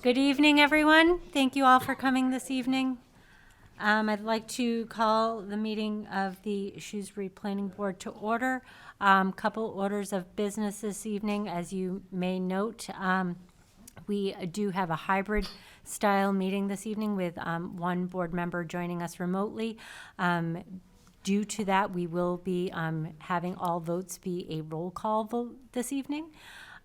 Good evening, everyone. Thank you all for coming this evening. I'd like to call the meeting of the Shrewsbury Planning Board to order. Couple orders of business this evening. As you may note, we do have a hybrid style meeting this evening with one board member joining us remotely. Due to that, we will be having all votes be a roll call vote this evening.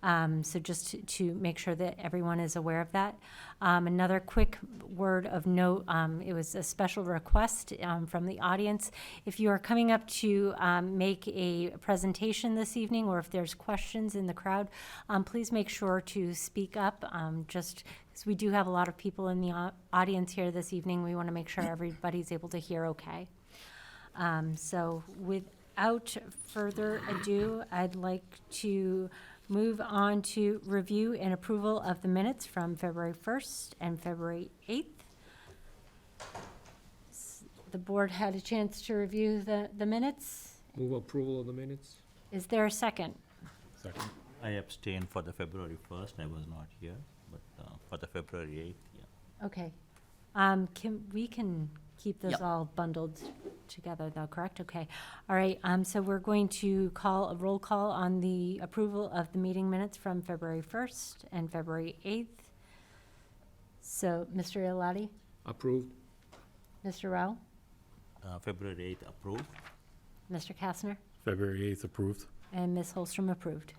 So just to make sure that everyone is aware of that. Another quick word of note, it was a special request from the audience. If you are coming up to make a presentation this evening, or if there's questions in the crowd, please make sure to speak up, just because we do have a lot of people in the audience here this evening. We want to make sure everybody's able to hear okay. So without further ado, I'd like to move on to review and approval of the minutes from February 1st and February 8th. The board had a chance to review the minutes. Move approval of the minutes. Is there a second? Second. I abstained for the February 1st. I was not here, but for the February 8th, yeah. Okay. We can keep those all bundled together though, correct? Okay. All right, so we're going to call a roll call on the approval of the meeting minutes from February 1st and February 8th. So, Mr. Ilati? Approved. Mr. Rao? February 8th approved. Mr. Kastner? February 8th approved. And Ms. Holstrom approved.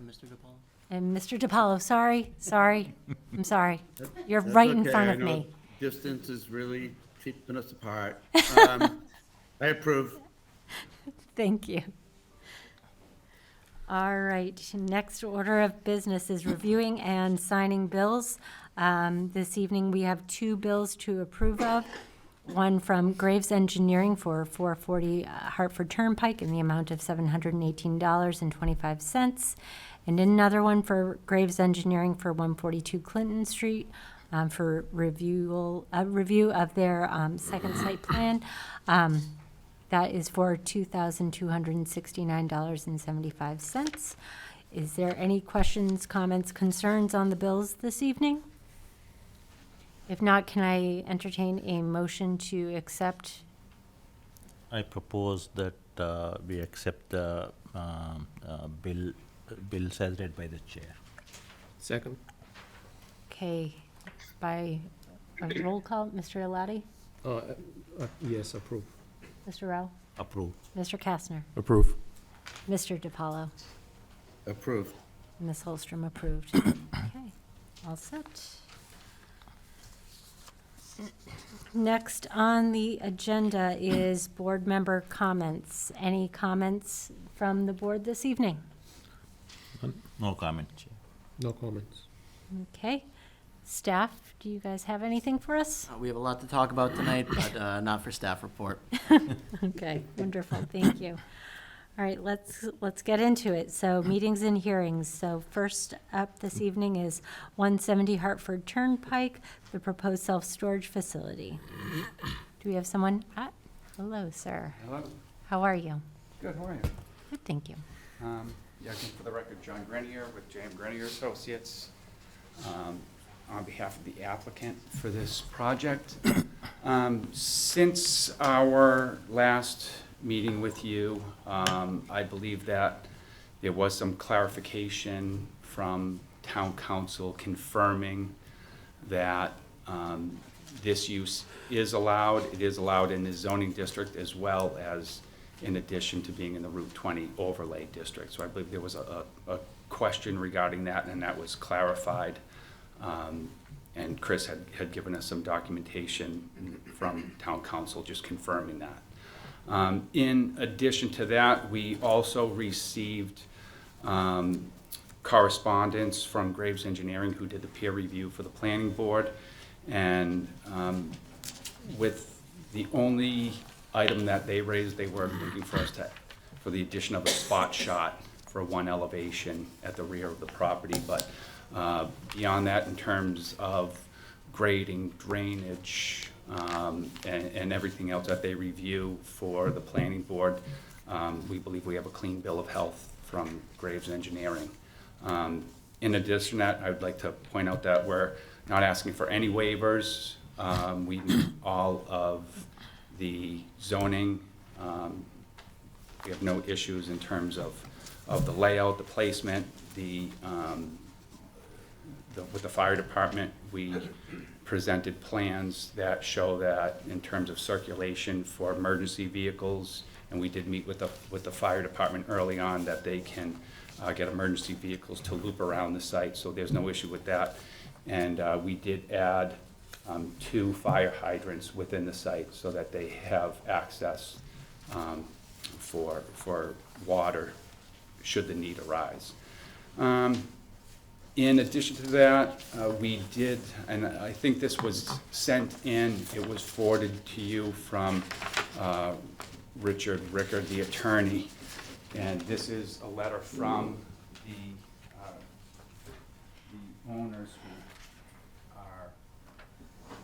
Mr. DePaul? And Mr. DiPaolo, sorry, I'm sorry. You're right in front of me. Distance is really keeping us apart. I approve. Thank you. All right, next order of business is reviewing and signing bills. This evening, we have two bills to approve of. One from Graves Engineering for 440 Hartford Turnpike in the amount of $718.25. And another one for Graves Engineering for 142 Clinton Street for review of their second site plan. That is for $2,269.75. Is there any questions, comments, concerns on the bills this evening? If not, can I entertain a motion to accept? I propose that we accept the bills as read by the chair. Second. Okay, by a roll call, Mr. Ilati? Yes, approved. Mr. Rao? Approved. Mr. Kastner? Approved. Mr. DiPaolo? Approved. Ms. Holstrom approved. Okay, all set. Next on the agenda is board member comments. Any comments from the board this evening? No comment, chair. No comments. Okay. Staff, do you guys have anything for us? We have a lot to talk about tonight, but not for staff report. Okay, wonderful, thank you. All right, let's get into it. So meetings and hearings. So first up this evening is 170 Hartford Turnpike, the proposed self-storage facility. Do we have someone? Hello, sir. Hello. How are you? Good, how are you? Good, thank you. Yeah, again, for the record, John Grenier with J.M. Grenier Associates, on behalf of the applicant for this project. Since our last meeting with you, I believe that there was some clarification from town council confirming that this use is allowed. It is allowed in the zoning district as well as in addition to being in the Route 20 overlay district. So I believe there was a question regarding that, and that was clarified. And Chris had given us some documentation from town council just confirming that. In addition to that, we also received correspondence from Graves Engineering, who did the peer review for the planning board. And with the only item that they raised, they were looking for us for the addition of a spot shot for one elevation at the rear of the property. But beyond that, in terms of grading, drainage, and everything else that they review for the planning board, we believe we have a clean bill of health from Graves Engineering. In addition to that, I would like to point out that we're not asking for any waivers. We meet all of the zoning. We have no issues in terms of the layout, the placement, with the fire department. We presented plans that show that in terms of circulation for emergency vehicles, and we did meet with the fire department early on that they can get emergency vehicles to loop around the site, so there's no issue with that. And we did add 2 fire hydrants within the site so that they have access for water should the need arise. In addition to that, we did, and I think this was sent in, it was forwarded to you from Richard Rickard, the attorney, and this is a letter from the owners who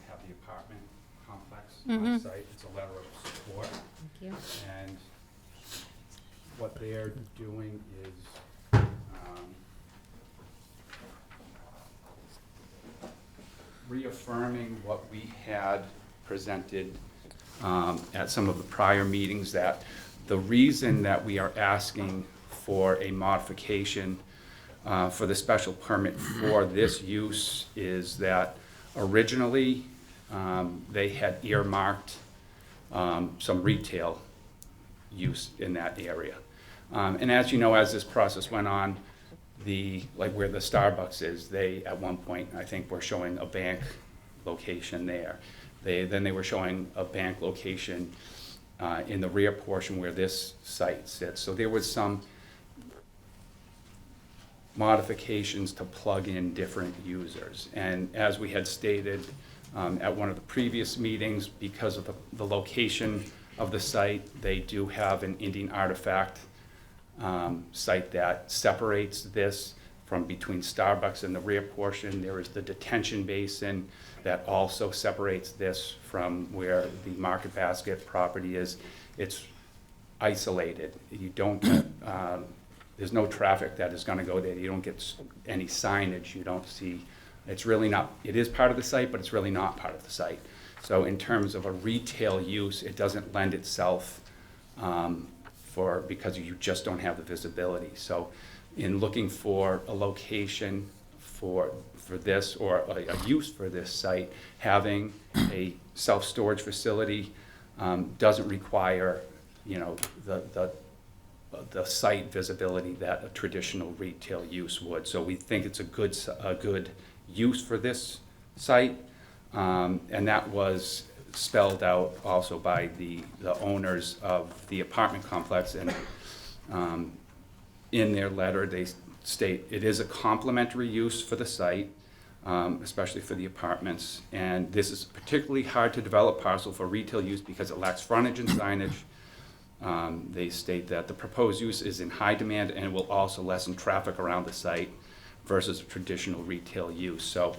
have the apartment complex on site. It's a letter of support. Thank you. And what they're doing is reaffirming what we had presented at some of the prior meetings, that the reason that we are asking for a modification for the special permit for this use is that originally they had earmarked some retail use in that area. And as you know, as this process went on, like where the Starbucks is, they at one point, I think, were showing a bank location there. Then they were showing a bank location in the rear portion where this site sits. So there was some modifications to plug in different users. And as we had stated at one of the previous meetings, because of the location of the site, they do have an Indian artifact site that separates this from between Starbucks and the rear portion. There is the detention basin that also separates this from where the Market Basket property is. It's isolated. You don't get, there's no traffic that is gonna go there. You don't get any signage. You don't see, it's really not, it is part of the site, but it's really not part of the site. So in terms of a retail use, it doesn't lend itself because you just don't have the visibility. So in looking for a location for this, or a use for this site, having a self-storage facility doesn't require, you know, the site visibility that a traditional retail use would. So we think it's a good use for this site, and that was spelled out also by the owners of the apartment complex. And in their letter, they state it is a complementary use for the site, especially for the apartments. And this is a particularly hard to develop parcel for retail use because it lacks frontage and signage. They state that the proposed use is in high demand and it will also lessen traffic around the site versus a traditional retail use. So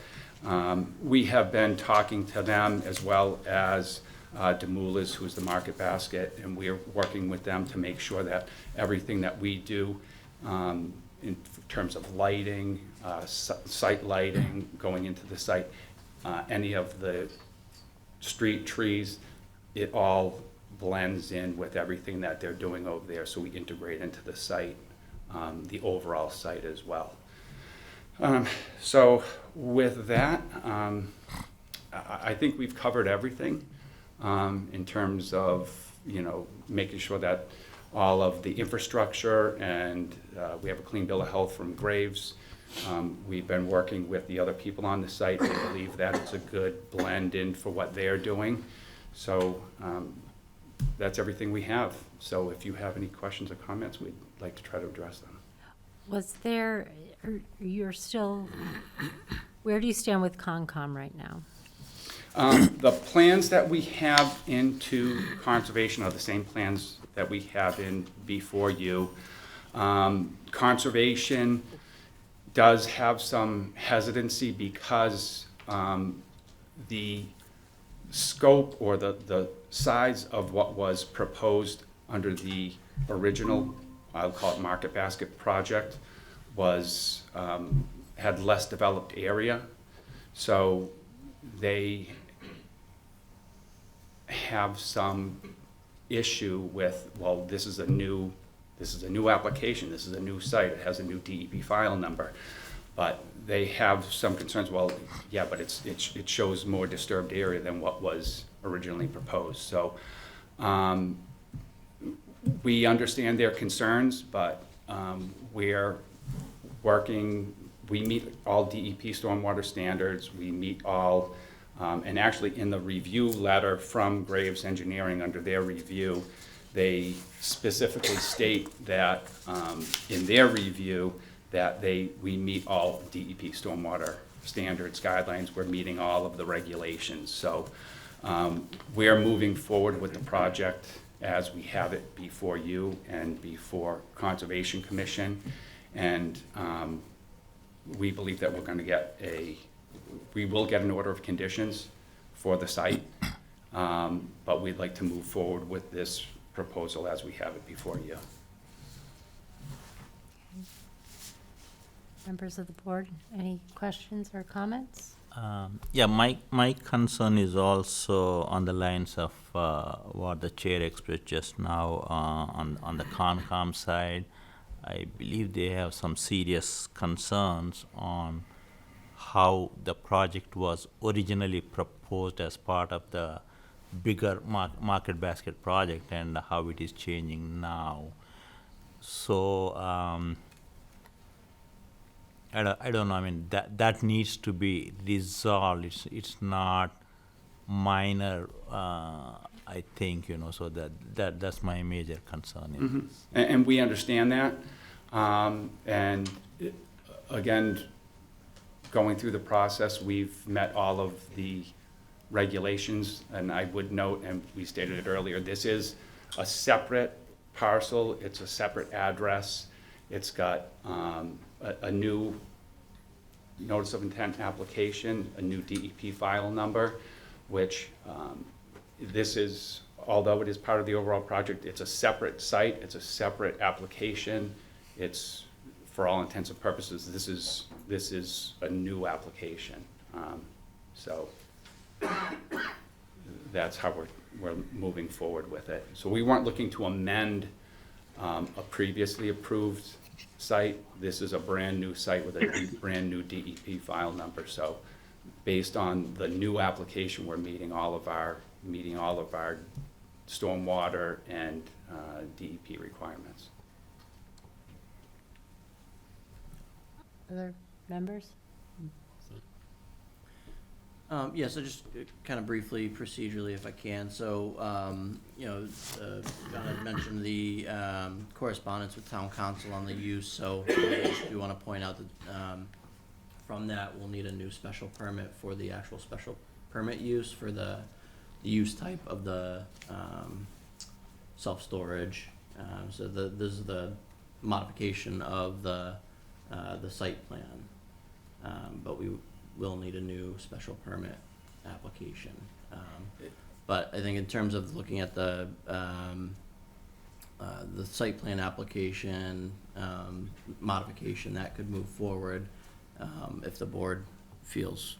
we have been talking to them as well as DeMoulas, who's the Market Basket, and we are working with them to make sure that everything that we do in terms of lighting, site lighting, going into the site, any of the street trees, it all blends in with everything that they're doing over there, so we integrate into the site, the overall site as well. So with that, I think we've covered everything in terms of, you know, making sure that all of the infrastructure, and we have a clean bill of health from Graves. We've been working with the other people on the site. They believe that it's a good blend in for what they're doing. So that's everything we have. So if you have any questions or comments, we'd like to try to address them. Was there, you're still, where do you stand with Concom right now? The plans that we have into conservation are the same plans that we have in before you. Conservation does have some hesitancy because the scope or the size of what was proposed under the original I'll call it market basket project, was, had less developed area. So they have some issue with, well, this is a new application, this is a new site, it has a new DEP file number. But they have some concerns, well, yeah, but it shows more disturbed area than what was originally proposed. So, we understand their concerns, but, we're working, we meet all DEP stormwater standards, we meet all, and actually in the review letter from Graves Engineering under their review, they specifically state that, in their review, that we meet all DEP stormwater standards, guidelines, we're meeting all of the regulations. So, we're moving forward with the project as we have it before you and before Conservation Commission. And, we believe that we're gonna get we will get an order of conditions for the site, but we'd like to move forward with this proposal as we have it before you. Members of the board, any questions or comments? Yeah, my concern is also on the lines of what the chair expressed just now on the Concom side. I believe they have some serious concerns on how the project was originally proposed as part of the bigger market basket project and how it is changing now. So I don't know. I mean, that needs to be resolved. It's not minor. I think, So that's my major concern. In this. And we understand that. Again, going through the process, we've met all of the regulations, and I would note, and we stated it earlier, this is a separate parcel. It's a separate address. It's got a new notice of intent application, a new DEP file number, which this is, although it is part of the overall project, it's a separate site, it's a separate application. It's, for all intents and purposes, this is a new application. So that's how we're moving forward with it. So we weren't looking to amend a previously approved site. This is a brand-new site with a brand-new DEP file number. So based on the new application, we're meeting all of our stormwater and DEP requirements. Other members? Yeah, so just kind of briefly, procedurally, if I can. So, John had mentioned the correspondence with town council on the use, so I just do want to point out that from that, we'll need a new special permit for the actual special permit use for the use type of the self-storage. So this is the modification of the site plan, but we will need a new special permit application. But I think in terms of looking at the site plan application modification, that could move forward if the board feels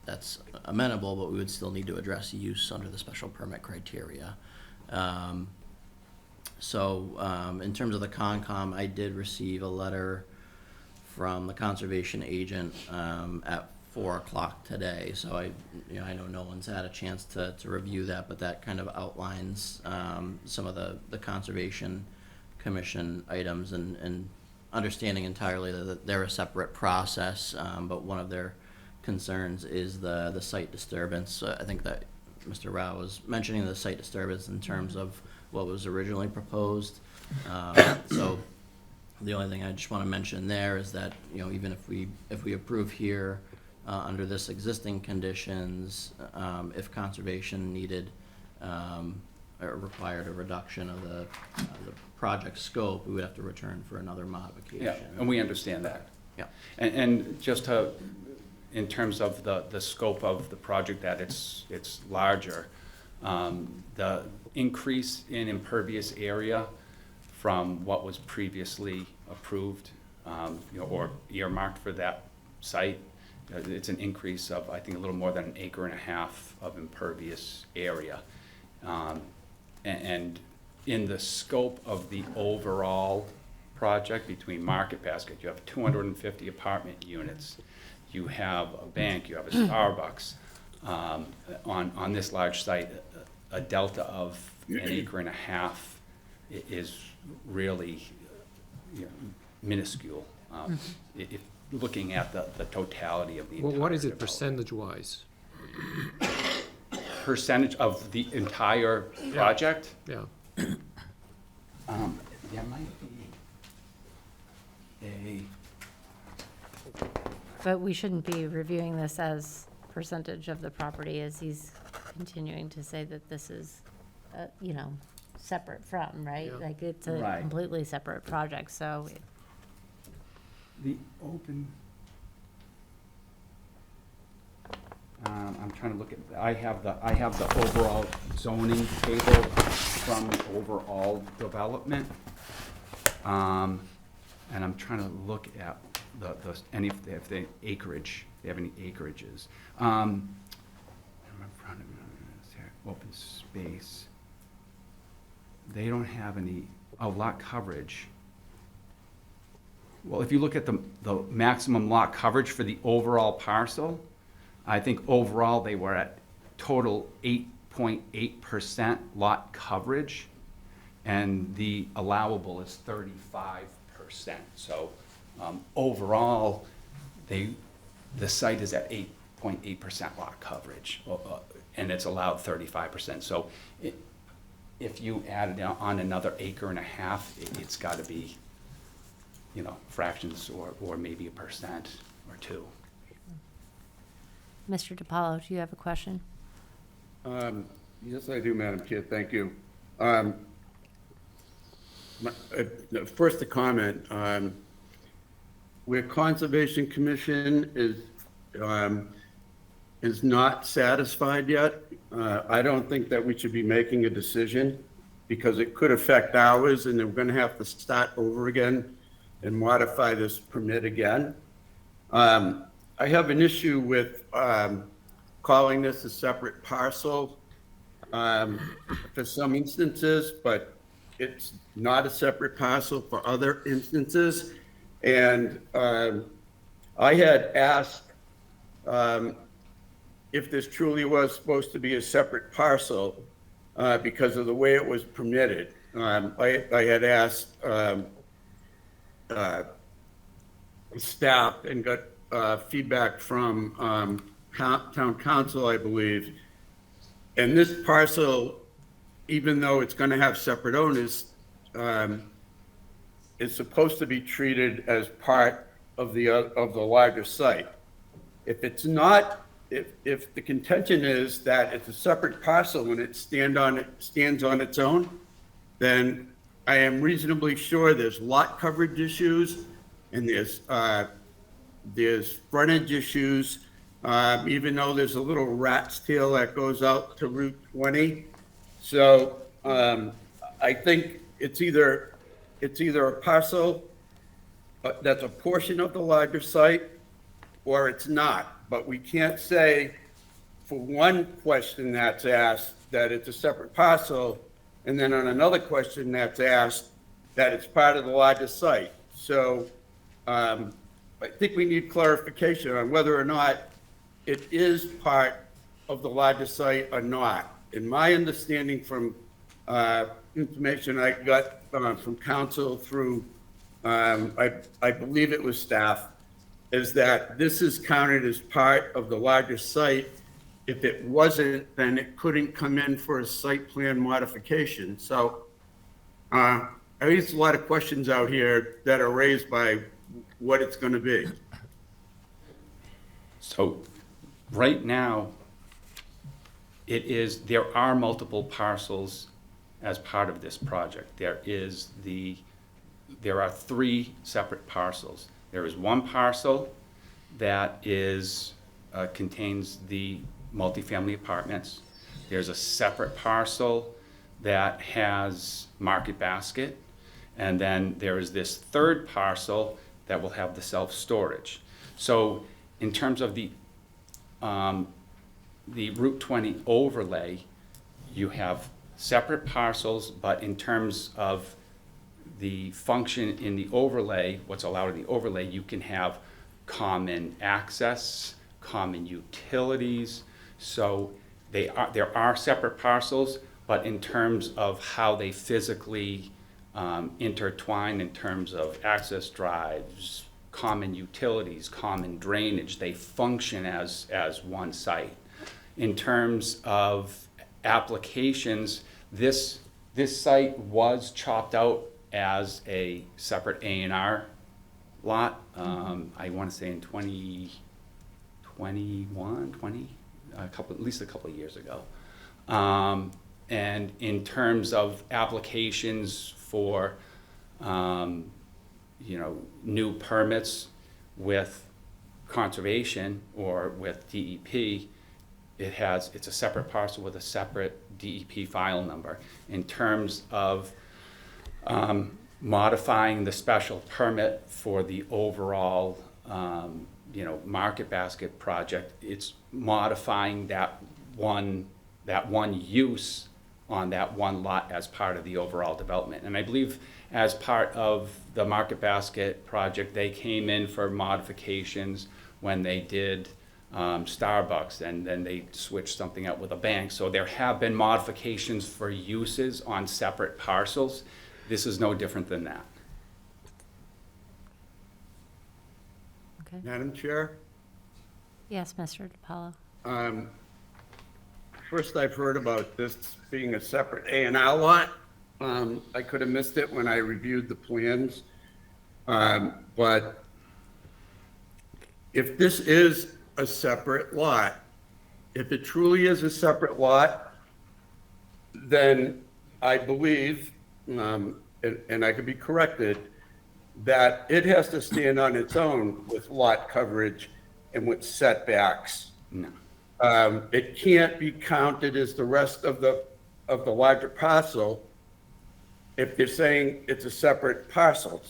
that's amenable, but we would still need to address use under the special permit criteria. So in terms of the Concom, I did receive a letter from the conservation agent at 4 o'clock today. So I know no one's had a chance to review that, but that kind of outlines some of the Conservation Commission items and understanding entirely that they're a separate process, but one of their concerns is the site disturbance. I think that Mr. Rao was mentioning the site disturbance in terms of what was originally proposed. So the only thing I just want to mention there is that, even if we approve here under this existing conditions, if conservation needed or required a reduction of the project scope, we would have to return for another modification. Yeah, and we understand that. Yeah. And just in terms of the scope of the project, that it's larger, the increase in impervious area from what was previously approved, or earmarked for that site. It's an increase of, I think, a little more than 1.5 acres of impervious area. And in the scope of the overall project between Market Basket, you have 250 apartment units, you have a bank, you have a Starbucks. On this large site, a delta of 1.5 acres is really, minuscule. If looking at the totality of the entire What is it development. percentage-wise? Percentage of the entire project? Yeah. There might be But we shouldn't be reviewing this as percentage of the property, as he's continuing to say that this is, separate from, right? Yeah. Like, it's a Right. completely separate project, so, the open. I'm trying to look at, I have the overall zoning table from the overall development. And I'm trying to look at if they acreage, they have any acreages. Open space. They don't have any, lot coverage. Well, if you look at the maximum lot coverage for the overall parcel, I think overall they were at total 8.8% lot coverage, and the allowable is 35%. So overall, the site is at 8.8% lot coverage, and it's allowed 35%. So if you added on another 1.5 acres, it's got to be, fractions or maybe 1% or 2%. Mr. DiPaolo, do you have a question? Yes, I do, Madam Chair, thank you. First, a comment, where Conservation Commission is not satisfied yet, I don't think that we should be making a decision, because it could affect ours, and then we're gonna have to start over again and modify this permit again. I have an issue with calling this a separate parcel for some instances, but it's not a separate parcel for other instances. And I had asked if this truly was supposed to be a separate parcel because of the way it was permitted. I had asked staff and got feedback from town council, I believe. And this parcel, even though it's going to have separate owners, is supposed to be treated as part of the larger site. If it's not, if the contention is that it's a separate parcel and it stands on its own, then I am reasonably sure there's lot coverage issues and there's frontage issues, even though there's a little rat's tail that goes out to Route 20. So I think it's either a parcel that's a portion of the larger site, or it's not. But we can't say for one question that's asked that it's a separate parcel, and then on another question that's asked that it's part of the larger site. So I think we need clarification on whether or not it is part of the larger site or not. In my understanding from information I got from council through, I believe it was staff, is that this is counted as part of the larger site. If it wasn't, then it couldn't come in for a site plan modification. So I think there's a lot of questions out here that are raised by what it's going to be. So right now, there are multiple parcels as part of this project. There are 3 separate parcels. There is one parcel that contains the multifamily apartments. There's a separate parcel that has Market Basket, And then there is this third parcel that will have the self-storage. So in terms of the Route 20 overlay, you have separate parcels, but in terms of the function in the overlay, what's allowed in the overlay, you can have common access, common utilities. So there are separate parcels, but in terms of how they physically intertwine in terms of access drives, common utilities, common drainage, they function as one site. In terms of applications, this site was chopped out as a separate A&R lot, I want to say in 2021, at least a couple of years ago. And in terms of applications for, new permits with conservation or with DEP, it's a separate parcel with a separate DEP file number. In terms of modifying the special permit for the overall, Market Basket project, it's modifying that one use on that one lot as part of the overall development. And I believe as part of the Market Basket project, they came in for modifications when they did Starbucks, and then they switched something out with a bank. So there have been modifications for uses on separate parcels. This is no different than that. Okay. Madam Chair? Yes, Mr. DiPaolo. First I've heard about this being a separate A&R lot. I could have missed it when I reviewed the plans. But if this is a separate lot, if it truly is a separate lot, then I believe, and I could be corrected, that it has to stand on its own with lot coverage and with setbacks. No. It can't be counted as the rest of the larger parcel if they're saying it's a separate parcel.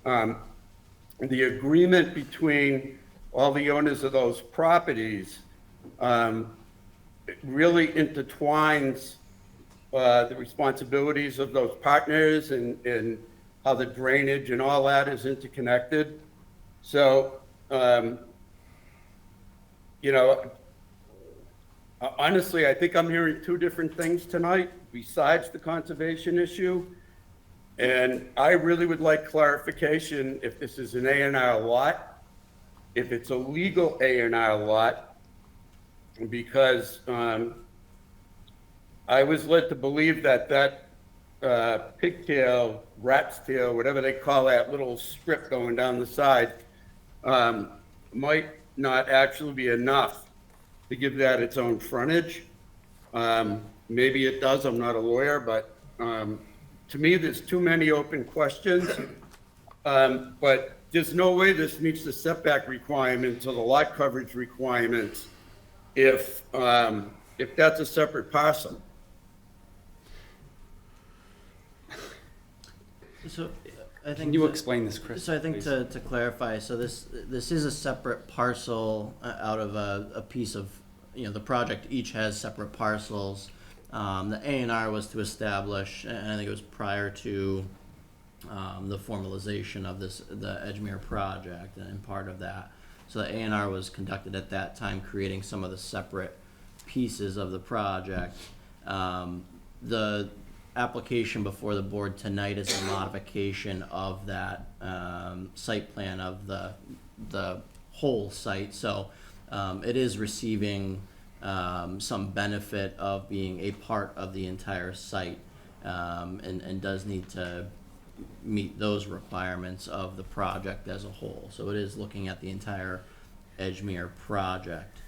The agreement between all the owners of those properties really intertwines the responsibilities of those partners and how the drainage and all that is interconnected. So, honestly, I think I'm hearing two different things tonight besides the conservation issue. And I really would like clarification if this is an A&R lot, if it's a legal A&R lot, because I was led to believe that pigtail, rat's tail, whatever they call that little strip going down the side, might not actually be enough to give that its own frontage. Maybe it does, I'm not a lawyer, but to me, there's too many open questions. But there's no way this meets the setback requirements or the lot coverage requirements if that's a separate parcel. So I think Can you explain this, Chris? So I think please? to clarify, so this is a separate parcel out of a piece of, the project each has separate parcels. The A&R was to establish, and I think it was prior to the formalization of the Edgemere project and part of that. So the A&R was conducted at that time, creating some of the separate pieces of the project. The application before the board tonight is a modification of that site plan of the whole site. So it is receiving some benefit of being a part of the entire site, and does need to meet those requirements of the project as a whole. So it is looking at the entire Edgemere project.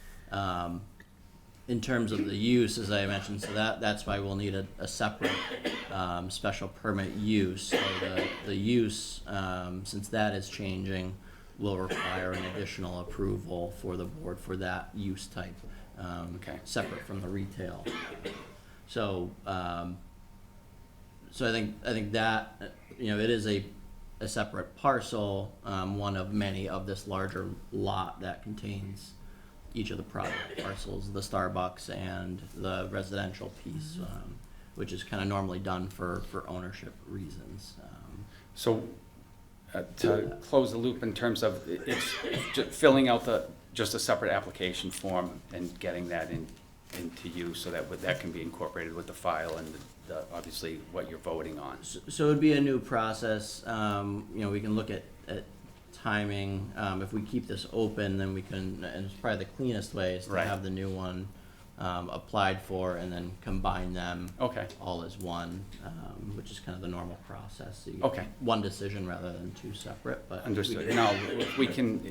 In terms of the use, as I mentioned, so that's why we'll need a separate special permit use. So the use, since that is changing, will require an additional approval for the board for that use type, Okay. separate from the retail. So So I think that, it is a separate parcel, one of many of this larger lot that contains each of the project parcels, the Starbucks and the residential piece, which is kind of normally done for ownership reasons. So, to close the loop in terms of, it's filling out just a separate application form and getting that into you so that can be incorporated with the file and obviously what you're voting on. So it would be a new process. We can look at timing. If we keep this open, then we can, and it's probably the cleanest way is to Right. have the new one applied for and then combine them Okay. all as one, which is kind of the normal process. So you Okay. get one decision rather than two separate, but. Understood. we- Now,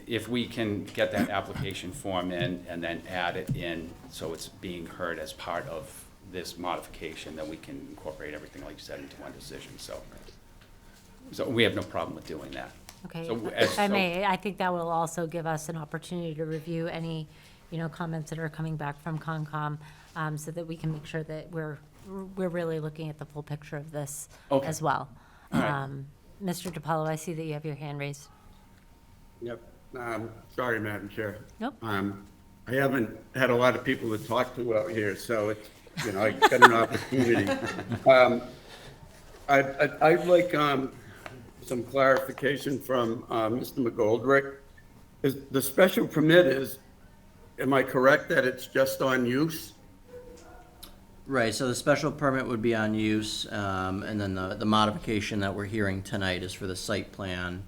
if we can get that application form in and then add it in, so it's being heard as part of this modification, then we can incorporate everything, like you said, into one decision, so we have no problem with doing that. Okay, So if I so- may, I think that will also give us an opportunity to review any, comments that are coming back from Concom, so that we can make sure that we're really looking at the full picture of this Okay. as well. All right. Mr. DiPaolo, I see that you have your hand raised. Yep. Sorry, Madam Chair. Nope. I haven't had a lot of people to talk to out here, so it's, I got an opportunity. I'd like some clarification from Mr. McGoldrick. The special permit am I correct that it's just on use? Right, so the special permit would be on use, and then the modification that we're hearing tonight is for the site plan,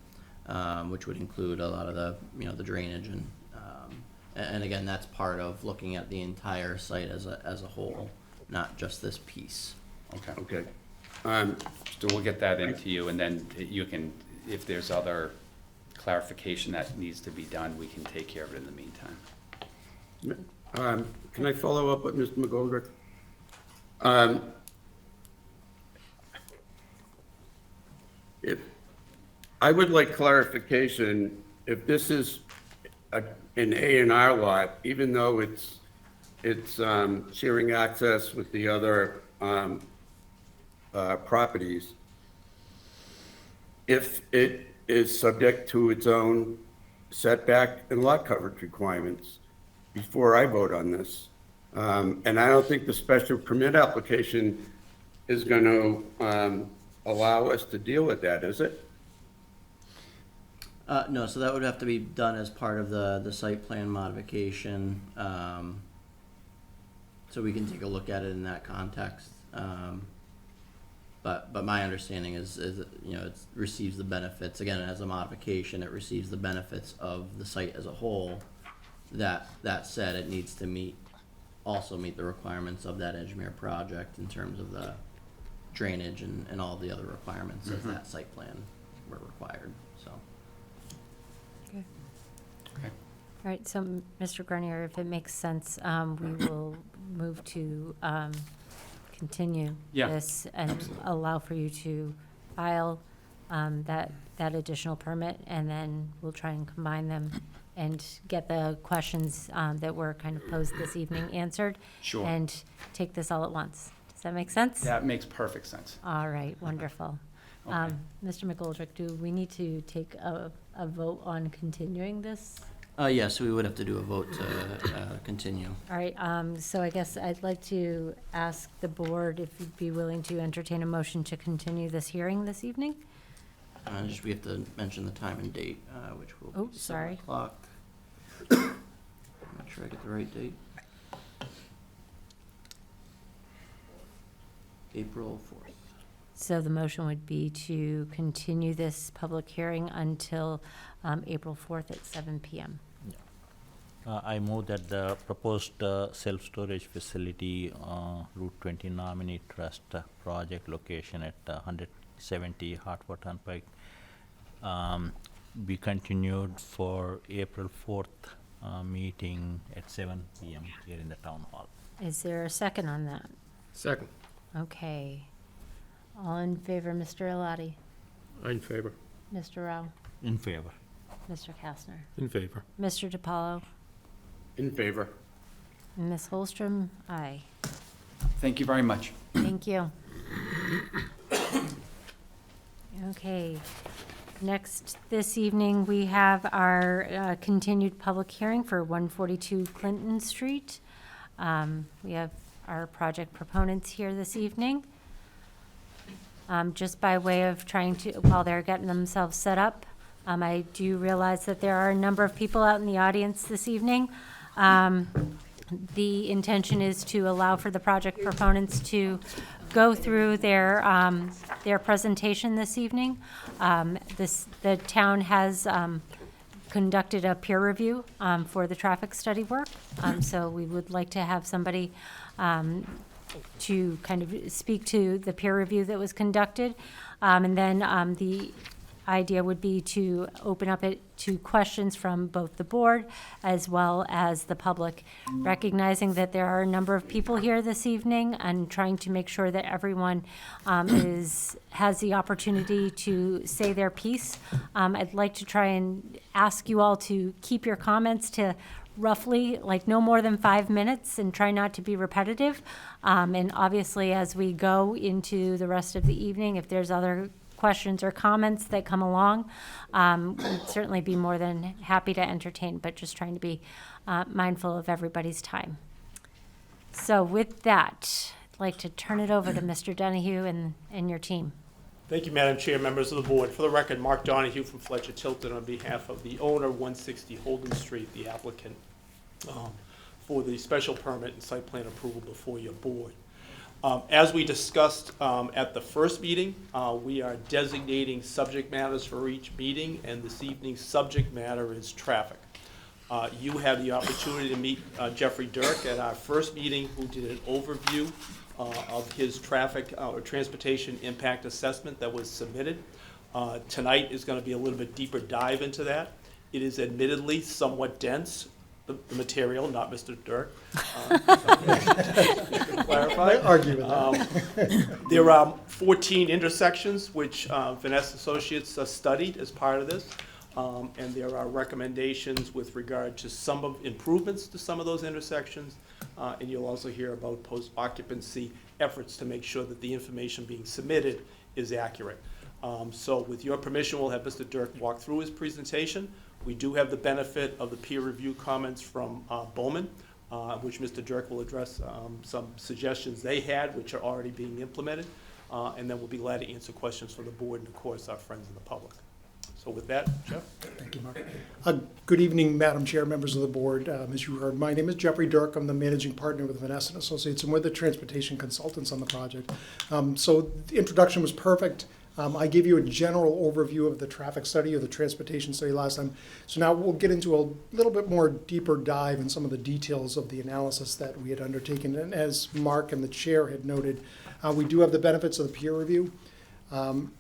which would include a lot of the drainage and again, that's part of looking at the entire site as a whole, not just this piece. Okay. Okay. So we'll get that into you, and then you can, if there's other clarification that needs to be done, we can take care of it in the meantime. Can I follow up with Mr. McGoldrick? If, I would like clarification, if this is an A&R lot, even though it's sharing access with the other properties, if it is subject to its own setback and lot coverage requirements before I vote on this. And I don't think the special permit application is going to allow us to deal with that, is it? No, so that would have to be done as part of the site plan modification. So we can take a look at it in that context. But my understanding is that, it receives the benefits, again, as a modification, it receives the benefits of the site as a whole. That said, it needs to also meet the requirements of that Edgemere project in terms of the drainage and all the other requirements of that site plan were required, so. Okay. Okay. All right, so Mr. Grenier, if it makes sense, we will move to continue Yeah, this and allow for you to file that additional permit, and then we'll try and combine them and get the questions that were kind of posed this evening answered. Sure. And take this all at once. Does that make sense? That makes perfect sense. All right, wonderful. Okay. Mr. McGoldrick, do we need to take a vote on continuing this? Yes, we would have to do a vote to continue. All right, so I guess I'd like to ask the board if you'd be willing to entertain a motion to continue this hearing this evening? We have to mention the time and date, which will Oh, be 7 sorry. o'clock. Make sure I get the right date. April 4th. So the motion would be to continue this public hearing until April 4th at 7 PM. I move that the proposed self-storage facility, Route 20 nominee trust project location at 170 Hartford Turnpike, be continued for April 4th meeting at 7 PM here in the town hall. Is there a second on that? Second. Okay. All in favor, Mr. Eladi, I'm in favor. Mr. Rao, In favor. Mr. Kastner, In favor. Mr. DiPaolo, In favor. Ms. Holstrom, aye. Thank you very much. Thank you. Okay. Next, this evening, we have our continued public hearing for 142 Clinton Street. We have our project proponents here this evening. Just by way of trying to, while they're getting themselves set up, I do realize that there are a number of people out in the audience this evening. The intention is to allow for the project proponents to go through their presentation this evening. The town has conducted a peer review for the traffic study work. So we would like to have somebody to kind of speak to the peer review that was conducted. And then the idea would be to open up it to questions from both the board as well as the public, recognizing that there are a number of people here this evening and trying to make sure that everyone has the opportunity to say their piece. I'd like to try and ask you all to keep your comments to roughly like no more than 5 minutes and try not to be repetitive. And obviously, as we go into the rest of the evening, if there's other questions or comments that come along, we'd certainly be more than happy to entertain, but just trying to be mindful of everybody's time. So with that, I'd like to turn it over to Mr. Donahue and your team. Thank you, Madam Chair, members of the board. For the record, Mark Donahue from Fletcher Tilton on behalf of the owner, 160 Holden Street, the applicant, for the special permit and site plan approval before your board. As we discussed at the first meeting, we are designating subject matters for each meeting, and this evening's subject matter is traffic. You had the opportunity to meet Jeffrey Dirk at our first meeting, who did an overview of his traffic or transportation impact assessment that was submitted. Tonight is going to be a little bit deeper dive into that. It is admittedly somewhat dense, the material, not Mr. Dirk. Clarify. Argue with that. There are 14 intersections which Vanessa Associates studied as part of this, and there are recommendations with regard to some of improvements to some of those intersections, and you'll also hear about post-occupancy efforts to make sure that the information being submitted is accurate. So with your permission, we'll have Mr. Dirk walk through his presentation. We do have the benefit of the peer review comments from Bowman, which Mr. Dirk will address some suggestions they had, which are already being implemented, and then we'll be glad to answer questions from the board and, of course, our friends in the public. So with that, Jeff? Thank you, Mark. Good evening, Madam Chair, members of the board. As you heard, my name is Jeffrey Dirk. I'm the managing partner with Vanessa Associates, and we're the transportation consultants on the project. So the introduction was perfect. I gave you a general overview of the traffic study or the transportation study last time. So now we'll get into a little bit more deeper dive in some of the details of the analysis that we had undertaken. And as Mark and the chair had noted, we do have the benefits of the peer review.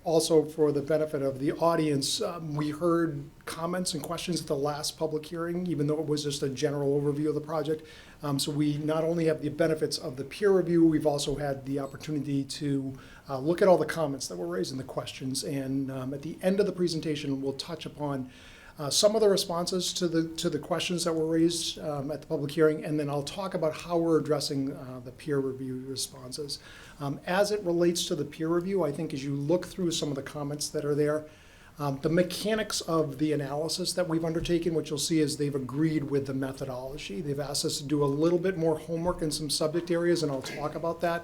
Also, for the benefit of the audience, we heard comments and questions at the last public hearing, even though it was just a general overview of the project. So we not only have the benefits of the peer review, we've also had the opportunity to look at all the comments that were raised in the questions. And at the end of the presentation, we'll touch upon some of the responses to the questions that were raised at the public hearing, and then I'll talk about how we're addressing the peer review responses. As it relates to the peer review, I think as you look through some of the comments that are there, the mechanics of the analysis that we've undertaken, what you'll see is they've agreed with the methodology. They've asked us to do a little bit more homework in some subject areas, and I'll talk about that.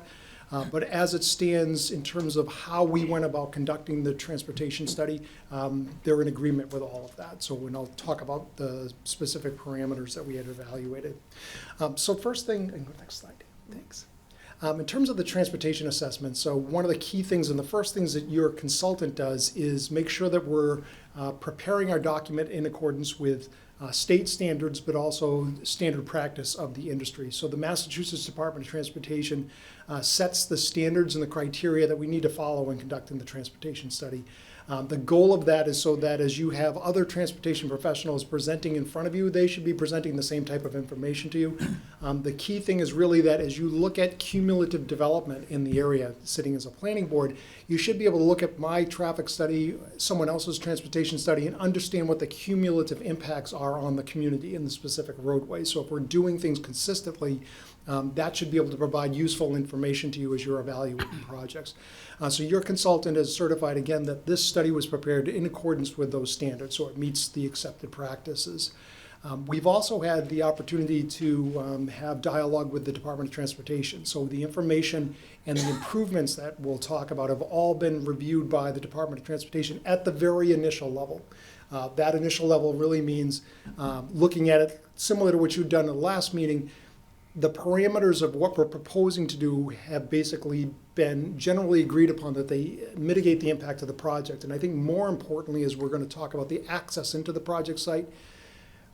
But as it stands in terms of how we went about conducting the transportation study, they're in agreement with all of that. So when I'll talk about the specific parameters that we had evaluated. So first thing, and go next slide, thanks. In terms of the transportation assessment, so one of the key things and the first things that your consultant does is make sure that we're preparing our document in accordance with state standards, but also standard practice of the industry. So the Massachusetts Department of Transportation sets the standards and the criteria that we need to follow when conducting the transportation study. The goal of that is so that as you have other transportation professionals presenting in front of you, they should be presenting the same type of information to you. The key thing is really that as you look at cumulative development in the area, sitting as a planning board, you should be able to look at my traffic study, someone else's transportation study, and understand what the cumulative impacts are on the community in the specific roadway. So if we're doing things consistently, That should be able to provide useful information to you as you're evaluating projects. So your consultant has certified again that this study was prepared in accordance with those standards, so it meets the accepted practices. We've also had the opportunity to have dialogue with the Department of Transportation. So the information and the improvements that we'll talk about have all been reviewed by the Department of Transportation at the very initial level. That initial level really means looking at it similar to what you'd done in the last meeting. The parameters of what we're proposing to do have basically been generally agreed upon, that they mitigate the impact of the project. And I think more importantly, as we're going to talk about the access into the project site,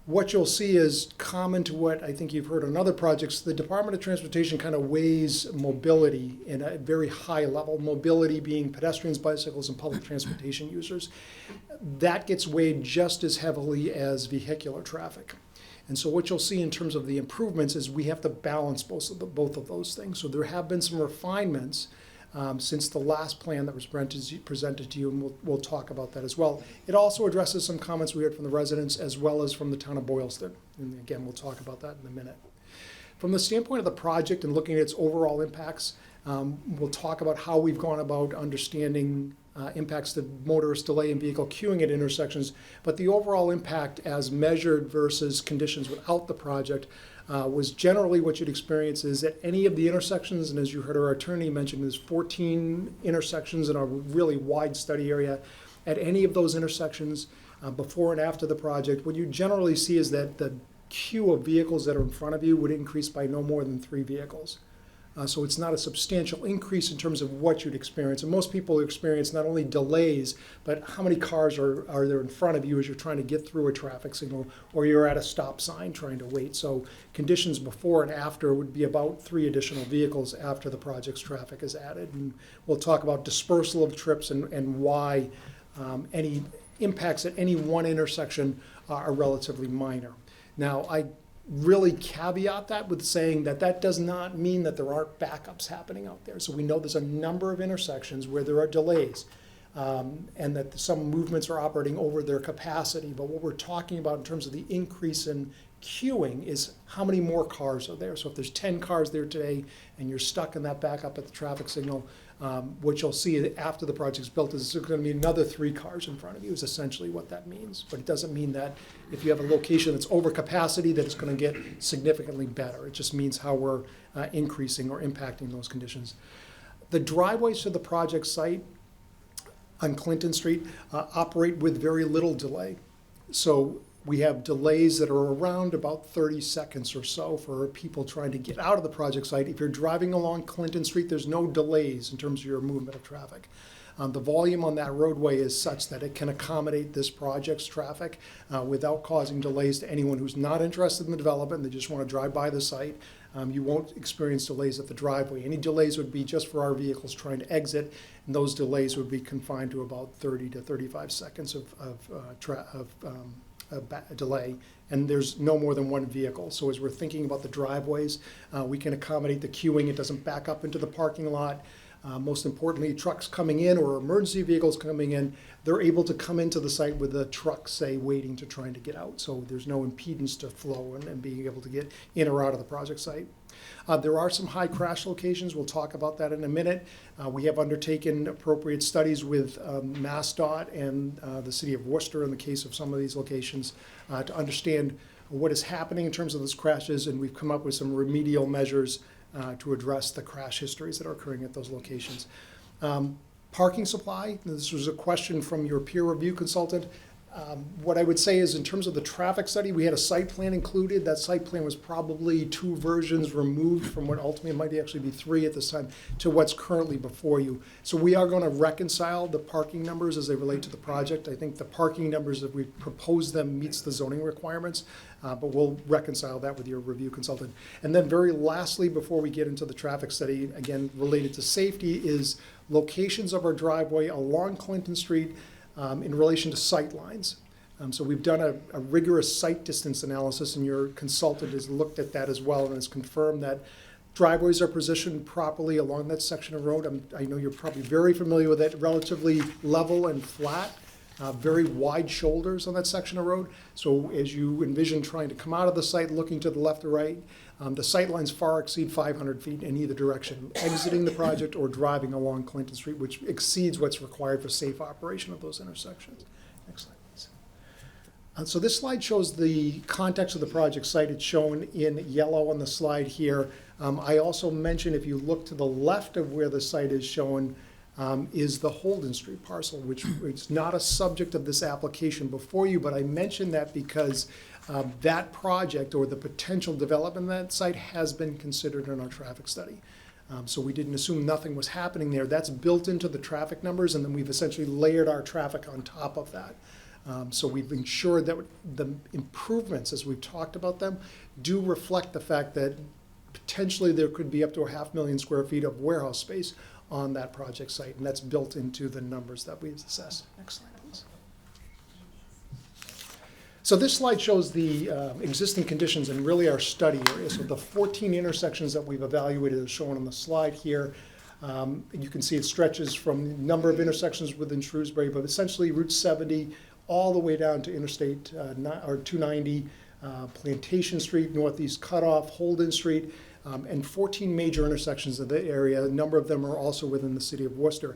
what you'll see is common to what I think you've heard on other projects. The Department of Transportation kind of weighs mobility in a very high level, mobility being pedestrians, bicycles, and public transportation users. That gets weighed just as heavily as vehicular traffic. And so what you'll see in terms of the improvements is we have to balance both of those things. So there have been some refinements since the last plan that was presented to you, and we'll talk about that as well. It also addresses some comments we heard from the residents as well as from the town of Boylston. And again, we'll talk about that in a minute. From the standpoint of the project and looking at its overall impacts, we'll talk about how we've gone about understanding impacts to motorist delay and vehicle queuing at intersections, but the overall impact as measured versus conditions without the project was generally what you'd experience is at any of the intersections, and as you heard our attorney mention, there's 14 intersections in a really wide study area. At any of those intersections, before and after the project, what you generally see is that the queue of vehicles that are in front of you would increase by no more than 3 vehicles. So it's not a substantial increase in terms of what you'd experience. And most people experience not only delays, but how many cars are there in front of you as you're trying to get through a traffic signal, or you're at a stop sign trying to wait. So conditions before and after would be about 3 additional vehicles after the project's traffic is added. And we'll talk about dispersal of trips and why any impacts at any one intersection are relatively minor. Now, I really caveat that with saying that that does not mean that there aren't backups happening out there. So we know there's a number of intersections where there are delays and that some movements are operating over their capacity. But what we're talking about in terms of the increase in queuing is how many more cars are there. So if there's 10 cars there today and you're stuck in that backup at the traffic signal, what you'll see after the project's built is there's going to be another 3 cars in front of you is essentially what that means. But it doesn't mean that if you have a location that's over capacity that it's going to get significantly better. It just means how we're increasing or impacting those conditions. The driveways to the project site on Clinton Street operate with very little delay. So we have delays that are around about 30 seconds or so for people trying to get out of the project site. If you're driving along Clinton Street, there's no delays in terms of your movement of traffic. The volume on that roadway is such that it can accommodate this project's traffic without causing delays to anyone who's not interested in the development. They just want to drive by the site. You won't experience delays at the driveway. Any delays would be just for our vehicles trying to exit, and those delays would be confined to about 30 to 35 seconds of delay, and there's no more than 1 vehicle. So as we're thinking about the driveways, we can accommodate the queuing. It doesn't back up into the parking lot. Most importantly, trucks coming in or emergency vehicles coming in, they're able to come into the site with the truck, say, waiting to trying to get out. So there's no impedance to flow and being able to get in or out of the project site. There are some high crash locations. We'll talk about that in a minute. We have undertaken appropriate studies with MassDOT and the city of Worcester in the case of some of these locations to understand what is happening in terms of those crashes, and we've come up with some remedial measures to address the crash histories that are occurring at those locations. Parking supply, this was a question from your peer review consultant. What I would say is in terms of the traffic study, we had a site plan included. That site plan was probably 2 versions removed from what ultimately might actually be 3 at this time to what's currently before you. So we are going to reconcile the parking numbers as they relate to the project. I think the parking numbers, if we propose them, meets the zoning requirements, but we'll reconcile that with your review consultant. And then very lastly, before we get into the traffic study, again, related to safety, is locations of our driveway along Clinton Street in relation to sight lines. So we've done a rigorous site distance analysis, and your consultant has looked at that as well and has confirmed that driveways are positioned properly along that section of road. I know you're probably very familiar with it, relatively level and flat. very wide shoulders on that section of road. So as you envision trying to come out of the site, looking to the left or right, the sight lines far exceed 500 feet in either direction, exiting the project or driving along Clinton Street, which exceeds what's required for safe operation of those intersections. Next slide, please. So this slide shows the context of the project site. It's shown in yellow on the slide here. I also mentioned, if you look to the left of where the site is shown, is the Holden Street parcel, which is not a subject of this application before you, but I mentioned that because that project or the potential development of that site has been considered in our traffic study. So we didn't assume nothing was happening there. That's built into the traffic numbers, and then we've essentially layered our traffic on top of that. So we've ensured that the improvements, as we've talked about them, do reflect the fact that potentially there could be up to 500,000 square feet of warehouse space on that project site, and that's built into the numbers that we've assessed. Next slide, please. So this slide shows the existing conditions and really our study area. So the 14 intersections that we've evaluated are shown on the slide here. You can see it stretches from a number of intersections within Shrewsbury, but essentially Route 70 all the way down to Interstate 290, Plantation Street, Northeast Cutoff, Holden Street, and 14 major intersections of the area. A number of them are also within the city of Worcester.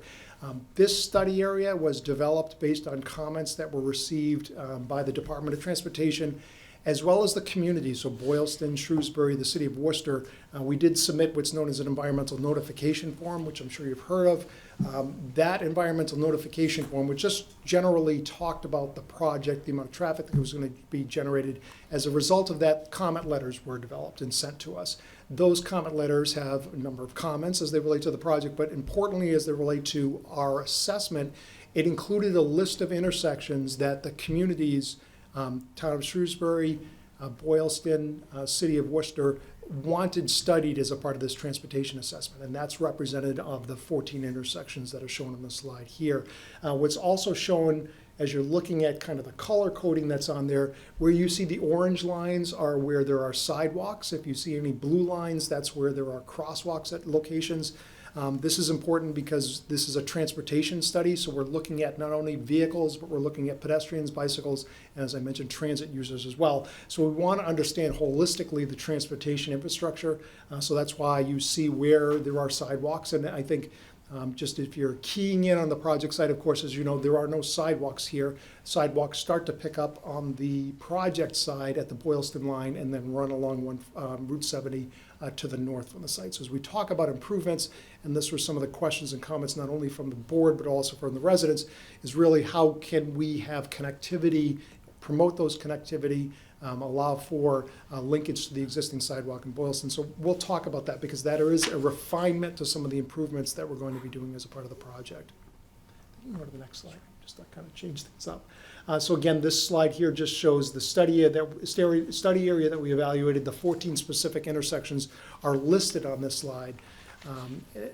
This study area was developed based on comments that were received by the Department of Transportation, as well as the community, so Boylston, Shrewsbury, the city of Worcester. We did submit what's known as an environmental notification form, which I'm sure you've heard of. That environmental notification form, which just generally talked about the project, the amount of traffic that was going to be generated. As a result of that, comment letters were developed and sent to us. Those comment letters have a number of comments as they relate to the project, but importantly as they relate to our assessment, it included a list of intersections that the communities, town of Shrewsbury, Boylston, city of Worcester, wanted studied as a part of this transportation assessment, and that's represented of the 14 intersections that are shown on the slide here. What's also shown as you're looking at kind of the color coding that's on there, where you see the orange lines are where there are sidewalks. If you see any blue lines, that's where there are crosswalks at locations. This is important because this is a transportation study, so we're looking at not only vehicles, but we're looking at pedestrians, bicycles, and as I mentioned, transit users as well. So we want to understand holistically the transportation infrastructure, so that's why you see where there are sidewalks, and I think just if you're keying in on the project site, of course, as you know, there are no sidewalks here. Sidewalks start to pick up on the project side at the Boylston line and then run along Route 70 to the north from the site. So as we talk about improvements, and this were some of the questions and comments not only from the board but also from the residents, is really how can we have connectivity, promote those connectivity, allow for linkage to the existing sidewalk in Boylston. So we'll talk about that because that is a refinement to some of the improvements that we're going to be doing as a part of the project. You can go to the next slide, just to kind of change things up. So again, this slide here just shows the study area that we evaluated. The 14 specific intersections are listed on this slide.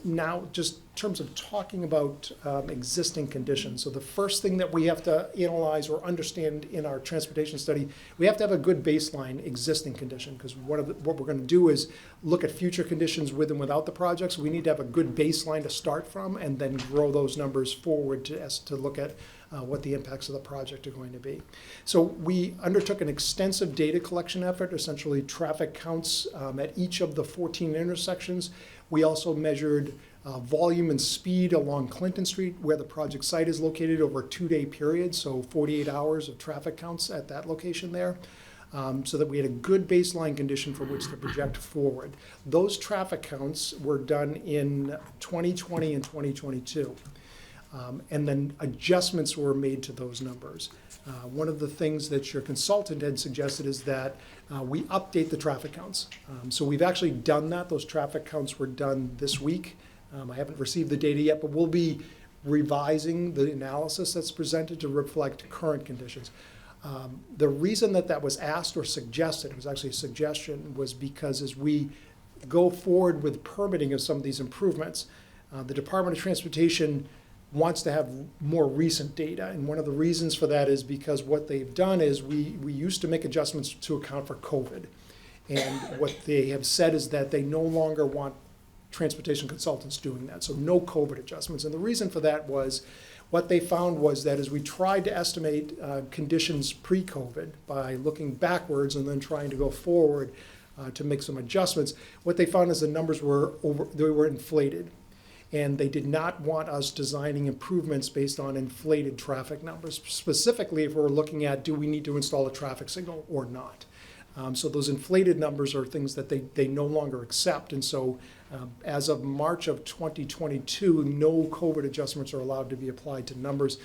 Now, just in terms of talking about existing conditions, so the first thing that we have to analyze or understand in our transportation study, we have to have a good baseline existing condition, because what we're going to do is look at future conditions with and without the projects. We need to have a good baseline to start from and then grow those numbers forward to look at what the impacts of the project are going to be. So we undertook an extensive data collection effort, essentially traffic counts at each of the 14 intersections. We also measured volume and speed along Clinton Street, where the project site is located, over a 2-day period, so 48 hours of traffic counts at that location there, so that we had a good baseline condition for which to project forward. Those traffic counts were done in 2020 and 2022. And then adjustments were made to those numbers. One of the things that your consultant had suggested is that we update the traffic counts. So we've actually done that. Those traffic counts were done this week. I haven't received the data yet, but we'll be revising the analysis that's presented to reflect current conditions. The reason that was asked or suggested, it was actually a suggestion, was because as we go forward with permitting of some of these improvements, the Department of Transportation wants to have more recent data. And one of the reasons for that is because what they've done is we used to make adjustments to account for COVID. And what they have said is that they no longer want transportation consultants doing that. So no COVID adjustments. And the reason for that was What they found was that as we tried to estimate conditions pre-COVID by looking backwards and then trying to go forward to make some adjustments, what they found is the numbers they were inflated. And they did not want us designing improvements based on inflated traffic numbers. Specifically, if we're looking at, do we need to install a traffic signal or not? So those inflated numbers are things that they no longer accept. And so as of March of 2022, no COVID adjustments are allowed to be applied to numbers,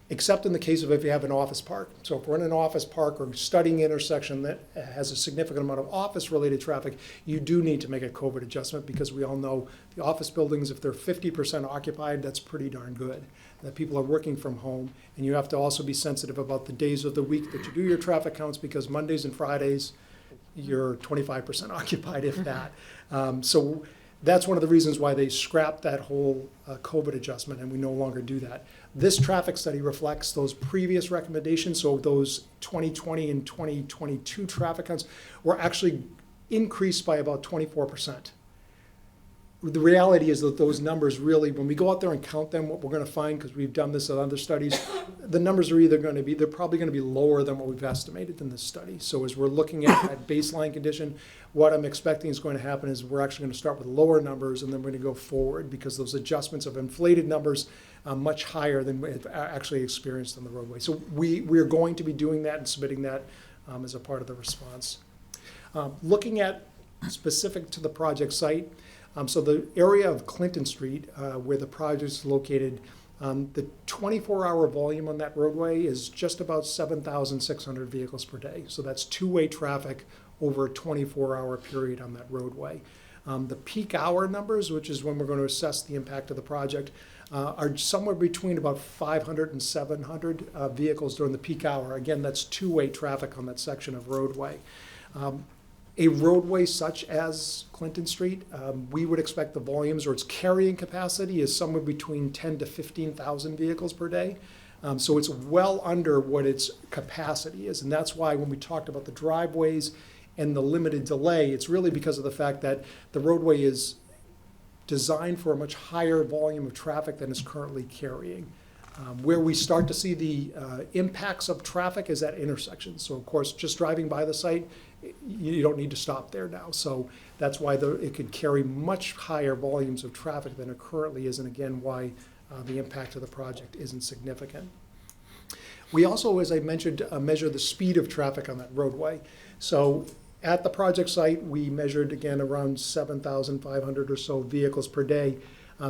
except in the case of if you have an office park. So if we're in an office park or studying intersection that has a significant amount of office-related traffic, you do need to make a COVID adjustment, because we all know the office buildings, if they're 50% occupied, that's pretty darn good, that people are working from home. And you have to also be sensitive about the days of the week that you do your traffic counts, because Mondays and Fridays, you're 25% occupied, if that. So that's one of the reasons why they scrapped that whole COVID adjustment, and we no longer do that. This traffic study reflects those previous recommendations, so those 2020 and 2022 traffic counts were actually increased by about 24%. The reality is that those numbers really, when we go out there and count them, what we're going to find, because we've done this in other studies, the numbers are either going to be, they're probably going to be lower than what we've estimated in this study. So as we're looking at that baseline condition, what I'm expecting is going to happen is we're actually going to start with lower numbers, and then we're going to go forward, because those adjustments of inflated numbers are much higher than we have actually experienced on the roadway. So we're going to be doing that and submitting that as a part of the response. Looking at specific to the project site, so the area of Clinton Street, where the project is located, the 24-hour volume on that roadway is just about 7,600 vehicles per day. So that's two-way traffic over a 24-hour period on that roadway. The peak hour numbers, which is when we're going to assess the impact of the project, are somewhere between about 500 and 700 vehicles during the peak hour. Again, that's two-way traffic on that section of roadway. A roadway such as Clinton Street, we would expect the volumes or its carrying capacity is somewhere between 10 to 15,000 vehicles per day. So it's well under what its capacity is. And that's why when we talked about the driveways and the limited delay, it's really because of the fact that the roadway is designed for a much higher volume of traffic than it's currently carrying. Where we start to see the impacts of traffic is at intersections. So of course, just driving by the site, you don't need to stop there now. So that's why it could carry much higher volumes of traffic than it currently is, and again, why the impact of the project isn't significant. We also, as I mentioned, measure the speed of traffic on that roadway. So at the project site, we measured, again, around 7,500 or so vehicles per day.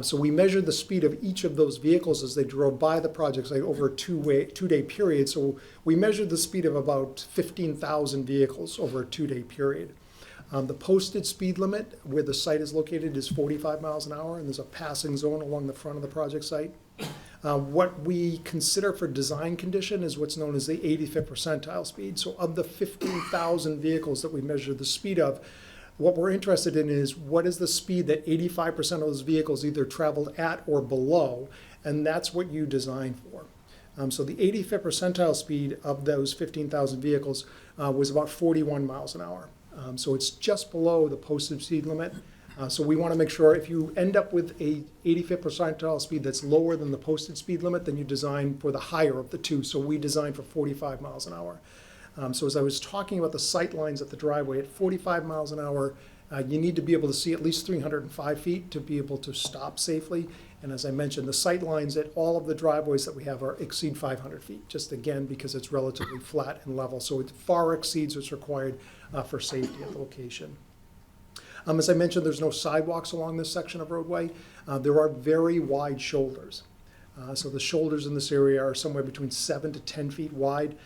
So we measured the speed of each of those vehicles as they drove by the project site over a two-day period. So we measured the speed of about 15,000 vehicles over a two-day period. The posted speed limit where the site is located is 45 miles an hour, and there's a passing zone along the front of the project site. What we consider for design condition is what's known as the 85th percentile speed. So of the 15,000 vehicles that we measured the speed of, what we're interested in is what is the speed that 85% of those vehicles either traveled at or below, and that's what you design for. So the 85th percentile speed of those 15,000 vehicles was about 41 miles an hour. So it's just below the posted speed limit. So we want to make sure if you end up with a 85th percentile speed that's lower than the posted speed limit, then you design for the higher of the two. So we designed for 45 miles an hour. So as I was talking about the sight lines at the driveway, at 45 miles an hour, you need to be able to see at least 305 feet to be able to stop safely. And as I mentioned, the sight lines at all of the driveways that we have exceed 500 feet, just again because it's relatively flat and level. So it far exceeds what's required for safety at the location. As I mentioned, there's no sidewalks along this section of roadway. There are very wide shoulders. So the shoulders in this area are somewhere between 7 to 10 feet wide.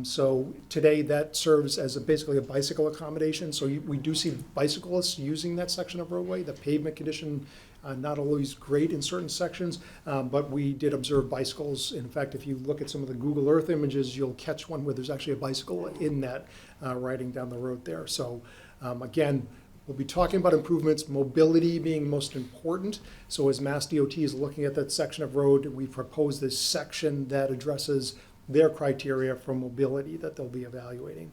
So today that serves as basically a bicycle accommodation. So we do see bicyclists using that section of roadway. The pavement condition, not always great in certain sections, but we did observe bicycles. In fact, if you look at some of the Google Earth images, you'll catch one where there's actually a bicycle in that riding down the road there. So again, we'll be talking about improvements, mobility being most important. So as Mass DOT is looking at that section of road, we proposed this section that addresses their criteria for mobility that they'll be evaluating.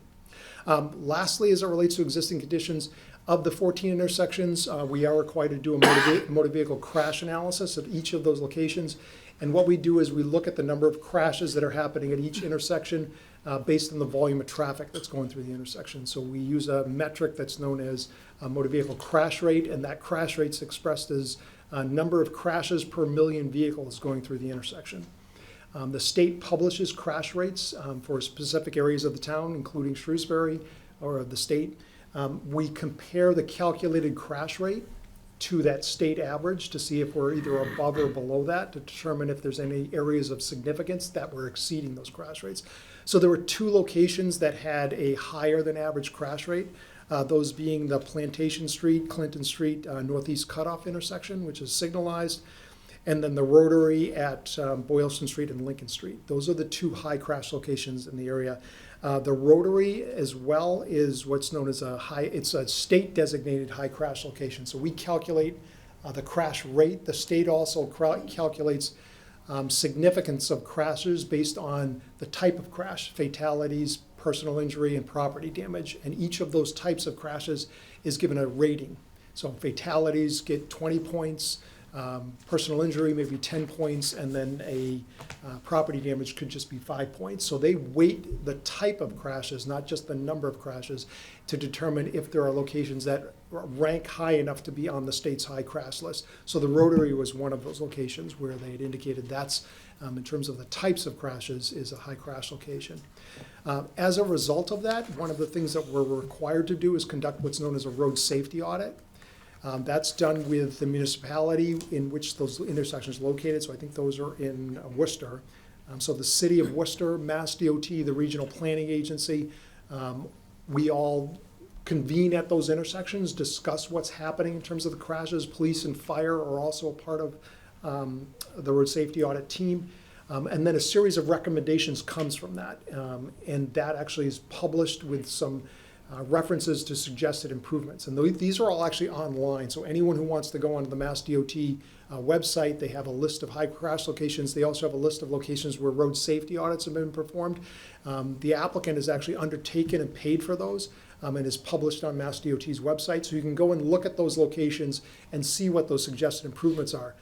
Lastly, as it relates to existing conditions, Of the 14 intersections, we are required to do a motor vehicle crash analysis at each of those locations. And what we do is we look at the number of crashes that are happening at each intersection based on the volume of traffic that's going through the intersection. So we use a metric that's known as motor vehicle crash rate, and that crash rate's expressed as number of crashes per million vehicles going through the intersection. The state publishes crash rates for specific areas of the town, including Shrewsbury or of the state. We compare the calculated crash rate to that state average to see if we're either above or below that, to determine if there's any areas of significance that we're exceeding those crash rates. So there were 2 locations that had a higher than average crash rate, those being the Plantation Street, Clinton Street, Northeast Cutoff intersection, which is signalized, and then the Rotary at Boylston Street and Lincoln Street. Those are the 2 high crash locations in the area. The Rotary as well is what's known as it's a state designated high crash location. So we calculate the crash rate. The state also calculates significance of crashes based on the type of crash, fatalities, personal injury, and property damage. And each of those types of crashes is given a rating. So fatalities get 20 points, personal injury maybe 10 points, and then a property damage could just be 5 points. So they weight the type of crashes, not just the number of crashes, to determine if there are locations that rank high enough to be on the state's high crash list. So the Rotary was one of those locations where they had indicated that's, in terms of the types of crashes, is a high crash location. As a result of that, one of the things that we're required to do is conduct what's known as a road safety audit. That's done with the municipality in which those intersections are located, so I think those are in Worcester. So the city of Worcester, Mass DOT, the regional planning agency, we all convene at those intersections, discuss what's happening in terms of the crashes. Police and fire are also a part of the road safety audit team. And then a series of recommendations comes from that. And that actually is published with some references to suggested improvements. And these are all actually online. So anyone who wants to go onto the Mass DOT website, they have a list of high crash locations. They also have a list of locations where road safety audits have been performed. The applicant has actually undertaken and paid for those and is published on Mass DOT's website. So you can go and look at those locations and see what those suggested improvements are.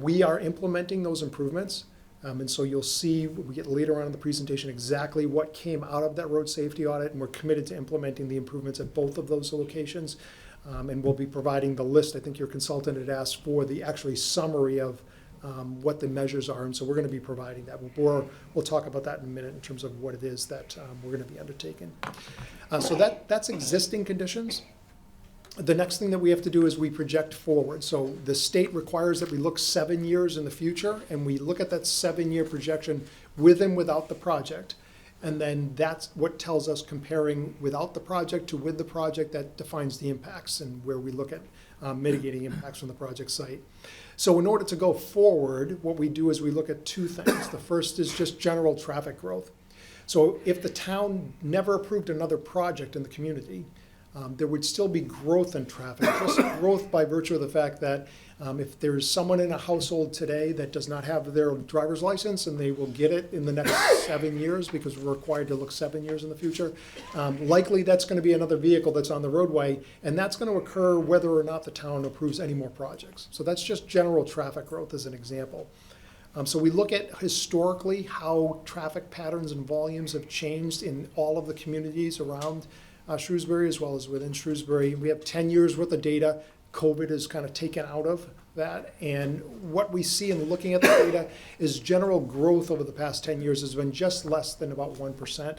We are implementing those improvements. And so you'll see, we get later on in the presentation, exactly what came out of that road safety audit, and we're committed to implementing the improvements at both of those locations. And we'll be providing the list. I think your consultant had asked for the actually summary of what the measures are, and so we're going to be providing that. We'll talk about that in a minute in terms of what it is that we're going to be undertaking. So that's existing conditions. The next thing that we have to do is we project forward. So the state requires that we look 7 years in the future, and we look at that 7-year projection with and without the project. And then that's what tells us, comparing without the project to with the project, that defines the impacts and where we look at mitigating impacts from the project site. So in order to go forward, what we do is we look at 2 things. The first is just general traffic growth. So if the town never approved another project in the community, there would still be growth in traffic, just growth by virtue of the fact that if there's someone in a household today that does not have their driver's license and they will get it in the next 7 years because we're required to look 7 years in the future, likely that's going to be another vehicle that's on the roadway, and that's going to occur whether or not the town approves any more projects. So that's just general traffic growth as an example. So we look at historically how traffic patterns and volumes have changed in all of the communities around Shrewsbury as well as within Shrewsbury. We have 10 years worth of data. COVID is kind of taken out of that. And what we see in looking at the data is general growth over the past 10 years has been just less than about 1%.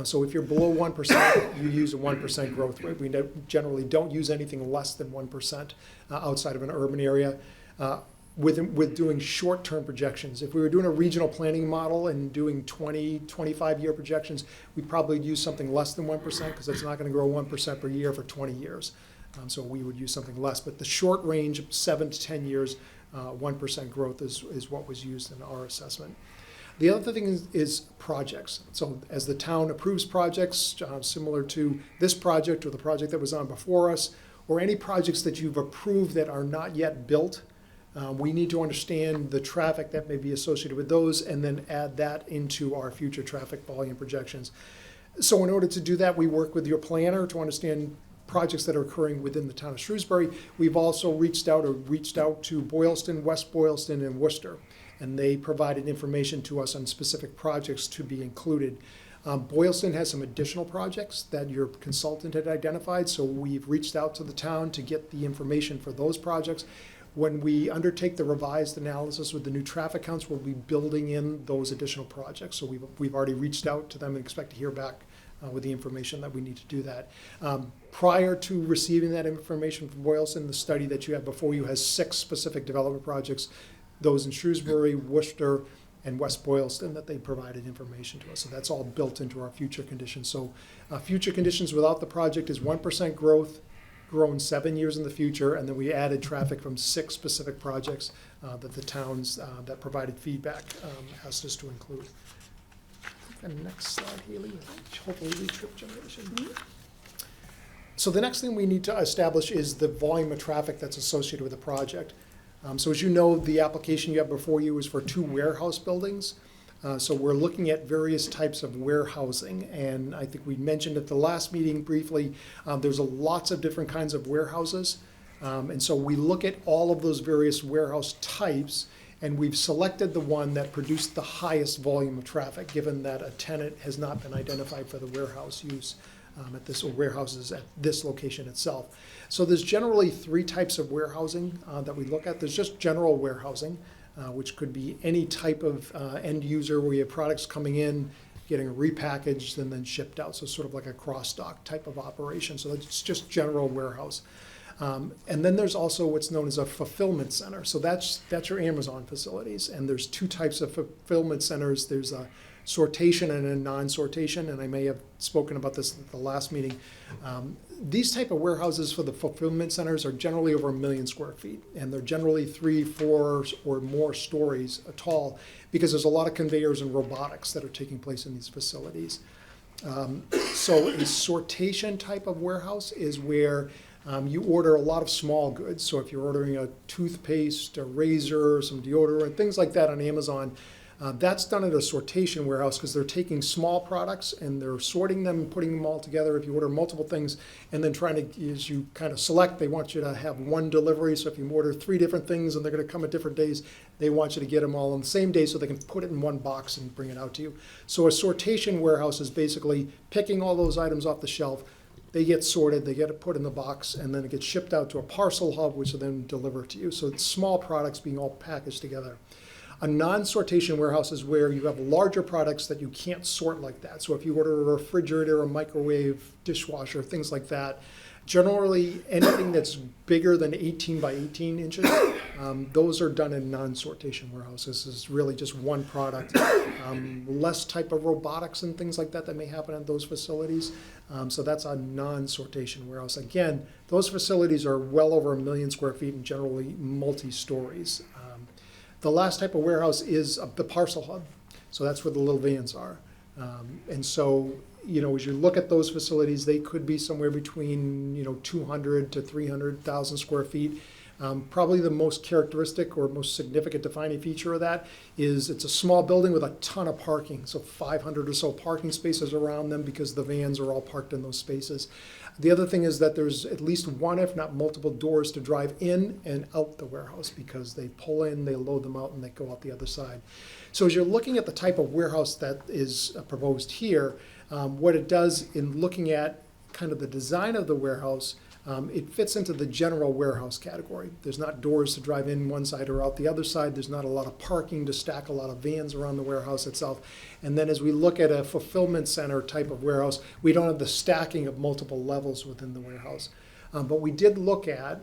So if you're below 1%, you use a 1% growth rate. We generally don't use anything less than 1% outside of an urban area. With doing short-term projections. If we were doing a regional planning model and doing 20, 25-year projections, we'd probably use something less than 1% because it's not going to grow 1% per year for 20 years. So we would use something less. But the short range, 7 to 10 years, 1% growth is what was used in our assessment. The other thing is projects. So as the town approves projects similar to this project or the project that was on before us, or any projects that you've approved that are not yet built, we need to understand the traffic that may be associated with those and then add that into our future traffic volume projections. So in order to do that, we work with your planner to understand projects that are occurring within the town of Shrewsbury. We've also reached out to Boylston, West Boylston, and Worcester, and they provided information to us on specific projects to be included. Boylston has some additional projects that your consultant had identified, so we've reached out to the town to get the information for those projects. When we undertake the revised analysis with the new traffic counts, we'll be building in those additional projects. So we've already reached out to them and expect to hear back with the information that we need to do that. Prior to receiving that information from Boylston, the study that you have before you has 6 specific development projects, those in Shrewsbury, Worcester, and West Boylston, that they provided information to us. So that's all built into our future conditions. So future conditions without the project is 1% growth, grown 7 years in the future, and then we added traffic from 6 specific projects that the towns that provided feedback asked us to include. And next slide, Haley, hopefully the trip generation. So the next thing we need to establish is the volume of traffic that's associated with the project. So as you know, the application you have before you is for 2 warehouse buildings. So we're looking at various types of warehousing, and I think we mentioned at the last meeting briefly, there's lots of different kinds of warehouses. And so we look at all of those various warehouse types, and we've selected the one that produced the highest volume of traffic, given that a tenant has not been identified for the warehouse use at this, or warehouses at this location itself. So there's generally 3 types of warehousing that we look at. There's just general warehousing, which could be any type of end user where you have products coming in, getting repackaged and then shipped out. So sort of like a cross-dock type of operation. So it's just general warehouse. And then there's also what's known as a fulfillment center. So that's your Amazon facilities. And there's 2 types of fulfillment centers. There's a sortation and a non-sortation, and I may have spoken about this at the last meeting. These type of warehouses for the fulfillment centers are generally over 1 million square feet, and they're generally 3, 4, or more stories tall, because there's a lot of conveyors and robotics that are taking place in these facilities. So a sortation type of warehouse is where you order a lot of small goods. So if you're ordering a toothpaste, a razor, some deodorant, things like that on Amazon, that's done at a sortation warehouse because they're taking small products and they're sorting them and putting them all together. If you order multiple things and then trying to, as you kind of select, they want you to have one delivery. So if you order 3 different things and they're going to come at different days, they want you to get them all on the same day so they can put it in one box and bring it out to you. So a sortation warehouse is basically picking all those items off the shelf. They get sorted, they get put in the box, and then it gets shipped out to a parcel hub, which will then deliver it to you. So it's small products being all packaged together. A non-sortation warehouse is where you have larger products that you can't sort like that. So if you order a refrigerator, a microwave, dishwasher, things like that, generally anything that's bigger than 18 by 18 inches, those are done in non-sortation warehouses. This is really just one product. Less type of robotics and things like that that may happen at those facilities. So that's a non-sortation warehouse. Again, those facilities are well over 1 million square feet and generally multi-stories. The last type of warehouse is the parcel hub. So that's where the little vans are. And so, as you look at those facilities, they could be somewhere between, 200 to 300,000 square feet. Probably the most characteristic or most significant defining feature of that is it's a small building with a ton of parking. So 500 or so parking spaces around them because the vans are all parked in those spaces. The other thing is that there's at least one, if not multiple, doors to drive in and out the warehouse because they pull in, they load them out, and they go out the other side. So as you're looking at the type of warehouse that is proposed here, what it does in looking at kind of the design of the warehouse, it fits into the general warehouse category. There's not doors to drive in one side or out the other side. There's not a lot of parking to stack a lot of vans around the warehouse itself. And then as we look at a fulfillment center type of warehouse, we don't have the stacking of multiple levels within the warehouse. But we did look at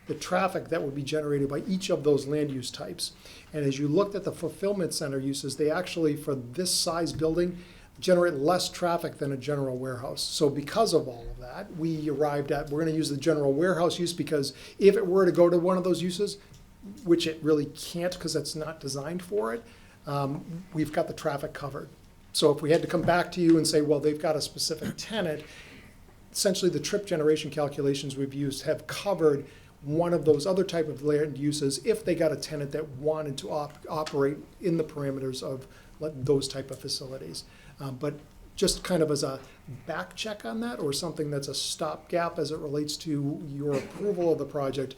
the traffic that would be generated by each of those land use types. And as you looked at the fulfillment center uses, they actually, for this size building, generate less traffic than a general warehouse. So because of all of that, we arrived at, we're going to use the general warehouse use because if it were to go to one of those uses, which it really can't because it's not designed for it, we've got the traffic covered. So if we had to come back to you and say, well, they've got a specific tenant, essentially the trip generation calculations we've used have covered one of those other type of land uses if they got a tenant that wanted to operate in the parameters of those type of facilities. But just kind of as a back check on that, or something that's a stopgap as it relates to your approval of the project,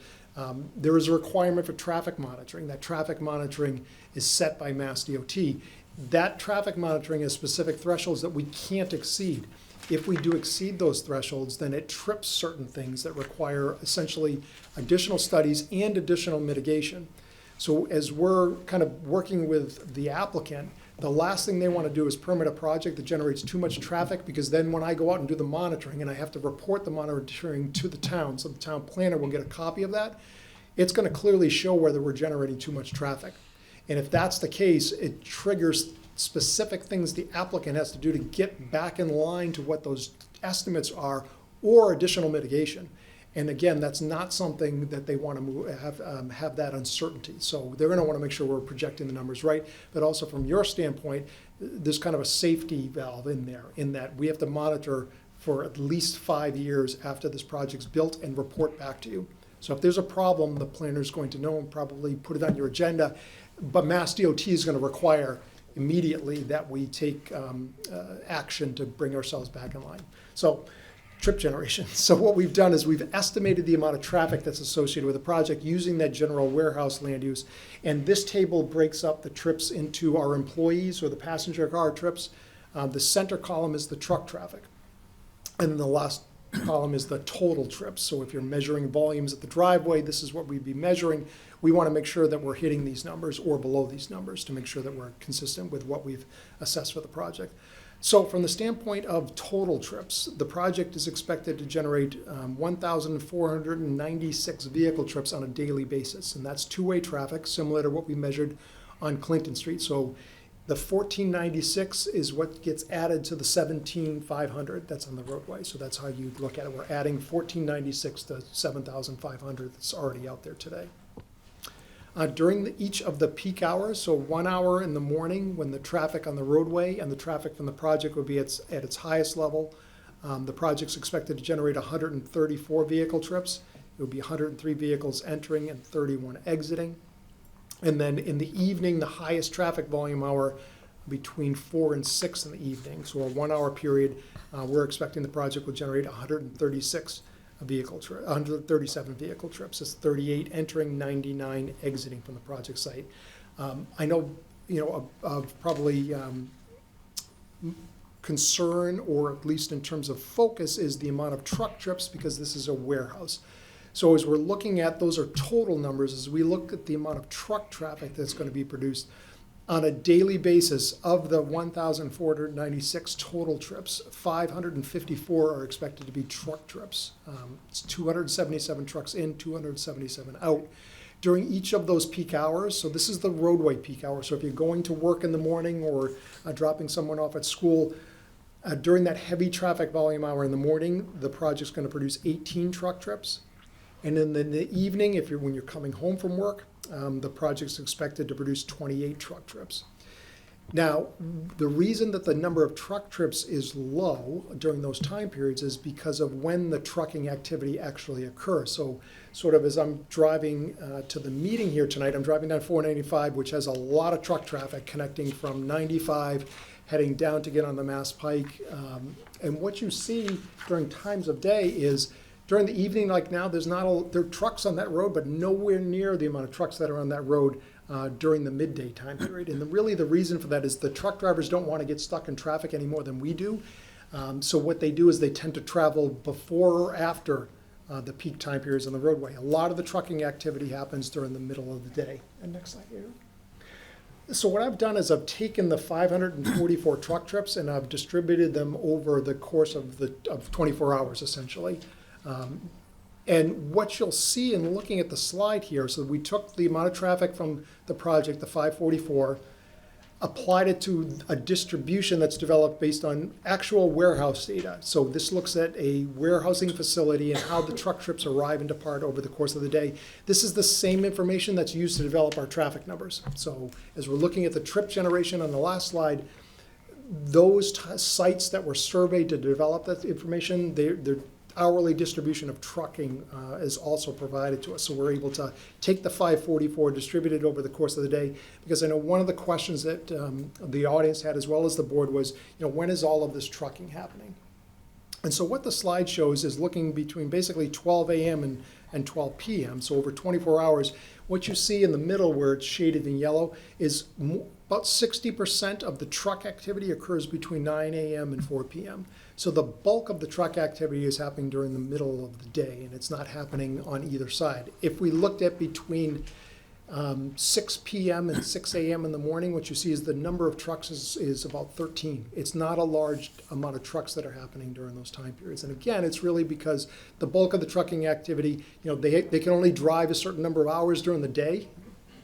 there is a requirement for traffic monitoring. That traffic monitoring is set by Mass DOT. That traffic monitoring has specific thresholds that we can't exceed. If we do exceed those thresholds, then it trips certain things that require essentially additional studies and additional mitigation. So as we're kind of working with the applicant, the last thing they want to do is permit a project that generates too much traffic, because then when I go out and do the monitoring and I have to report the monitoring to the town, so the town planner will get a copy of that, it's going to clearly show whether we're generating too much traffic. And if that's the case, it triggers specific things the applicant has to do to get back in line to what those estimates are, or additional mitigation. And again, that's not something that they want to have that uncertainty. So they're going to want to make sure we're projecting the numbers right. But also from your standpoint, there's kind of a safety valve in there, in that we have to monitor for at least 5 years after this project's built and report back to you. So if there's a problem, the planner's going to know and probably put it on your agenda. But Mass DOT is going to require immediately that we take action to bring ourselves back in line. So trip generation. So what we've done is we've estimated the amount of traffic that's associated with the project using that general warehouse land use. And this table breaks up the trips into our employees or the passenger car trips. The center column is the truck traffic. And the last column is the total trips. So if you're measuring volumes at the driveway, this is what we'd be measuring. We want to make sure that we're hitting these numbers or below these numbers to make sure that we're consistent with what we've assessed for the project. So from the standpoint of total trips, the project is expected to generate 1,496 vehicle trips on a daily basis. And that's two-way traffic, similar to what we measured on Clinton Street. So the 1,496 is what gets added to the 17,500 that's on the roadway. So that's how you look at it. We're adding 1,496 to 7,500 that's already out there today. During each of the peak hours, so 1 hour in the morning when the traffic on the roadway and the traffic from the project would be at its highest level, the project's expected to generate 134 vehicle trips. It would be 103 vehicles entering and 31 exiting. And then in the evening, the highest traffic volume hour between 4 and 6 in the evening. So a 1 hour period, we're expecting the project will generate 137 vehicle trips. It's 38 entering, 99 exiting from the project site. I know, probably concern, or at least in terms of focus, is the amount of truck trips, because this is a warehouse. So as we're looking at, those are total numbers, as we look at the amount of truck traffic that's going to be produced on a daily basis, of the 1,496 total trips, 554 are expected to be truck trips. It's 277 trucks in, 277 out. During each of those peak hours, so this is the roadway peak hour, so if you're going to work in the morning or dropping someone off at school, during that heavy traffic volume hour in the morning, the project's going to produce 18 truck trips. And in the evening, when you're coming home from work, the project's expected to produce 28 truck trips. Now, the reason that the number of truck trips is low during those time periods is because of when the trucking activity actually occurs. So sort of as I'm driving to the meeting here tonight, I'm driving down 495, which has a lot of truck traffic connecting from 95, heading down to get on the Mass Pike. And what you see during times of day is, during the evening, like now, there are trucks on that road, but nowhere near the amount of trucks that are on that road during the midday time period. And really the reason for that is the truck drivers don't want to get stuck in traffic any more than we do. So what they do is they tend to travel before or after the peak time periods on the roadway. A lot of the trucking activity happens during the middle of the day. And next slide here. So what I've done is I've taken the 544 truck trips and I've distributed them over the course of 24 hours, essentially. And what you'll see in looking at the slide here, so we took the amount of traffic from the project, the 544, applied it to a distribution that's developed based on actual warehouse data. So this looks at a warehousing facility and how the truck trips arrive and depart over the course of the day. This is the same information that's used to develop our traffic numbers. So as we're looking at the trip generation on the last slide, those sites that were surveyed to develop that information, they're hourly distribution of trucking is also provided to us. So we're able to take the 544, distribute it over the course of the day, because I know one of the questions that the audience had as well as the board was, when is all of this trucking happening? And so what the slide shows is looking between basically 12 a.m. and 12 p.m., so over 24 hours. What you see in the middle where it's shaded in yellow is about 60% of the truck activity occurs between 9 a.m. and 4 p.m. So the bulk of the truck activity is happening during the middle of the day, and it's not happening on either side. If we looked at between 6 p.m. and 6 a.m. in the morning, what you see is the number of trucks is about 13. It's not a large amount of trucks that are happening during those time periods. And again, it's really because the bulk of the trucking activity, they can only drive a certain number of hours during the day,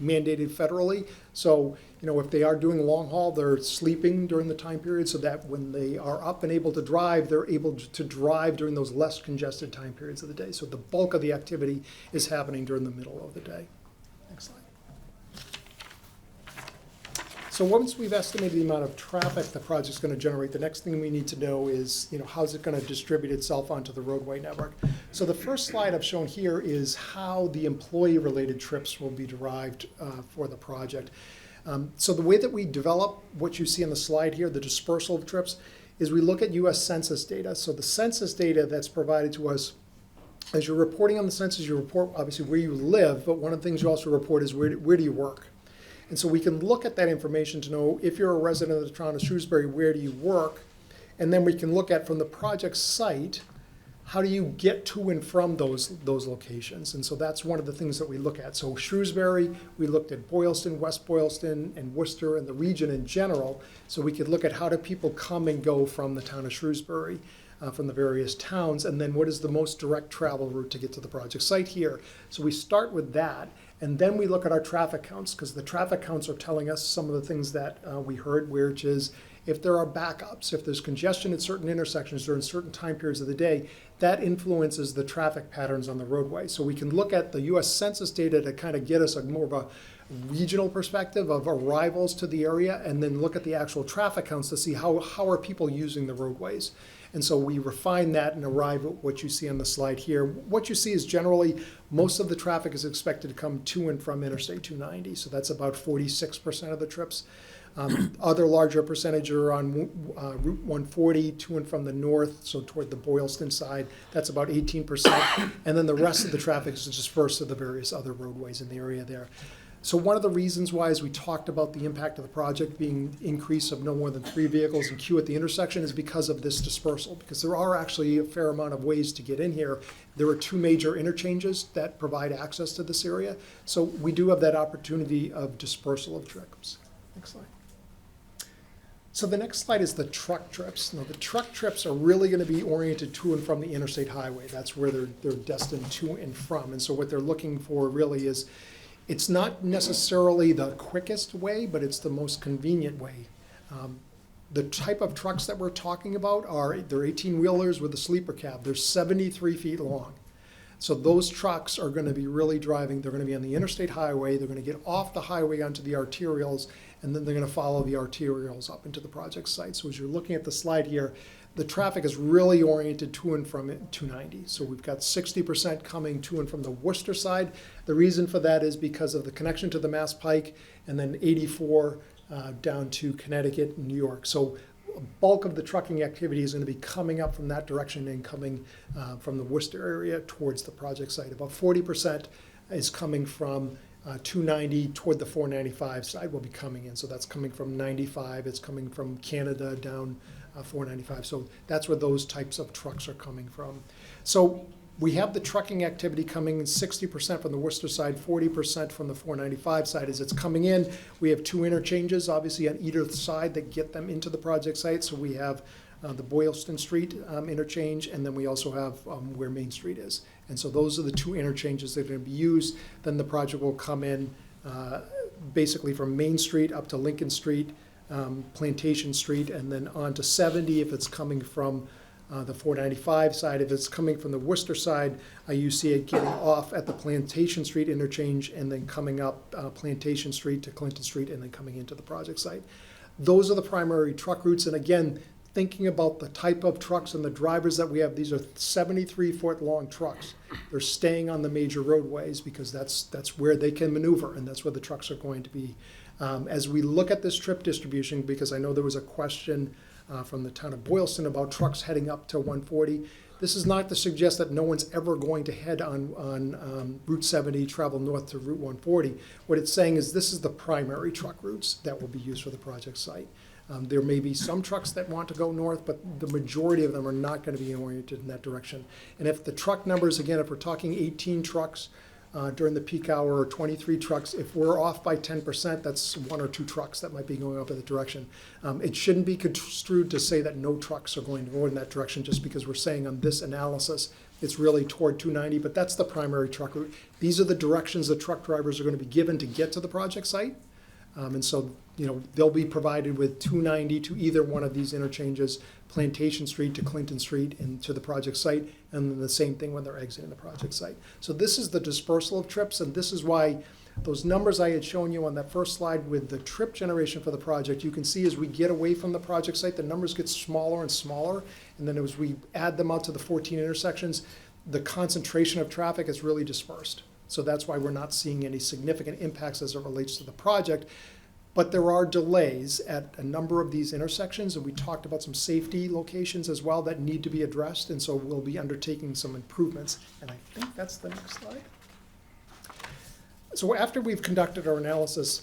mandated federally. So, if they are doing long haul, they're sleeping during the time period so that when they are up and able to drive, they're able to drive during those less congested time periods of the day. So the bulk of the activity is happening during the middle of the day. Next slide. So once we've estimated the amount of traffic the project's going to generate, the next thing we need to know is, how's it going to distribute itself onto the roadway network. So the first slide I've shown here is how the employee-related trips will be derived for the project. So the way that we develop what you see on the slide here, the dispersal of trips, is we look at U.S. Census data. So the census data that's provided to us, as you're reporting on the census, you report obviously where you live, but one of the things you also report is where do you work. And so we can look at that information to know if you're a resident of the town of Shrewsbury, where do you work? And then we can look at from the project site, how do you get to and from those locations? And so that's one of the things that we look at. So Shrewsbury, we looked at Boylston, West Boylston, and Worcester, and the region in general. So we could look at how do people come and go from the town of Shrewsbury, from the various towns, and then what is the most direct travel route to get to the project site here. So we start with that, and then we look at our traffic counts, because the traffic counts are telling us some of the things that we heard, which is if there are backups, if there's congestion at certain intersections during certain time periods of the day, that influences the traffic patterns on the roadway. So we can look at the U.S. Census data to kind of get us more of a regional perspective of arrivals to the area, and then look at the actual traffic counts to see how are people using the roadways. And so we refine that and arrive at what you see on the slide here. What you see is generally most of the traffic is expected to come to and from Interstate 290. So that's about 46% of the trips. Other larger percentage are on Route 140 to and from the north, so toward the Boylston side. That's about 18%. And then the rest of the traffic is dispersed to the various other roadways in the area there. So one of the reasons why, as we talked about the impact of the project being increase of no more than 3 vehicles in queue at the intersection, is because of this dispersal, because there are actually a fair amount of ways to get in here. There are 2 major interchanges that provide access to this area. So we do have that opportunity of dispersal of trips. Next slide. So the next slide is the truck trips. Now the truck trips are really going to be oriented to and from the interstate highway. That's where they're destined to and from. And so what they're looking for really is, it's not necessarily the quickest way, but it's the most convenient way. The type of trucks that we're talking about they're 18-wheelers with a sleeper cab. They're 73 feet long. So those trucks are going to be really driving. They're going to be on the interstate highway. They're going to get off the highway onto the arterials, and then they're going to follow the arterials up into the project site. So as you're looking at the slide here, the traffic is really oriented to and from 290. So we've got 60% coming to and from the Worcester side. The reason for that is because of the connection to the Mass Pike, and then 84 down to Connecticut and New York. So a bulk of the trucking activity is going to be coming up from that direction and coming from the Worcester area towards the project site. About 40% is coming from 290 toward the 495 side will be coming in. So that's coming from 95. It's coming from Canada down 495. So that's where those types of trucks are coming from. So we have the trucking activity coming in 60% from the Worcester side, 40% from the 495 side as it's coming in. We have 2 interchanges, obviously, on either side that get them into the project site. So we have the Boylston Street interchange, and then we also have where Main Street is. And so those are the 2 interchanges that are going to be used. Then the project will come in basically from Main Street up to Lincoln Street, Plantation Street, and then on to 70 if it's coming from the 495 side. If it's coming from the Worcester side, you see it getting off at the Plantation Street interchange and then coming up Plantation Street to Clinton Street and then coming into the project site. Those are the primary truck routes, and again, thinking about the type of trucks and the drivers that we have, these are 73-foot-long trucks. They're staying on the major roadways because that's where they can maneuver, and that's where the trucks are going to be. As we look at this trip distribution, because I know there was a question from the town of Boylston about trucks heading up to 140, this is not to suggest that no one's ever going to head on Route 70, travel north to Route 140. What it's saying is this is the primary truck routes that will be used for the project site. There may be some trucks that want to go north, but the majority of them are not going to be oriented in that direction. And if the truck numbers, again, if we're talking 18 trucks during the peak hour or 23 trucks, if we're off by 10%, that's 1 or 2 trucks that might be going up in that direction. It shouldn't be construed to say that no trucks are going to go in that direction just because we're saying on this analysis it's really toward 290, but that's the primary truck route. These are the directions the truck drivers are going to be given to get to the project site. And so, they'll be provided with 290 to either one of these interchanges, Plantation Street to Clinton Street and to the project site, and then the same thing when they're exiting the project site. So this is the dispersal of trips, and this is why those numbers I had shown you on that first slide with the trip generation for the project, you can see as we get away from the project site, the numbers get smaller and smaller, and then as we add them out to the 14 intersections, the concentration of traffic is really dispersed. So that's why we're not seeing any significant impacts as it relates to the project. But there are delays at a number of these intersections, and we talked about some safety locations as well that need to be addressed, and so we'll be undertaking some improvements. And I think that's the next slide. So after we've conducted our analysis,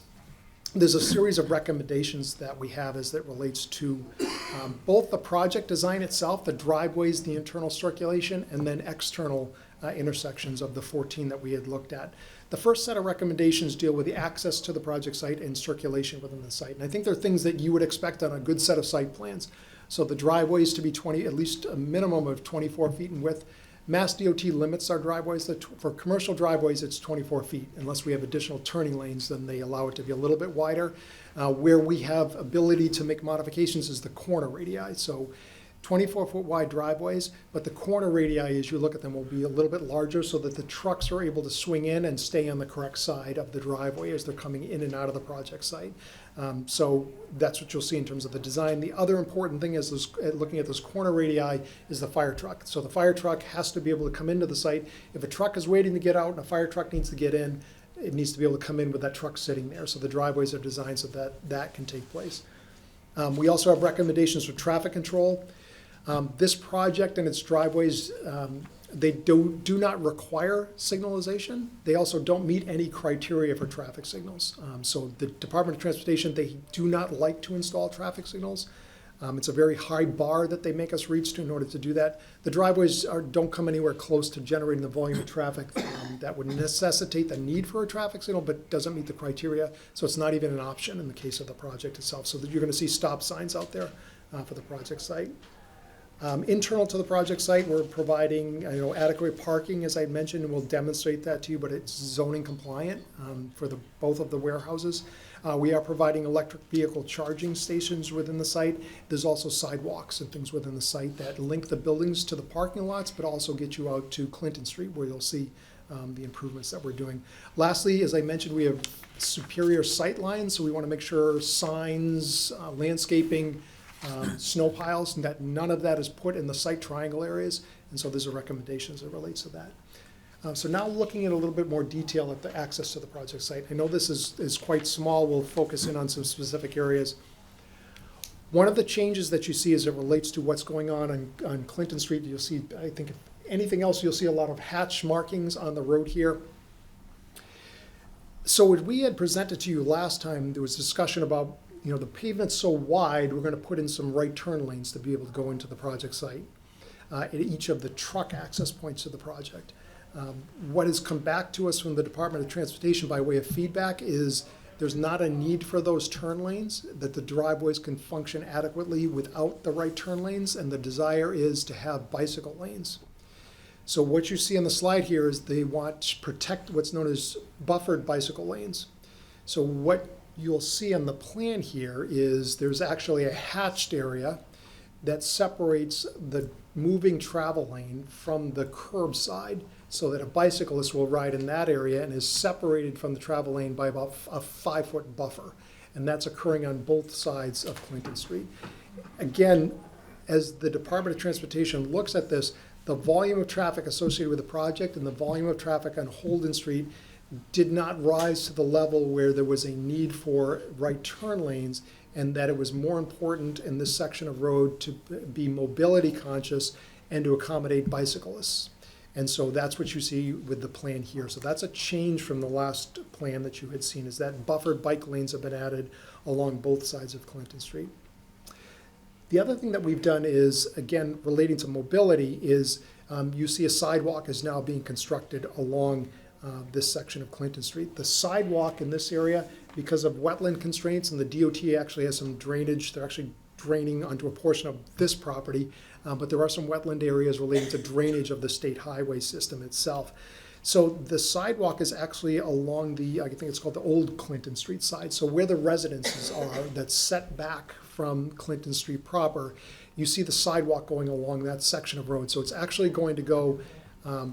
there's a series of recommendations that we have as it relates to both the project design itself, the driveways, the internal circulation, and then external intersections of the 14 that we had looked at. The first set of recommendations deal with the access to the project site and circulation within the site. And I think they're things that you would expect on a good set of site plans. So the driveways to be at least a minimum of 24 feet in width. Mass DOT limits our driveways. For commercial driveways, it's 24 feet. Unless we have additional turning lanes, then they allow it to be a little bit wider. Where we have ability to make modifications is the corner radii. So 24-foot wide driveways, but the corner radii, as you look at them, will be a little bit larger so that the trucks are able to swing in and stay on the correct side of the driveway as they're coming in and out of the project site. So that's what you'll see in terms of the design. The other important thing is looking at those corner radii is the fire truck. So the fire truck has to be able to come into the site. If a truck is waiting to get out and a fire truck needs to get in, it needs to be able to come in with that truck sitting there. So the driveways are designed so that that can take place. We also have recommendations for traffic control. This project and its driveways, they do not require signalization. They also don't meet any criteria for traffic signals. So the Department of Transportation, they do not like to install traffic signals. It's a very high bar that they make us reach to in order to do that. The driveways don't come anywhere close to generating the volume of traffic that would necessitate the need for a traffic signal, but doesn't meet the criteria. So it's not even an option in the case of the project itself. So that you're going to see stop signs out there for the project site. Internal to the project site, we're providing adequate parking, as I mentioned, and we'll demonstrate that to you, but it's zoning compliant for both of the warehouses. We are providing electric vehicle charging stations within the site. There's also sidewalks and things within the site that link the buildings to the parking lots, but also get you out to Clinton Street where you'll see the improvements that we're doing. Lastly, as I mentioned, we have superior sight lines, so we want to make sure signs, landscaping, snow piles, and that none of that is put in the site triangle areas, and so there's a recommendation as it relates to that. So now looking at a little bit more detail at the access to the project site. I know this is quite small. We'll focus in on some specific areas. One of the changes that you see as it relates to what's going on Clinton Street, you'll see, I think if anything else, you'll see a lot of hatch markings on the road here. So what we had presented to you last time, there was discussion about the pavement's so wide, we're going to put in some right turn lanes to be able to go into the project site at each of the truck access points to the project. What has come back to us from the Department of Transportation by way of feedback is there's not a need for those turn lanes, that the driveways can function adequately without the right turn lanes, and the desire is to have bicycle lanes. So what you see on the slide here is they want to protect what's known as buffered bicycle lanes. So what you'll see on the plan here is there's actually a hatched area that separates the moving travel lane from the curb side so that a bicyclist will ride in that area and is separated from the travel lane by about a 5-foot buffer. And that's occurring on both sides of Clinton Street. Again, as the Department of Transportation looks at this, the volume of traffic associated with the project and the volume of traffic on Holden Street did not rise to the level where there was a need for right turn lanes, and that it was more important in this section of road to be mobility conscious and to accommodate bicyclists. And so that's what you see with the plan here. So that's a change from the last plan that you had seen, is that buffered bike lanes have been added along both sides of Clinton Street. The other thing that we've done is, again, relating to mobility, is you see a sidewalk is now being constructed along this section of Clinton Street. The sidewalk in this area, because of wetland constraints, and the DOT actually has some drainage, they're actually draining onto a portion of this property, but there are some wetland areas related to drainage of the state highway system itself. So the sidewalk is actually along the, I think it's called the old Clinton Street side. So where the residences are, that's set back from Clinton Street proper, you see the sidewalk going along that section of road. So it's actually going to go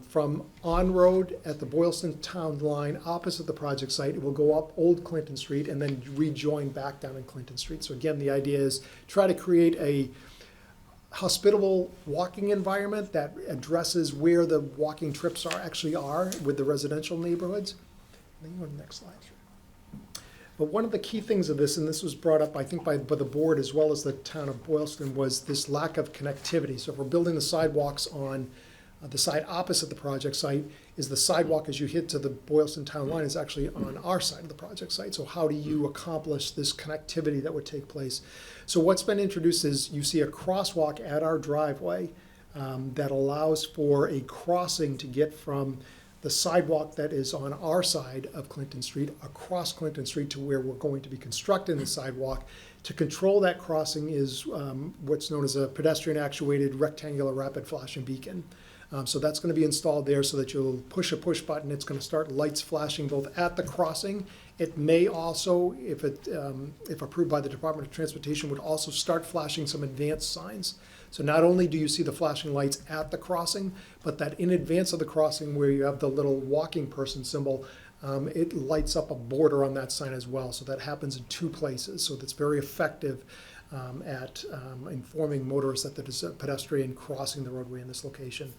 from on-road at the Boylston Town line opposite the project site. It will go up Old Clinton Street and then rejoin back down in Clinton Street. So again, the idea is try to create a hospitable walking environment that addresses where the walking trips actually are with the residential neighborhoods. Then you go to the next slide. But one of the key things of this, and this was brought up, I think, by the board as well as the town of Boylston, was this lack of connectivity. So if we're building the sidewalks on the side opposite the project site, is the sidewalk as you hit to the Boylston Town line is actually on our side of the project site. So how do you accomplish this connectivity that would take place? So what's been introduced is you see a crosswalk at our driveway that allows for a crossing to get from the sidewalk that is on our side of Clinton Street across Clinton Street to where we're going to be constructing the sidewalk. To control that crossing is what's known as a pedestrian actuated rectangular rapid flashing beacon. So that's going to be installed there so that you'll push a push button. It's going to start lights flashing both at the crossing. It may also, if approved by the Department of Transportation, would also start flashing some advanced signs. So not only do you see the flashing lights at the crossing, but that in advance of the crossing where you have the little walking person symbol, it lights up a border on that sign as well. So that happens in two places. So that's very effective at informing motorists that there's a pedestrian crossing the roadway in this location.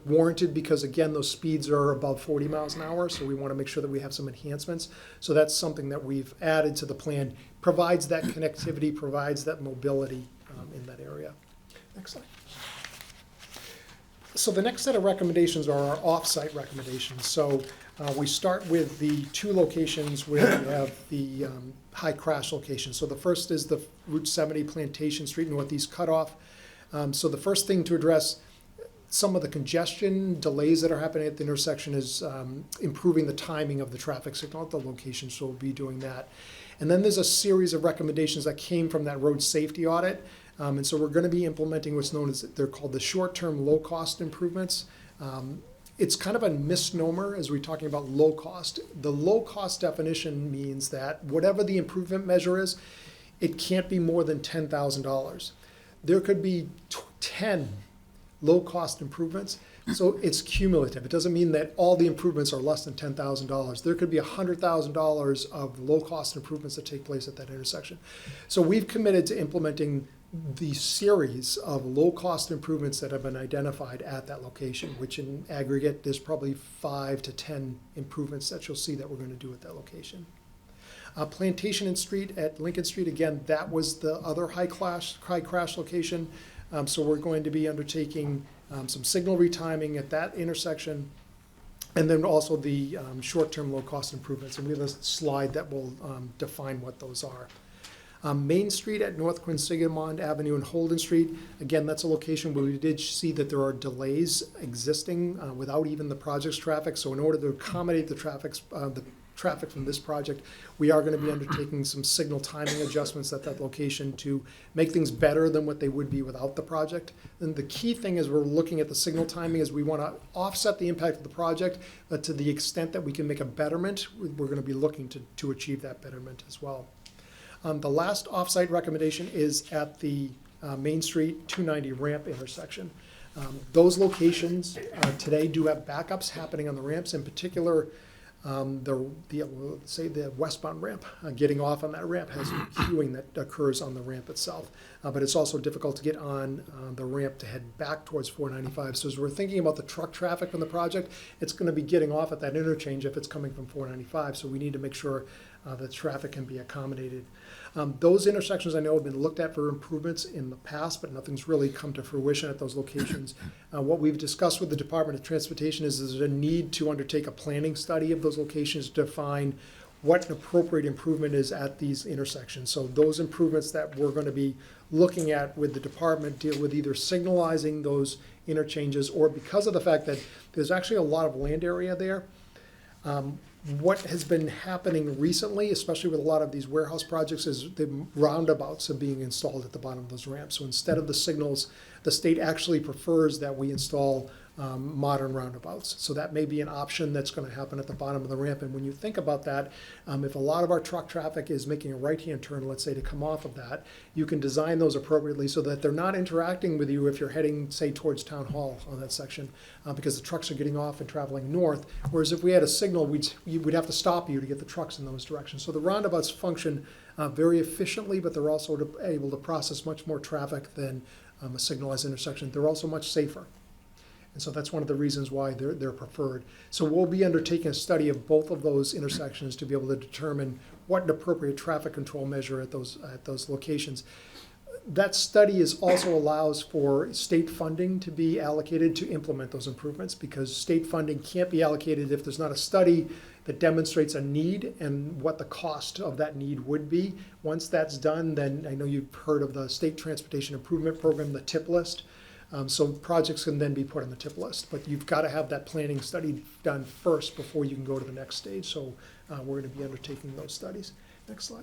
Warranted because, again, those speeds are above 40 miles an hour, so we want to make sure that we have some enhancements. So that's something that we've added to the plan, provides that connectivity, provides that mobility in that area. Next slide. So the next set of recommendations are our off-site recommendations. So we start with the two locations where we have the high crash locations. So the first is the Route 70 Plantation Street Northeast cutoff. So the first thing to address some of the congestion delays that are happening at the intersection is improving the timing of the traffic signal at the location. So we'll be doing that. And then there's a series of recommendations that came from that road safety audit. And so we're going to be implementing what's known as, they're called the short-term low-cost improvements. It's kind of a misnomer as we're talking about low cost. The low cost definition means that whatever the improvement measure is, it can't be more than $10,000. There could be 10 low cost improvements, so it's cumulative. It doesn't mean that all the improvements are less than $10,000. There could be $100,000 of low cost improvements that take place at that intersection. So we've committed to implementing the series of low-cost improvements that have been identified at that location, which in aggregate, there's probably 5 to 10 improvements that you'll see that we're going to do at that location. Plantation and Street at Lincoln Street, again, that was the other high crash location. So we're going to be undertaking some signal retiming at that intersection, and then also the short-term low-cost improvements. And we have a slide that will define what those are. Main Street at North Quinsigamond Avenue and Holden Street, again, that's a location where we did see that there are delays existing without even the project's traffic. So in order to accommodate the traffic from this project, we are going to be undertaking some signal timing adjustments at that location to make things better than what they would be without the project. And the key thing is we're looking at the signal timing is we want to offset the impact of the project, but to the extent that we can make a betterment, we're going to be looking to achieve that betterment as well. The last off-site recommendation is at the Main Street 290 ramp intersection. Those locations today do have backups happening on the ramps. In particular, say the westbound ramp, getting off on that ramp has queuing that occurs on the ramp itself. But it's also difficult to get on the ramp to head back towards 495. So as we're thinking about the truck traffic from the project, it's going to be getting off at that interchange if it's coming from 495. So we need to make sure that traffic can be accommodated. Those intersections I know have been looked at for improvements in the past, but nothing's really come to fruition at those locations. What we've discussed with the Department of Transportation is there's a need to undertake a planning study of those locations to define what an appropriate improvement is at these intersections. So those improvements that we're going to be looking at with the department deal with either signalizing those interchanges, or because of the fact that there's actually a lot of land area there, what has been happening recently, especially with a lot of these warehouse projects, is the roundabouts are being installed at the bottom of those ramps. So instead of the signals, the state actually prefers that we install modern roundabouts. So that may be an option that's going to happen at the bottom of the ramp. And when you think about that, if a lot of our truck traffic is making a right-hand turn, let's say, to come off of that, you can design those appropriately so that they're not interacting with you if you're heading, say, towards Town Hall on that section, because the trucks are getting off and traveling north. Whereas if we had a signal, we'd have to stop you to get the trucks in those directions. So the roundabouts function very efficiently, but they're also able to process much more traffic than a signalized intersection. They're also much safer. And so that's one of the reasons why they're preferred. So we'll be undertaking a study of both of those intersections to be able to determine what an appropriate traffic control measure at those locations. That study also allows for state funding to be allocated to implement those improvements, because state funding can't be allocated if there's not a study that demonstrates a need and what the cost of that need would be. Once that's done, then I know you've heard of the State Transportation Improvement Program, the TIP list. So projects can then be put on the TIP list, but you've got to have that planning study done first before you can go to the next stage. So we're going to be undertaking those studies. Next slide.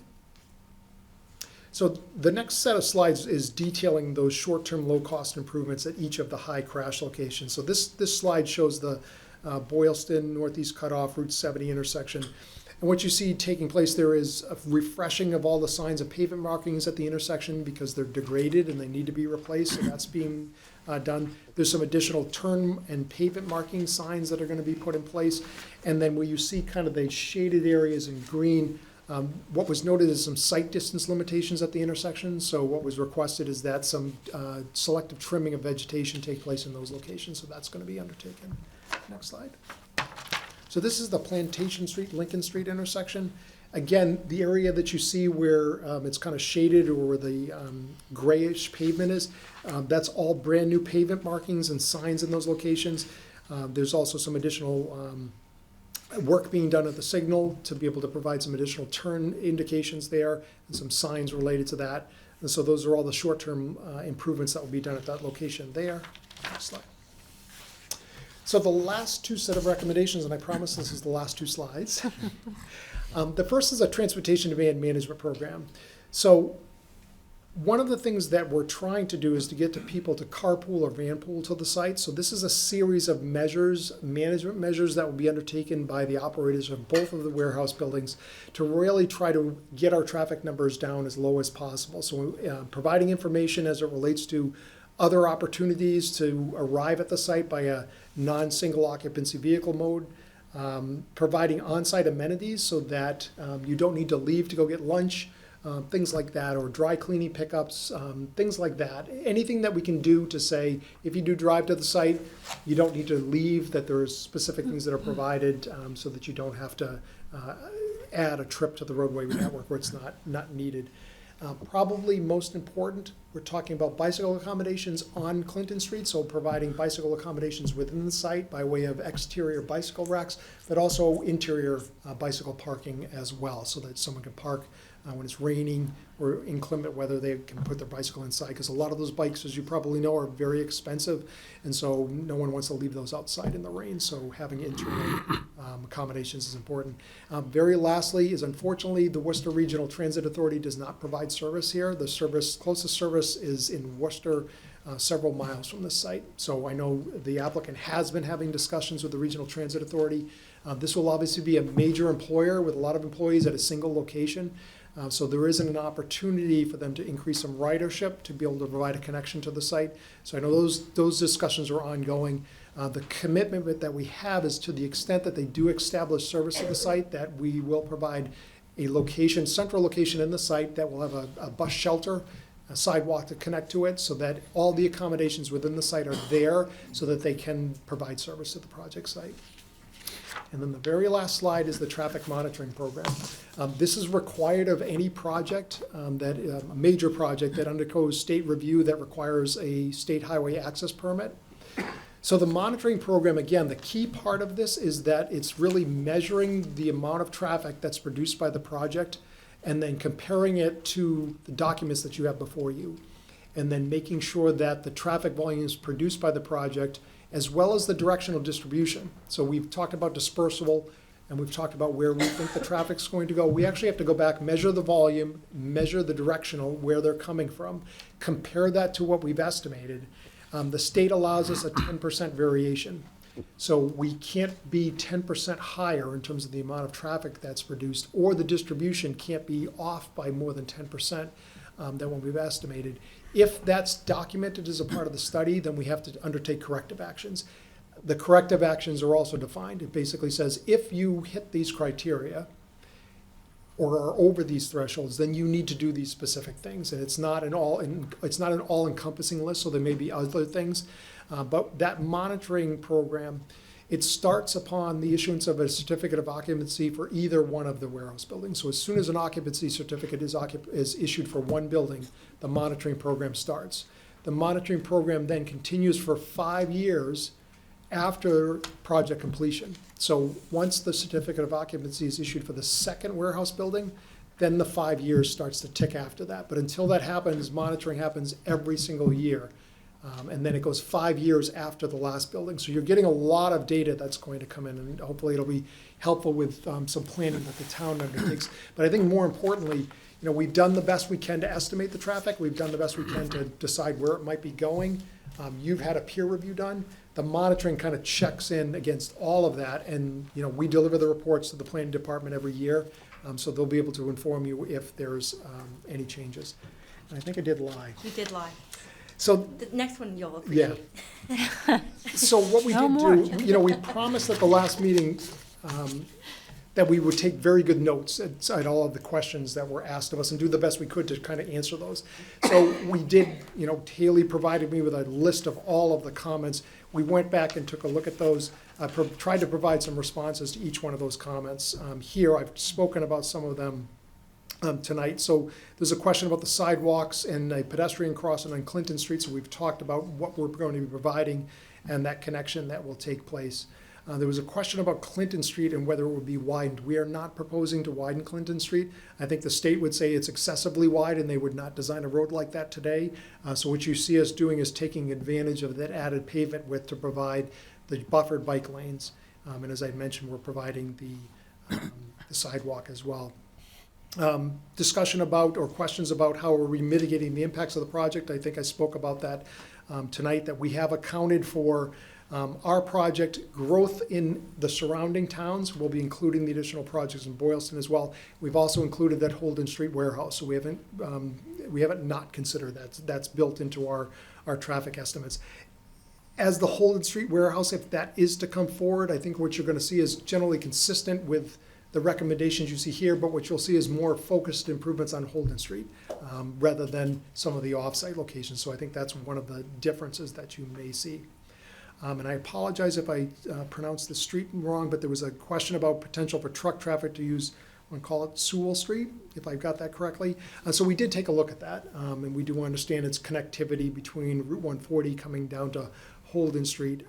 So the next set of slides is detailing those short-term low-cost improvements at each of the high crash locations. So this slide shows the Boylston, Northeast Cutoff, Route 70 intersection. And what you see taking place there is a refreshing of all the signs of pavement markings at the intersection because they're degraded and they need to be replaced, so that's being done. There's some additional turn and pavement marking signs that are going to be put in place. And then where you see kind of the shaded areas in green, what was noted is some sight distance limitations at the intersection. So what was requested is that some selective trimming of vegetation take place in those locations, so that's going to be undertaken. Next slide. So this is the Plantation Street, Lincoln Street intersection. Again, the area that you see where it's kind of shaded or where the grayish pavement is, that's all brand new pavement markings and signs in those locations. There's also some additional work being done at the signal to be able to provide some additional turn indications there and some signs related to that. And so those are all the short-term improvements that will be done at that location there. Next slide. So the last two set of recommendations, and I promise this is the last two slides. The first is a transportation demand management program. So one of the things that we're trying to do is to get to people to carpool or vanpool to the site. So this is a series of measures, management measures that will be undertaken by the operators of both of the warehouse buildings to really try to get our traffic numbers down as low as possible. So providing information as it relates to other opportunities to arrive at the site by a non-single occupancy vehicle mode, providing on-site amenities so that you don't need to leave to go get lunch, things like that, or dry cleaning pickups, things like that. Anything that we can do to say, if you do drive to the site, you don't need to leave, that there's specific things that are provided so that you don't have to add a trip to the roadway network where it's not needed. Probably most important, we're talking about bicycle accommodations on Clinton Street, so providing bicycle accommodations within the site by way of exterior bicycle racks, but also interior bicycle parking as well, so that someone can park when it's raining or inclement weather, they can put their bicycle inside, because a lot of those bikes, as you probably know, are very expensive, and so no one wants to leave those outside in the rain, so having interior accommodations is important. Very lastly is, unfortunately, the Worcester Regional Transit Authority does not provide service here. The closest service is in Worcester, several miles from the site. So I know the applicant has been having discussions with the Regional Transit Authority. This will obviously be a major employer with a lot of employees at a single location. So there isn't an opportunity for them to increase some ridership to be able to provide a connection to the site. So I know those discussions are ongoing. The commitment that we have is to the extent that they do establish service at the site, that we will provide a location, central location in the site that will have a bus shelter, a sidewalk to connect to it, so that all the accommodations within the site are there so that they can provide service to the project site. And then the very last slide is the traffic monitoring program. This is required of any project, a major project that undergoes state review that requires a state highway access permit. So the monitoring program, again, the key part of this is that it's really measuring the amount of traffic that's produced by the project and then comparing it to the documents that you have before you. And then making sure that the traffic volumes produced by the project, as well as the directional distribution. So we've talked about dispersal, and we've talked about where we think the traffic's going to go. We actually have to go back, measure the volume, measure the directional, where they're coming from, compare that to what we've estimated. The state allows us a 10% variation. So we can't be 10% higher in terms of the amount of traffic that's produced, or the distribution can't be off by more than 10% than what we've estimated. If that's documented as a part of the study, then we have to undertake corrective actions. The corrective actions are also defined. It basically says if you hit these criteria or are over these thresholds, then you need to do these specific things. And it's not an all-encompassing list, so there may be other things. But that monitoring program, it starts upon the issuance of a certificate of occupancy for either one of the warehouse buildings. So as soon as an occupancy certificate is issued for one building, the monitoring program starts. The monitoring program then continues for 5 years after project completion. So once the certificate of occupancy is issued for the second warehouse building, then the 5 years starts to tick after that. But until that happens, monitoring happens every single year. And then it goes 5 years after the last building. So you're getting a lot of data that's going to come in, and hopefully it'll be helpful with some planning that the town undertakes. But I think more importantly, we've done the best we can to estimate the traffic. We've done the best we can to decide where it might be going. You've had a peer review done. The monitoring kind of checks in against all of that, and we deliver the reports to the planning department every year, so they'll be able to inform you if there's any changes. And I think I did lie. You did lie. So The next one you'll appreciate. yeah. So what we No did more. do, we promised at the last meeting that we would take very good notes at all of the questions that were asked of us and do the best we could to kind of answer those. So we did, Haley provided me with a list of all of the comments. We went back and took a look at those, tried to provide some responses to each one of those comments. Here, I've spoken about some of them tonight. So there's a question about the sidewalks and a pedestrian crossing on Clinton Street. So we've talked about what we're going to be providing and that connection that will take place. There was a question about Clinton Street and whether it would be widened. We are not proposing to widen Clinton Street. I think the state would say it's excessively wide and they would not design a road like that today. So what you see us doing is taking advantage of that added pavement width to provide the buffered bike lanes. And as I mentioned, we're providing the sidewalk as well. Discussion about or questions about how are we mitigating the impacts of the project. I think I spoke about that tonight, that we have accounted for our project growth in the surrounding towns. We'll be including the additional projects in Boylston as well. We've also included that Holden Street warehouse, so we haven't not considered that. That's built into our traffic estimates. As the Holden Street warehouse, if that is to come forward, I think what you're going to see is generally consistent with the recommendations you see here, but what you'll see is more focused improvements on Holden Street rather than some of the off-site locations. So I think that's one of the differences that you may see. And I apologize if I pronounced the street wrong, but there was a question about potential for truck traffic to use, I'm going to call it Sewell Street, if I've got that correctly. So we did take a look at that, and we do understand its connectivity between Route 140 coming down to Holden Street.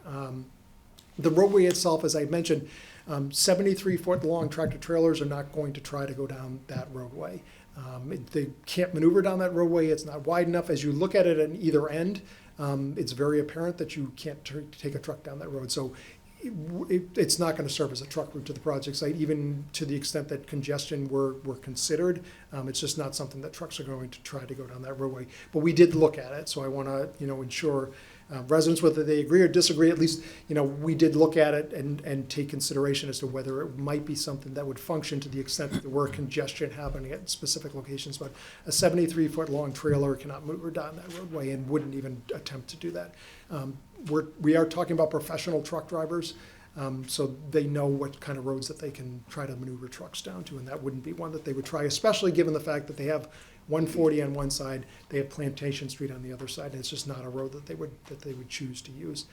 The roadway itself, as I mentioned, 73-foot long tractor trailers are not going to try to go down that roadway. They can't maneuver down that roadway. It's not wide enough. As you look at it at either end, it's very apparent that you can't take a truck down that road. So it's not going to serve as a truck route to the project site, even to the extent that congestion were considered. It's just not something that trucks are going to try to go down that roadway. But we did look at it, so I want to ensure residents, whether they agree or disagree, at least, we did look at it and take consideration as to whether it might be something that would function to the extent that there were congestion happening at specific locations. But a 73-foot long trailer cannot move down that roadway and wouldn't even attempt to do that. We are talking about professional truck drivers, so they know what kind of roads that they can try to maneuver trucks down to, and that wouldn't be one that they would try, especially given the fact that they have 140 on one side, they have Plantation Street on the other side, and it's just not a road that they would choose to use.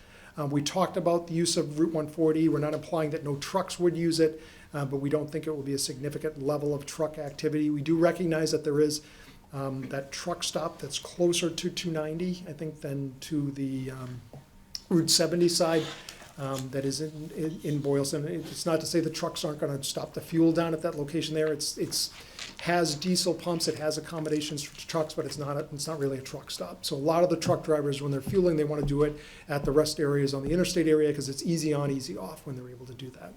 We talked about the use of Route 140. We're not implying that no trucks would use it, but we don't think it will be a significant level of truck activity. We do recognize that there is that truck stop that's closer to 290, I think, than to the Route 70 side. That is in Boylston. It's not to say the trucks aren't going to stop the fuel down at that location there. It's has diesel pumps, it has accommodations for trucks, but it's not really a truck stop. So a lot of the truck drivers, when they're fueling, they want to do it at the rest areas on the interstate area because it's easy on, easy off when they're able to do that.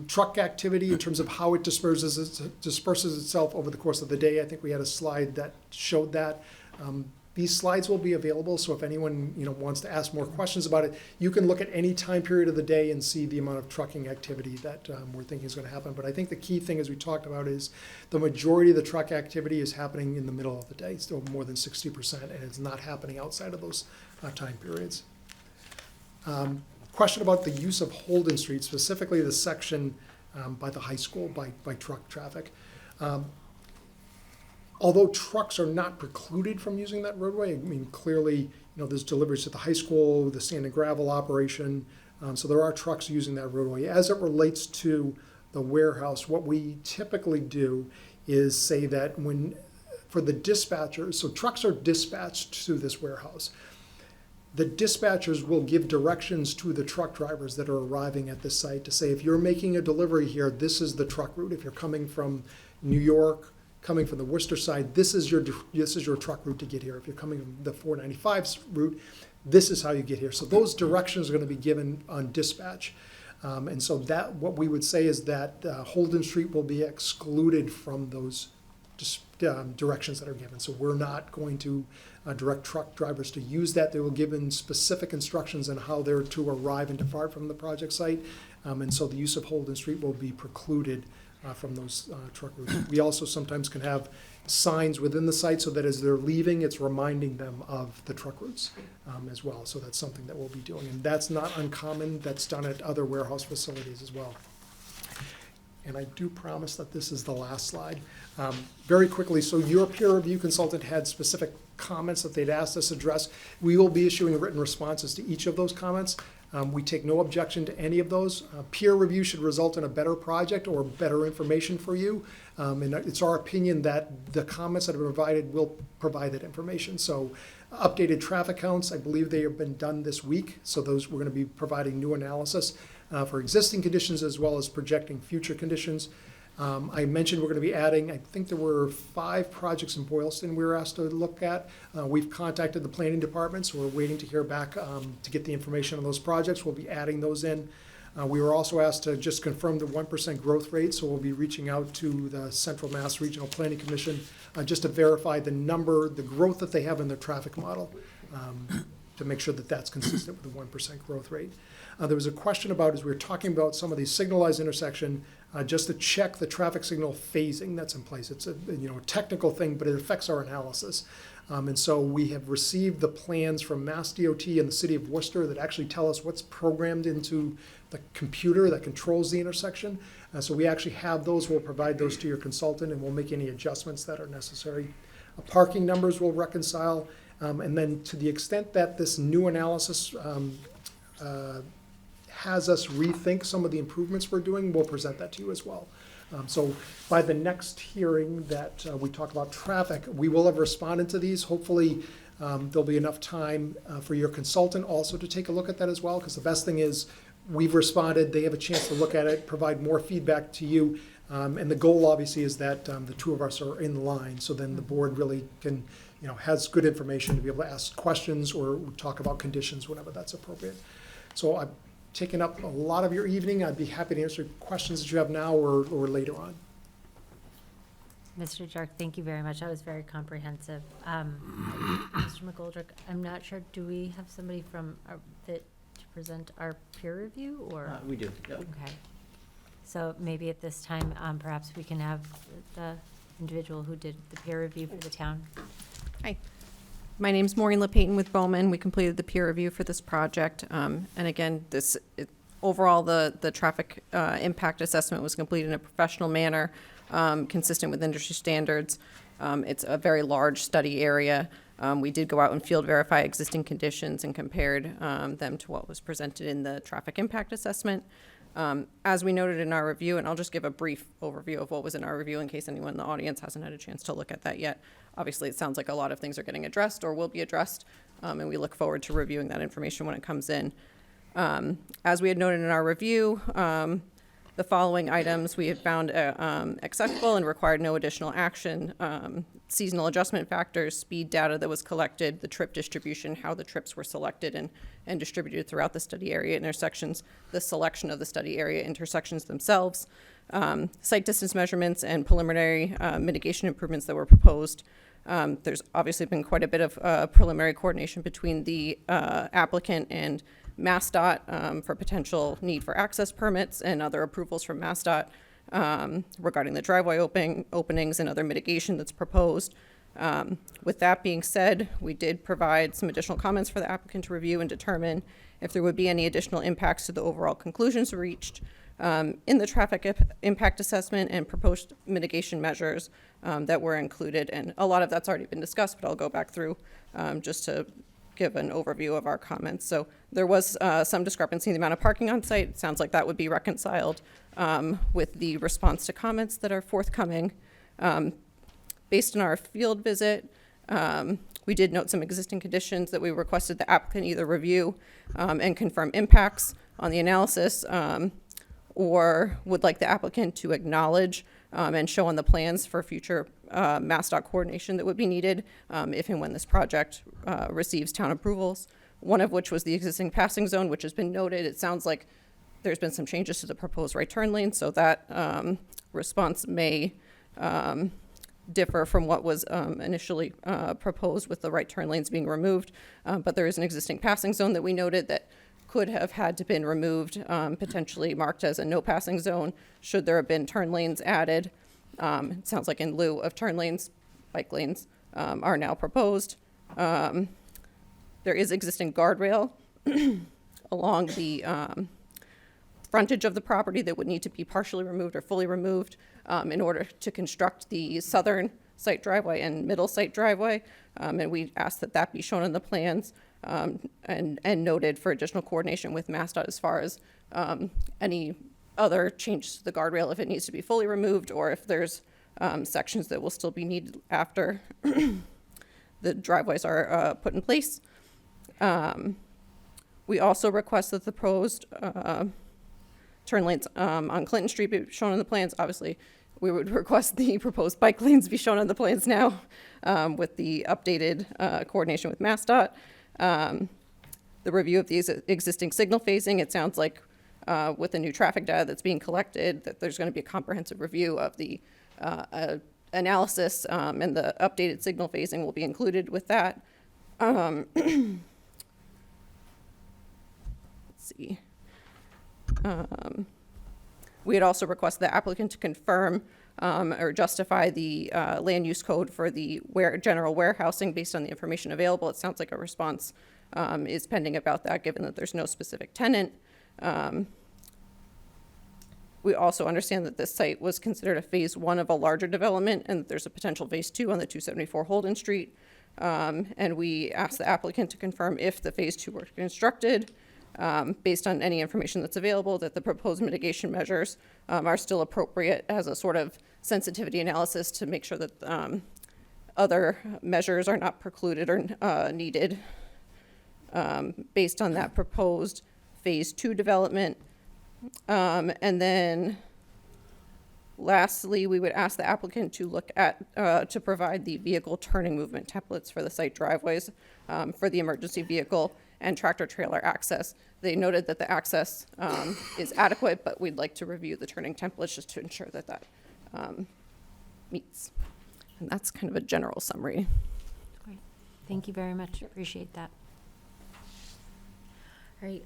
Truck activity in terms of how it disperses itself over the course of the day. I think we had a slide that showed that. These slides will be available, so if anyone wants to ask more questions about it, you can look at any time period of the day and see the amount of trucking activity that we're thinking is going to happen. But I think the key thing, as we talked about, is the majority of the truck activity is happening in the middle of the day, still more than 60%, and it's not happening outside of those time periods. Question about the use of Holden Street, specifically the section by the high school, by truck traffic. Although trucks are not precluded from using that roadway, I mean, clearly, there's deliveries to the high school, the sand and gravel operation, so there are trucks using that roadway. As it relates to the warehouse, what we typically do is say that for the dispatchers, so trucks are dispatched to this warehouse. The dispatchers will give directions to the truck drivers that are arriving at this site to say, if you're making a delivery here, this is the truck route. If you're coming from New York, coming from the Worcester side, this is your truck route to get here. If you're coming from the 495 route, this is how you get here. So those directions are going to be given on dispatch. And so that what we would say is that Holden Street will be excluded from those directions that are given. So we're not going to direct truck drivers to use that. They will given specific instructions on how they're to arrive and depart from the project site. And so the use of Holden Street will be precluded from those truck routes. We also sometimes can have signs within the site so that as they're leaving, it's reminding them of the truck routes as well. So that's something that we'll be doing. And that's not uncommon. That's done at other warehouse facilities as well. And I do promise that this is the last slide. Very quickly, so your peer review consultant had specific comments that they'd asked us to address. We will be issuing written responses to each of those comments. We take no objection to any of those. Peer review should result in a better project or better information for you. And it's our opinion that the comments that are provided will provide that information. So updated traffic counts, I believe they have been done this week. So those we're going to be providing new analysis for existing conditions as well as projecting future conditions. I mentioned we're going to be adding, I think there were 5 projects in Boylston we were asked to look at. We've contacted the planning department, so we're waiting to hear back to get the information on those projects. We'll be adding those in. We were also asked to just confirm the 1% growth rate, so we'll be reaching out to the Central Mass Regional Planning Commission just to verify the growth that they have in their traffic model to make sure that that's consistent with the 1% growth rate. There was a question about, as we were talking about some of these signalized intersection, just to check the traffic signal phasing that's in place. It's a technical thing, but it affects our analysis. And so we have received the plans from Mass DOT and the City of Worcester that actually tell us what's programmed into the computer that controls the intersection. So we actually have those. We'll provide those to your consultant, and we'll make any adjustments that are necessary. Parking numbers will reconcile. And then to the extent that this new analysis has us rethink some of the improvements we're doing, we'll present that to you as well. So by the next hearing that we talk about traffic, we will have responded to these. Hopefully there'll be enough time for your consultant also to take a look at that as well, because the best thing is we've responded, they have a chance to look at it, provide more feedback to you. And the goal obviously is that the two of us are in line, so then the board really can, has good information to be able to ask questions or talk about conditions whenever that's appropriate. So I've taken up a lot of your evening. I'd be happy to answer questions that you have now or later on. Mr. Jark, thank you very much. That was very comprehensive. Mr. McGoldrick, I'm not sure, do we have somebody from, to present our peer review, or? We do, yep. Okay. So maybe at this time, perhaps we can have the individual who did the peer review for the town. Hi, my name's Maureen LePayton with Bowman. We completed the peer review for this project. And again, overall, the traffic impact assessment was completed in a professional manner, consistent with industry standards. It's a very large study area. We did go out and field verify existing conditions and compared them to what was presented in the traffic impact assessment. As we noted in our review, and I'll just give a brief overview of what was in our review in case anyone in the audience hasn't had a chance to look at that yet. Obviously, it sounds like a lot of things are getting addressed or will be addressed, and we look forward to reviewing that information when it comes in. As we had noted in our review, the following items we had found acceptable and required no additional action. Seasonal adjustment factors, speed data that was collected, the trip distribution, how the trips were selected and distributed throughout the study area intersections, the selection of the study area intersections themselves, site distance measurements and preliminary mitigation improvements that were proposed. There's obviously been quite a bit of preliminary coordination between the applicant and MassDOT for potential need for access permits and other approvals from MassDOT regarding the driveway openings and other mitigation that's proposed. With that being said, we did provide some additional comments for the applicant to review and determine if there would be any additional impacts to the overall conclusions reached in the traffic impact assessment and proposed mitigation measures that were included. And a lot of that's already been discussed, but I'll go back through just to give an overview of our comments. So there was some discrepancy in the amount of parking on site. It sounds like that would be reconciled with the response to comments that are forthcoming. Based on our field visit, we did note some existing conditions that we requested the applicant either review and confirm impacts on the analysis or would like the applicant to acknowledge and show on the plans for future MassDOT coordination that would be needed if and when this project receives town approvals, one of which was the existing passing zone, which has been noted. It sounds like there's been some changes to the proposed right turn lane, so that response may differ from what was initially proposed with the right turn lanes being removed. But there is an existing passing zone that we noted that could have had to been removed, potentially marked as a no passing zone should there have been turn lanes added. It sounds like in lieu of turn lanes, bike lanes are now proposed. There is existing guardrail along the frontage of the property that would need to be partially removed or fully removed in order to construct the southern site driveway and middle site driveway. And we asked that that be shown on the plans and noted for additional coordination with MassDOT as far as any other changes to the guardrail if it needs to be fully removed or if there's sections that will still be needed after the driveways are put in place. We also request that the proposed turn lanes on Clinton Street be shown on the plans. Obviously, we would request the proposed bike lanes be shown on the plans now with the updated coordination with MassDOT. The review of the existing signal phasing, it sounds like with the new traffic data that's being collected, that there's going to be a comprehensive review of the analysis and the updated signal phasing will be included with that. Let's see. We had also requested the applicant to confirm or justify the land use code for the general warehousing based on the information available. It sounds like a response is pending about that, given that there's no specific tenant. We also understand that this site was considered a phase 1 of a larger development and that there's a potential phase 2 on the 274 Holden Street. And we asked the applicant to confirm if the phase 2 were constructed, based on any information that's available, that the proposed mitigation measures are still appropriate as a sort of sensitivity analysis to make sure that other measures are not precluded or needed based on that proposed phase 2 development. And then lastly, we would ask the applicant to look at, to provide the vehicle turning movement templates for the site driveways for the emergency vehicle and tractor trailer access. They noted that the access is adequate, but we'd like to review the turning templates just to ensure that that meets. And that's kind of a general summary. Great. Thank you very much. Appreciate that. All right,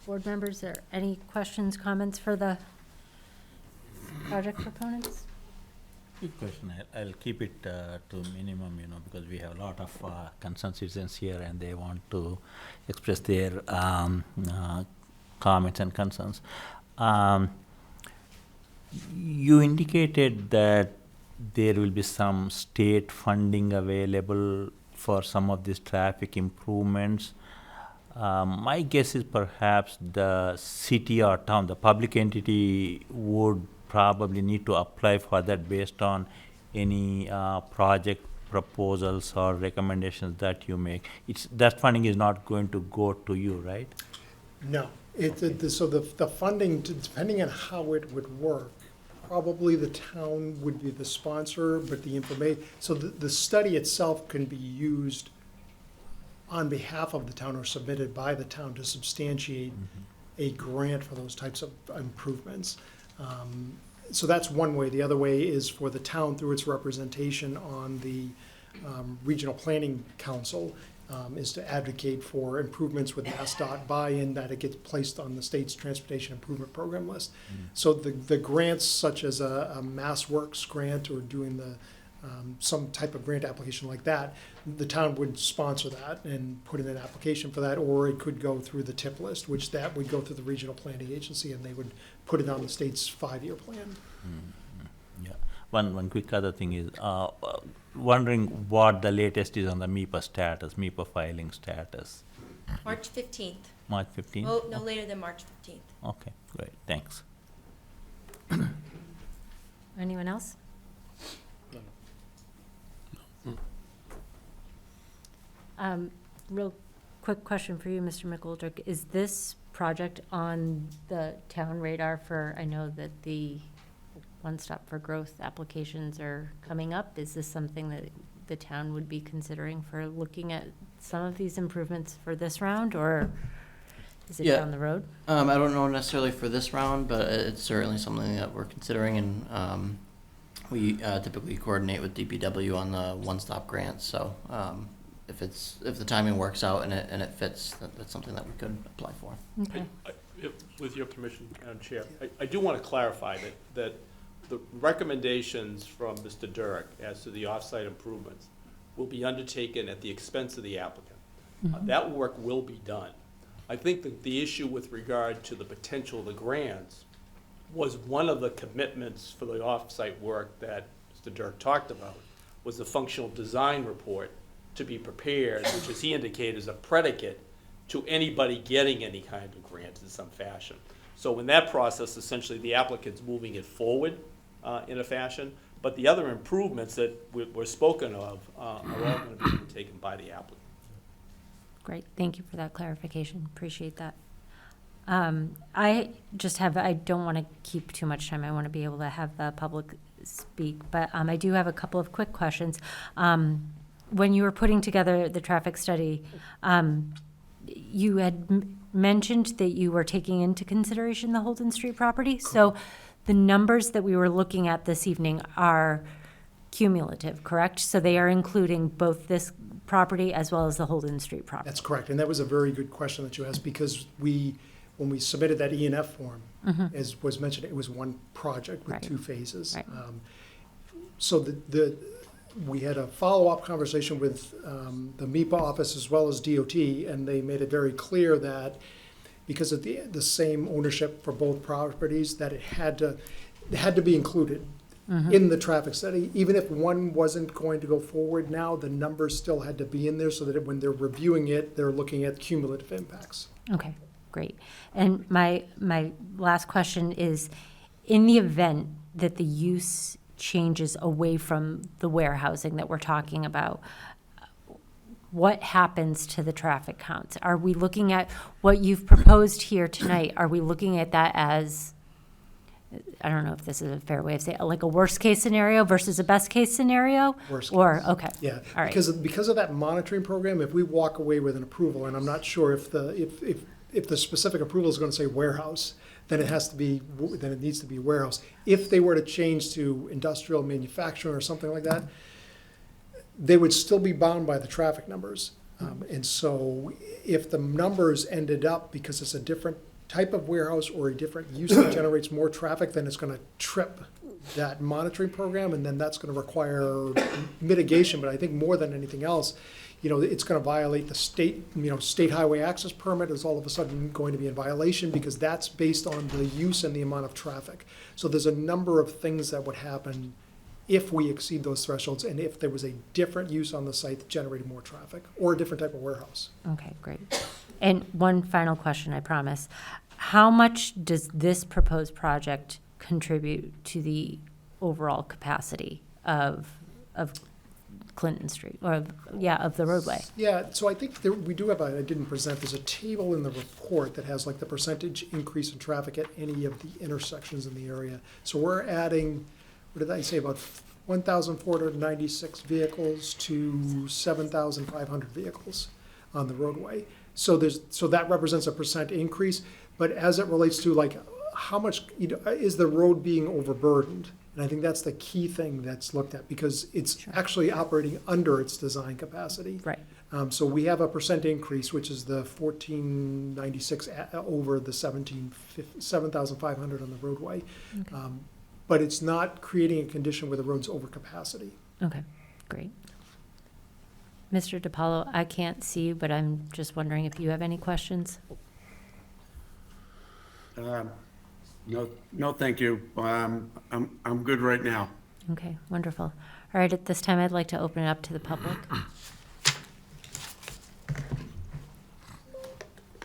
board members, are any questions, comments for the project proponents? Quick question, I'll keep it to minimum, because we have a lot of concerned citizens here and they want to express their comments and concerns. You indicated that there will be some state funding available for some of these traffic improvements. My guess is perhaps the city or town, the public entity would probably need to apply for that based on any project proposals or recommendations that you make. That funding is not going to go to you, right? No, so the funding, depending on how it would work, probably the town would be the sponsor, but the information, so the study itself can be used on behalf of the town or submitted by the town to substantiate a grant for those types of improvements. So that's one way. The other way is for the town, through its representation on the Regional Planning Council, is to advocate for improvements with MassDOT buy-in, that it gets placed on the state's Transportation Improvement Program list. So the grants such as a MassWorks grant or doing some type of grant application like that, the town would sponsor that and put in an application for that, or it could go through the TIP list, which that would go through the Regional Planning Agency, and they would put it on the state's 5-year plan. Yeah. One quick other thing is, wondering what the latest is on the MIPA filing status. March 15th. March 15th? Oh, no later than March 15th. Okay, great, thanks. Anyone else? Real quick question for you, Mr. McGoldrick. Is this project on the town radar for, I know that the One Stop for Growth applications are coming up. Is this something that the town would be considering for looking at some of these improvements for this round, or is it Yeah. down the road? I don't know necessarily for this round, but it's certainly something that we're considering, and we typically coordinate with DPW on the one-stop grants. So if the timing works out and it fits, that's something that we could apply for. Okay. With your permission, Madam Chair, I do want to clarify that the recommendations from Mr. Durk as to the off-site improvements will be undertaken at the expense of the applicant. That work will be done. I think that the issue with regard to the potential of the grants was one of the commitments for the off-site work that Mr. Durk talked about, was the functional design report to be prepared, which, as he indicated, is a predicate to anybody getting any kind of grant in some fashion. So in that process, essentially, the applicant's moving it forward in a fashion, but the other improvements that were spoken of are all going to be taken by the applicant. Great, thank you for that clarification, appreciate that. I don't want to keep too much time, I want to be able to have the public speak, but I do have a couple of quick questions. When you were putting together the traffic study, you had mentioned that you were taking into consideration the Holden Street property, so the numbers that we were looking at this evening are cumulative, correct? So they are including both this property as well as the Holden Street property? That's correct, and that was a very good question that you asked, because when we submitted that E&F form, as was mentioned, it was one project with Right. 2 phases. Right. So we had a follow-up conversation with the MIPA office as well as DOT, and they made it very clear that because of the same ownership for both properties, that it had to be included in the traffic study. Even if one wasn't going to go forward now, the numbers still had to be in there so that when they're reviewing it, they're looking at cumulative impacts. Okay, great. And my last question is, in the event that the use changes away from the warehousing that we're talking about, what happens to the traffic counts? Are we looking at what you've proposed here tonight? Are we looking at that as, I don't know if this is a fair way of saying it, like a worst-case scenario versus a best-case scenario? Worst Or, case. okay. Yeah, All right. because of that monitoring program, if we walk away with an approval, and I'm not sure if if the specific approval is gonna say warehouse, then it has to be, then it needs to be warehouse. If they were to change to industrial manufacturing or something like that, they would still be bound by the traffic numbers. And so if the numbers ended up, because it's a different type of warehouse or a different use that generates more traffic, then it's gonna trip that monitoring program, and then that's gonna require mitigation. But I think more than anything else, it's gonna violate the state, state highway access permit is all of a sudden going to be in violation, because that's based on the use and the amount of traffic. So there's a number of things that would happen if we exceed those thresholds, and if there was a different use on the site that generated more traffic, or a different type of warehouse. Okay, great. And one final question, I promise. How much does this proposed project contribute to the overall capacity of Clinton Street, or of the roadway? Yeah, so I think we do have I didn't present, there's a table in the report that has like the percentage increase in traffic at any of the intersections in the area. So we're adding, what did I say, about 1,496 vehicles to 7,500 vehicles on the roadway. So that represents a percent increase, but as it relates to like how much, is the road being overburdened? And I think that's the key thing that's looked at, because it's actually operating under its design capacity. Right. So we have a percent increase, which is the 1,496 over the 7,500 on the roadway. Okay. But it's not creating a condition where the road's over capacity. Okay, great. Mr. DiPaolo, I can't see you, but I'm just wondering if you have any questions? No, thank you. I'm good right now. Okay, wonderful. All right, at this time, I'd like to open it up to the public.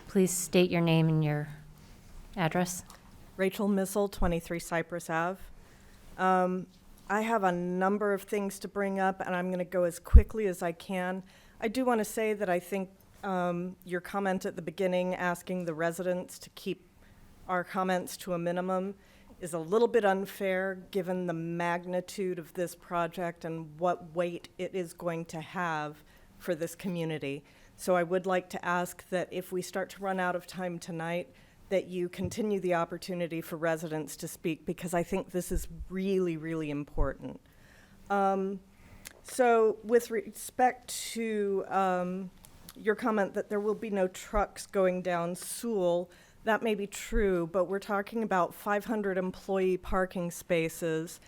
Please state your name and your address. Rachel Missel, 23 Cypress Ave. I have a number of things to bring up, and I'm going to go as quickly as I can. I do want to say that I think your comment at the beginning, asking the residents to keep our comments to a minimum, is a little bit unfair given the magnitude of this project and what weight it is going to have for this community. So I would like to ask that if we start to run out of time tonight, that you continue the opportunity for residents to speak, because I think this is really, really important. So with respect to your comment that there will be no trucks going down Sewell, that may be true, but we're talking about 500 employee parking spaces,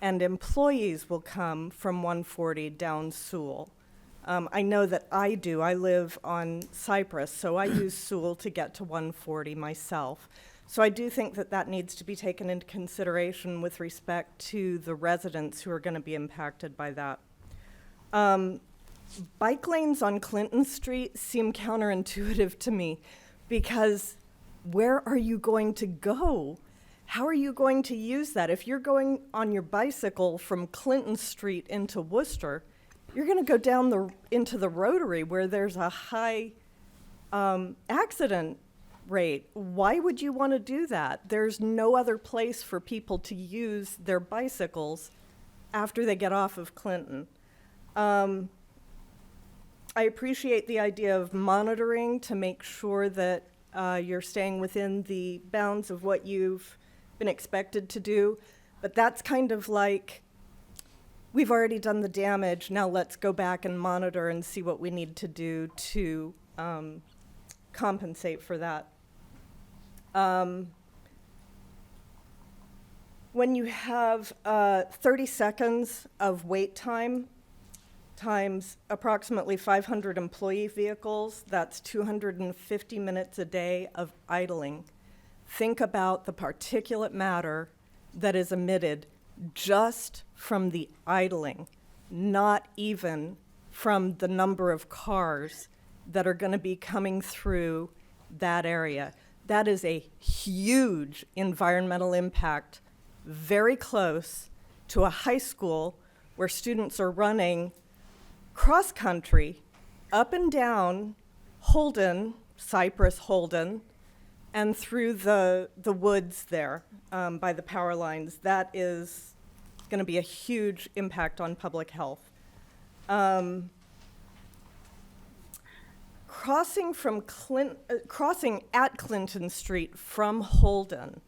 and employees will come from 140 down Sewell. I know that I do. I live on Cypress, so I use Sewell to get to 140 myself. So I do think that that needs to be taken into consideration with respect to the residents who are going to be impacted by that. Bike lanes on Clinton Street seem counterintuitive to me, because where are you going to go? How are you going to use that? If you're going on your bicycle from Clinton Street into Worcester, you're going to go down into the Rotary, where there's a high accident rate. Why would you want to do that? There's no other place for people to use their bicycles after they get off of Clinton. I appreciate the idea of monitoring to make sure that you're staying within the bounds of what you've been expected to do, but that's kind of like, we've already done the damage, now let's go back and monitor and see what we need to do to compensate for that. When you have 30 seconds of wait time times approximately 500 employee vehicles, that's 250 minutes a day of idling. Think about the particulate matter that is emitted just from the idling, not even from the number of cars that are going to be coming through that area. That is a huge environmental impact, very close to a high school where students are running cross-country up and down Holden, Cypress Holden, and through the woods there by the power lines. That is going to be a huge impact on public health. crossing at Clinton Street from Holden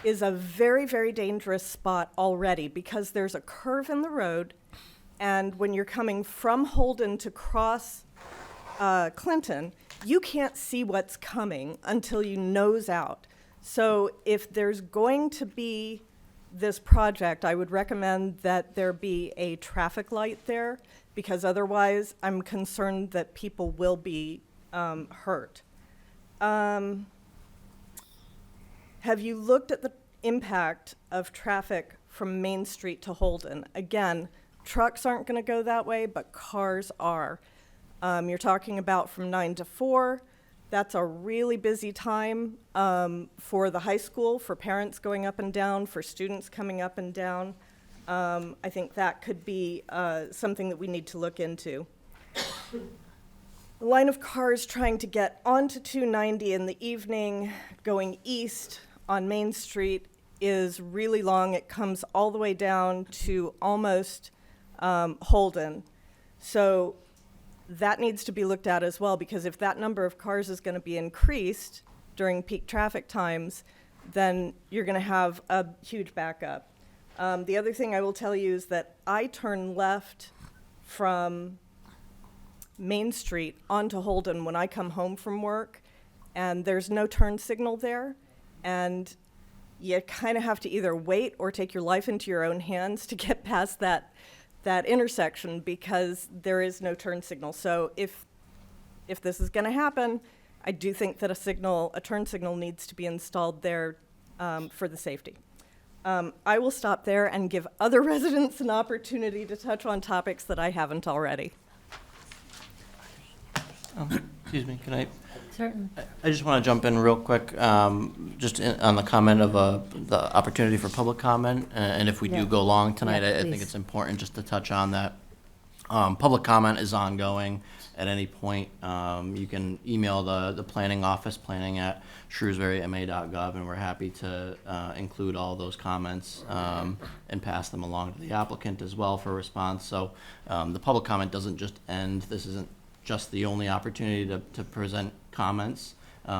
is a very, very dangerous spot already because there's a curve in the road, and when you're coming from Holden to cross Clinton, you can't see what's coming until you nose out. So if there's going to be this project, I would recommend that there be a traffic light there, because otherwise I'm concerned that people will be hurt. Have you looked at the impact of traffic from Main Street to Holden? Again, trucks aren't going to go that way, but cars are. You're talking about from 9 to 4. That's a really busy time for the high school, for parents going up and down, for students coming up and down. I think that could be something that we need to look into. The line of cars trying to get onto 290 in the evening, going east on Main Street, is really long. It comes all the way down to almost Holden. So that needs to be looked at as well, because if that number of cars is going to be increased during peak traffic times, then you're going to have a huge backup. The other thing I will tell you is that I turn left from Main Street onto Holden when I come home from work, and there's no turn signal there, and you kind of have to either wait or take your life into your own hands to get past that intersection, because there is no turn signal. So if this is going to happen, I do think that a turn signal needs to be installed there for the safety. I will stop there and give other residents an opportunity to touch on topics that I haven't already. Excuse me, can I? Certain. I just want to jump in real quick, on the comment of the opportunity for public comment, and if we Yeah. do go long tonight, Yeah, I think please. it's important just to touch on that. Public comment is ongoing at any point. You can email the planning office, planning@shrewsburyma.gov, and we're happy to include all those comments and pass them along to the applicant as well for response. So the public comment doesn't just end. This isn't just the only opportunity to present comments.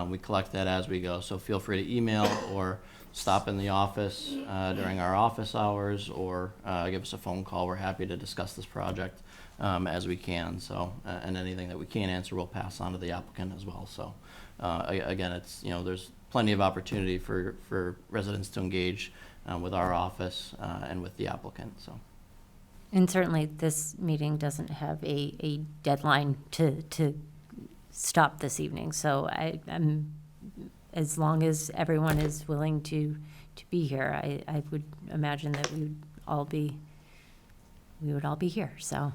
We collect that as we go, so feel free to email or stop in the office during our office hours, or give us a phone call. We're happy to discuss this project as we can. So, and anything that we can't answer, we'll pass on to the applicant as well. So, again, it's, there's plenty of opportunity for residents to engage with our office and with the applicant. So. And certainly, this meeting doesn't have a deadline to stop this evening. So I'm, as long as everyone is willing to be here, I would imagine that we would all be here. So,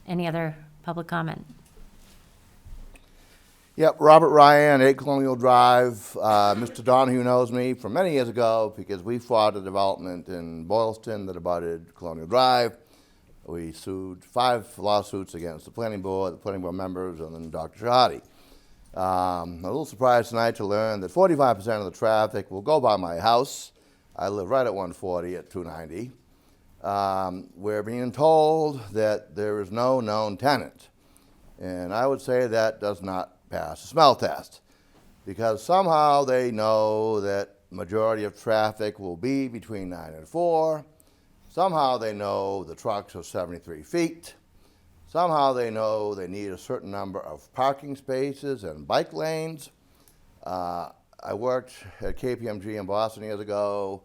any other public comment? Yep, Robert Ryan, 8 Colonial Drive. Mr. Donahue knows me from many years ago because we fought a development in Boylston that abutted Colonial Drive. We sued 5 lawsuits against the planning board members, and then Dr. Shahadi. I'm a little surprised tonight to learn that 45% of the traffic will go by my house. I live right at 140 at 290. We're being told that there is no known tenant. And I would say that does not pass the smell test, because somehow they know that majority of traffic will be between 9 and 4. Somehow they know the trucks are 73 feet. Somehow they know they need a certain number of parking spaces and bike lanes. I worked at KPMG in Boston years ago.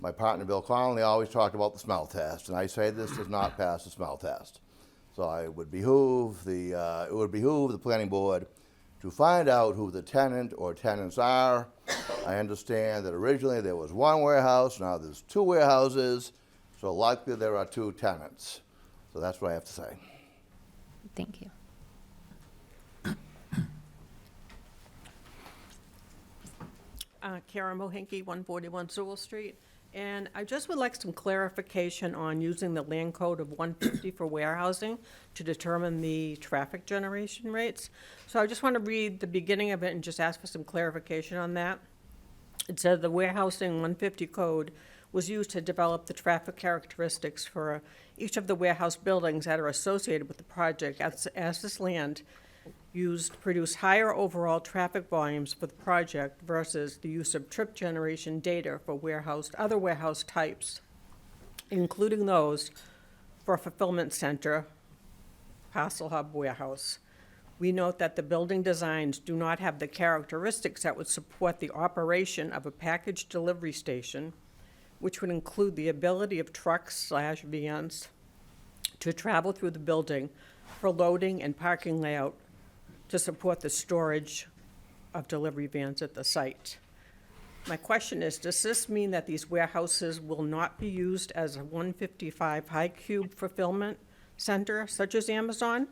My partner Bill Connolly always talked about the smell test, and I say this does not pass the smell test. So it would behoove the planning board to find out who the tenant or tenants are. I understand that originally there was 1 warehouse, now there's 2 warehouses, so likely there are 2 tenants. So that's what I have to say. Thank you. Karen Mohinky, 141 Sewell Street. And I just would like some clarification on using the land code of 150 for warehousing to determine the traffic generation rates. So I just want to read the beginning of it and just ask for some clarification on that. It says the warehousing 150 code was used to develop the traffic characteristics for each of the warehouse buildings that are associated with the project, as this land used produce higher overall traffic volumes for the project versus the use of trip generation data for other warehouse types, including those for a fulfillment center, parcel hub warehouse. We note that the building designs do not have the characteristics that would support the operation of a package delivery station, which would include the ability of trucks/vans to travel through the building for loading and parking layout to support the storage of delivery vans at the site. My question is, does this mean that these warehouses will not be used as a 155 high cube fulfillment center, such as Amazon,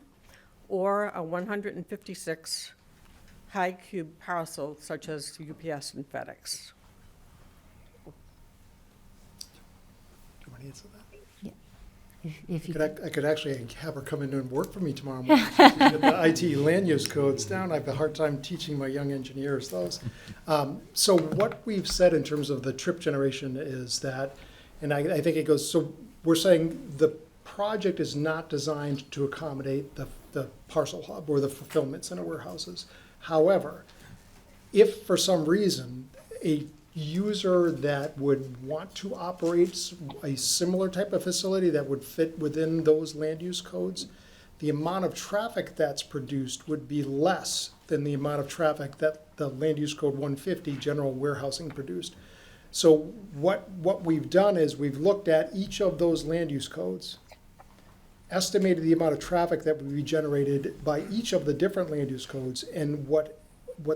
or a 156 high cube parcel, such as UPS and FedEx? Do you want to answer that? If you, I could actually have her come in and work for me tomorrow morning. To get the IT land use codes down. I have a hard time teaching my young engineers those. So what we've said in terms of the trip generation is that, and I think it goes, so we're saying the project is not designed to accommodate the parcel hub or the fulfillment center warehouses. However, if for some reason a user that would want to operate a similar type of facility that would fit within those land use codes, the amount of traffic that's produced would be less than the amount of traffic that the land use code 150 general warehousing produced. So what we've done is we've looked at each of those land use codes, estimated the amount of traffic that would be generated by each of the different land use codes, and what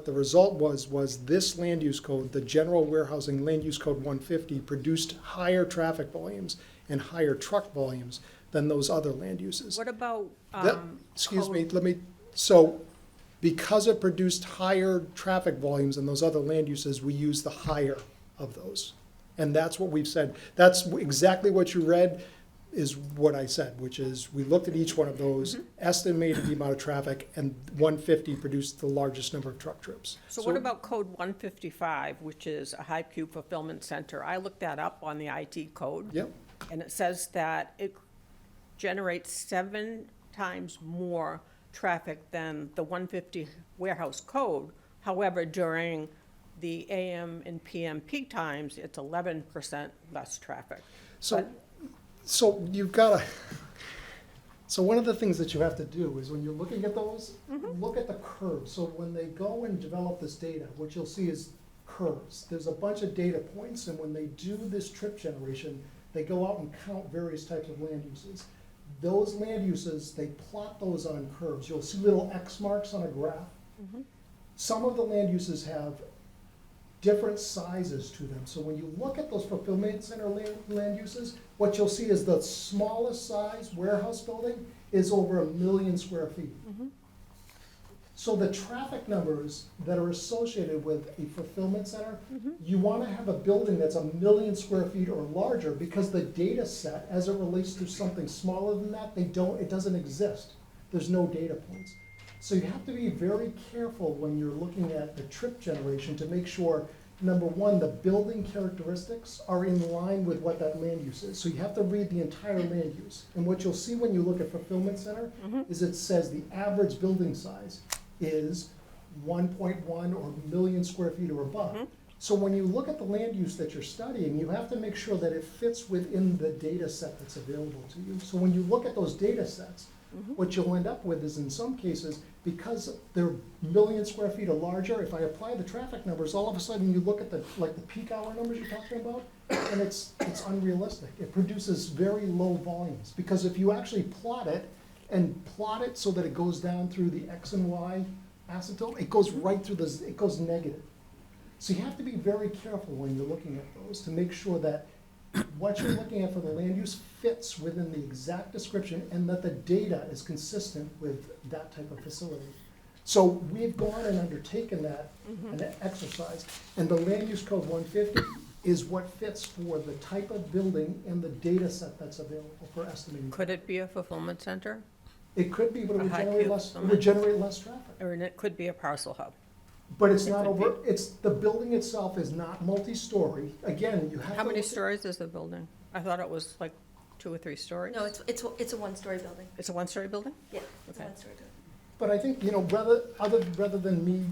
the result was this land use code, the general warehousing land use code 150, produced higher traffic volumes and higher truck volumes than those other land uses. What about, Excuse me, so because it produced higher traffic volumes than those other land uses, we use the higher of those. And that's what we've said. That's exactly what you read is what I said, which is we looked at each one of those, estimated the amount of traffic, and 150 produced the largest number of truck trips. So what about code 155, which is a high cube fulfillment center? I looked that up on the IT code. Yep. And it says that it generates 7 times more traffic than the 150 warehouse code. However, during the AM and PM peak times, it's 11% less traffic. So you've got to, so one of the things that you have to do is when you're looking at those, look at the curves. So when they go and develop this data, what you'll see is curves. There's a bunch of data points, and when they do this trip generation, they go out and count various types of land uses. Those land uses, they plot those on curves. You'll see little X marks on a graph. Some of the land uses have different sizes to them. So when you look at those fulfillment center land uses, what you'll see is the smallest size warehouse building is over 1 million square feet. So the traffic numbers that are associated with a fulfillment center, you want to have a building that's 1 million square feet or larger, because the data set, as it relates to something smaller than that, it doesn't exist. There's no data points. So you have to be very careful when you're looking at the trip generation to make sure, number one, the building characteristics are in line with what that land use is. So you have to read the entire land use. And what you'll see when you look at fulfillment center is it says the average building size is 1.1 or million square feet or above. So when you look at the land use that you're studying, you have to make sure that it fits within the data set that's available to you. So when you look at those data sets, what you'll end up with is, in some cases, because they're 1 million square feet or larger, if I apply the traffic numbers, all of a sudden you look at the peak hour numbers you're talking about, and it's unrealistic. It produces very low volumes, because if you actually plot it so that it goes down through the X and Y asymptote, it goes right through it goes negative. So you have to be very careful when you're looking at those to make sure that what you're looking at for the land use fits within the exact description, and that the data is consistent with that type of facility. So we've gone and undertaken that an exercise, and the land use code 150 is what fits for the type of building and the data set that's available for estimating. Could it be a fulfillment center? It could be, but it A would high generate cube less. It fulfillment. would generate less traffic. Or it could be a parcel hub? But it's not over, it's, the building itself is not multi-story. Again, you have to. How many look at- stories is the building? I thought it was like 2 or 3 stories. No, it's a one-story building. It's a one-story building? Yeah, it's a Okay. one-story building. But I think, rather than me,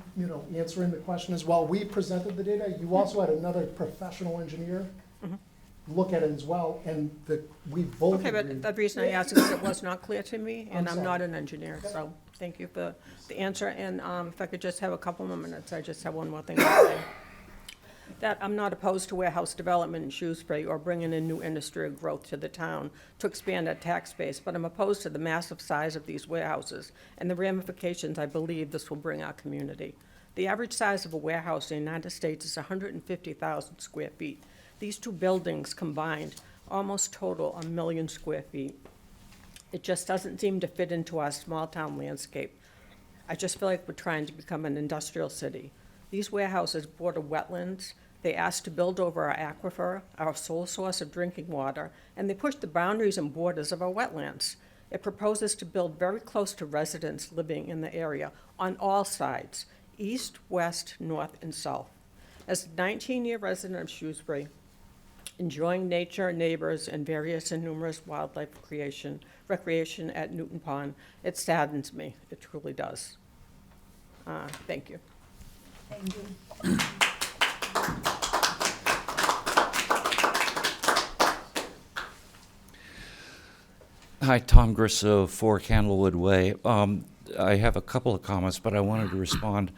answering the question as well, we presented the data, you also had another professional engineer look at it as well, and we both Okay, agreed. but the reason I asked is 'cause it was not clear to me, and I'm I'm not sorry. an engineer, so thank you for the answer. And if I could just have a couple more minutes, I just have one more thing to say. That I'm not opposed to warehouse development in Shrewsbury or bringing in new industry or growth to the town to expand our tax base, but I'm opposed to the massive size of these warehouses and the ramifications I believe this will bring our community. The average size of a warehouse in the United States is 150,000 square feet. These two buildings combined almost total 1 million square feet. It just doesn't seem to fit into our small-town landscape. I just feel like we're trying to become an industrial city. These warehouses border wetlands. They ask to build over our aquifer, our sole source of drinking water, and they push the boundaries and borders of our wetlands. It proposes to build very close to residents living in the area on all sides, east, west, north, and south. As a 19-year resident of Shrewsbury, enjoying nature, neighbors, and various and numerous wildlife recreation at Newton Pond, it saddens me. It truly does. Thank you. Thank you. Hi, Tom Grisso, 4 Candlewood Way. I have a couple of comments, but I wanted to respond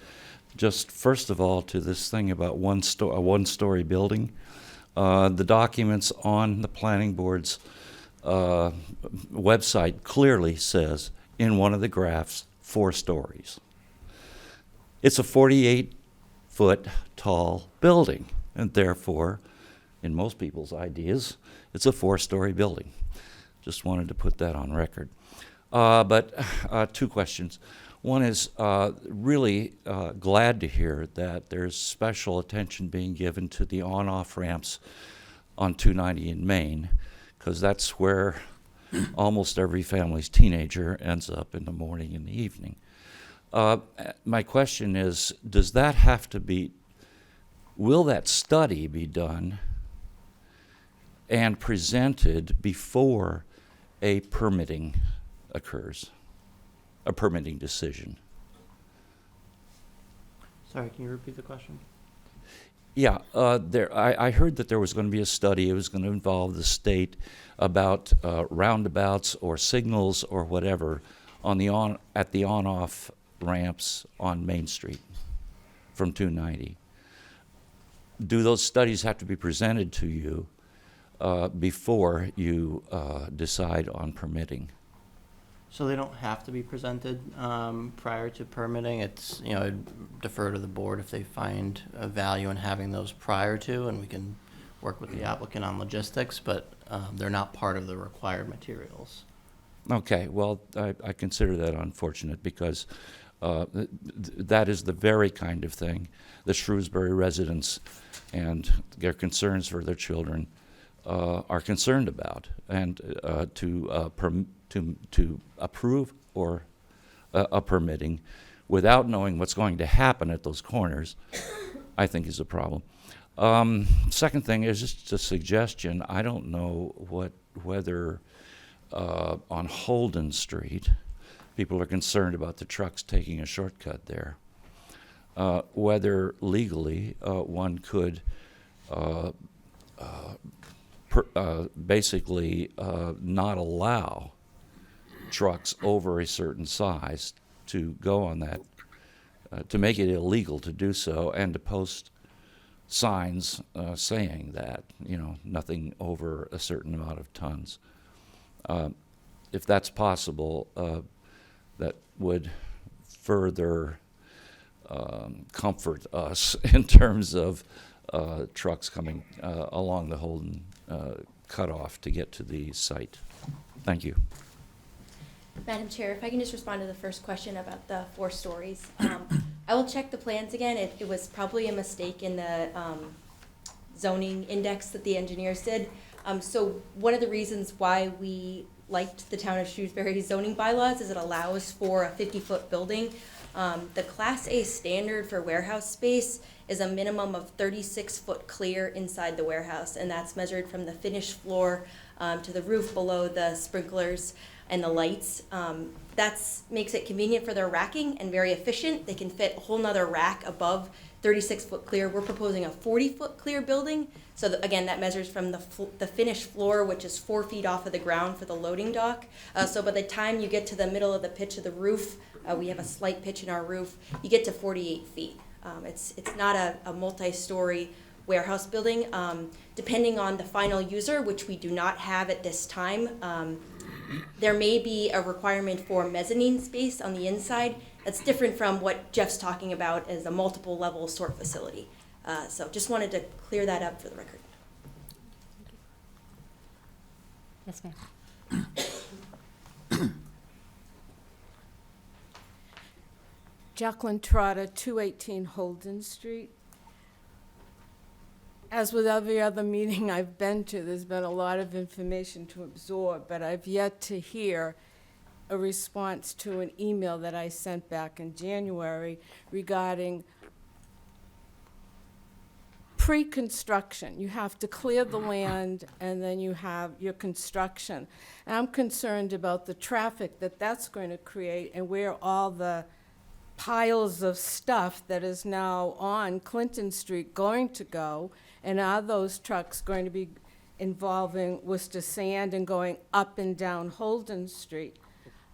just first of all to this thing about a one-story building. The documents on the planning board's website clearly says in one of the graphs 4 stories. It's a 48-foot tall building, and therefore, in most people's ideas, it's a 4-story building. Just wanted to put that on record. But 2 questions. One is really glad to hear that there's special attention being given to the on-off ramps on 290 in Maine, because that's where almost every family's teenager ends up in the morning and the evening. My question is, does that have to be, will that study be done and presented before a permitting occurs, a permitting decision? Sorry, can you repeat the question? Yeah, I heard that there was going to be a study. It was going to involve the state about roundabouts or signals or whatever at the on-off ramps on Main Street from 290. Do those studies have to be presented to you before you decide on permitting? So they don't have to be presented prior to permitting. It's, I'd defer to the board if they find a value in having those prior to, and we can work with the applicant on logistics, but they're not part of the required materials. Okay, well, I consider that unfortunate because that is the very kind of thing the Shrewsbury residents and their concerns for their children are concerned about, and to approve or a permitting without knowing what's going to happen at those corners, I think is a problem. Second thing is just a suggestion. I don't know whether on Holden Street people are concerned about the trucks taking a shortcut there. Whether legally one could basically not allow trucks over a certain size to go on that, to make it illegal to do so, and to post signs saying that, nothing over a certain amount of tons. If that's possible, that would further comfort us in terms of trucks coming along the Holden cutoff to get to the site. Thank you. Madam Chair, if I can just respond to the first question about the 4 stories. I will check the plans again. It was probably a mistake in the zoning index that the engineers did. So one of the reasons why we liked the town of Shrewsbury zoning bylaws is it allows for a 50-foot building. The Class A standard for warehouse space is a minimum of 36-foot clear inside the warehouse, and that's measured from the finished floor to the roof below the sprinklers and the lights. That makes it convenient for their racking and very efficient. They can fit a whole nother rack above 36-foot clear. We're proposing a 40-foot clear building. So again, that measures from the finished floor, which is 4 feet off of the ground for the loading dock. So by the time you get to the middle of the pitch of the roof, we have a slight pitch in our roof, you get to 48 feet. It's not a multi-story warehouse building. Depending on the final user, which we do not have at this time, there may be a requirement for mezzanine space on the inside. That's different from what Jeff's talking about as a multiple level sort facility. So just wanted to clear that up for the record. Yes, ma'am. Jacqueline Trotter, 218 Holden Street. As with every other meeting I've been to, there's been a lot of information to absorb, but I've yet to hear a response to an email that I sent back in January regarding pre-construction. You have to clear the land, and then you have your construction. And I'm concerned about the traffic that that's going to create and where all the piles of stuff that is now on Clinton Street going to go, and are those trucks going to be involving Worcester sand and going up and down Holden Street?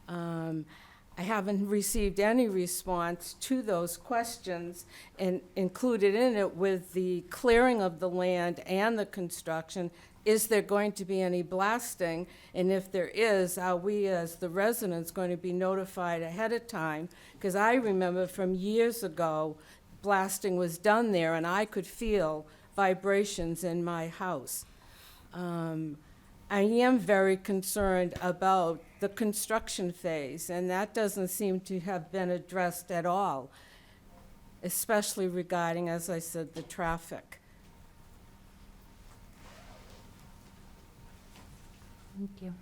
I haven't received any response to those questions, and included in it with the clearing of the land and the construction, is there going to be any blasting? And if there is, are we as the residents going to be notified ahead of time? Because I remember from years ago, blasting was done there, and I could feel vibrations in my house. I am very concerned about the construction phase, and that doesn't seem to have been addressed at all, especially regarding, as I said, the traffic. Thank you.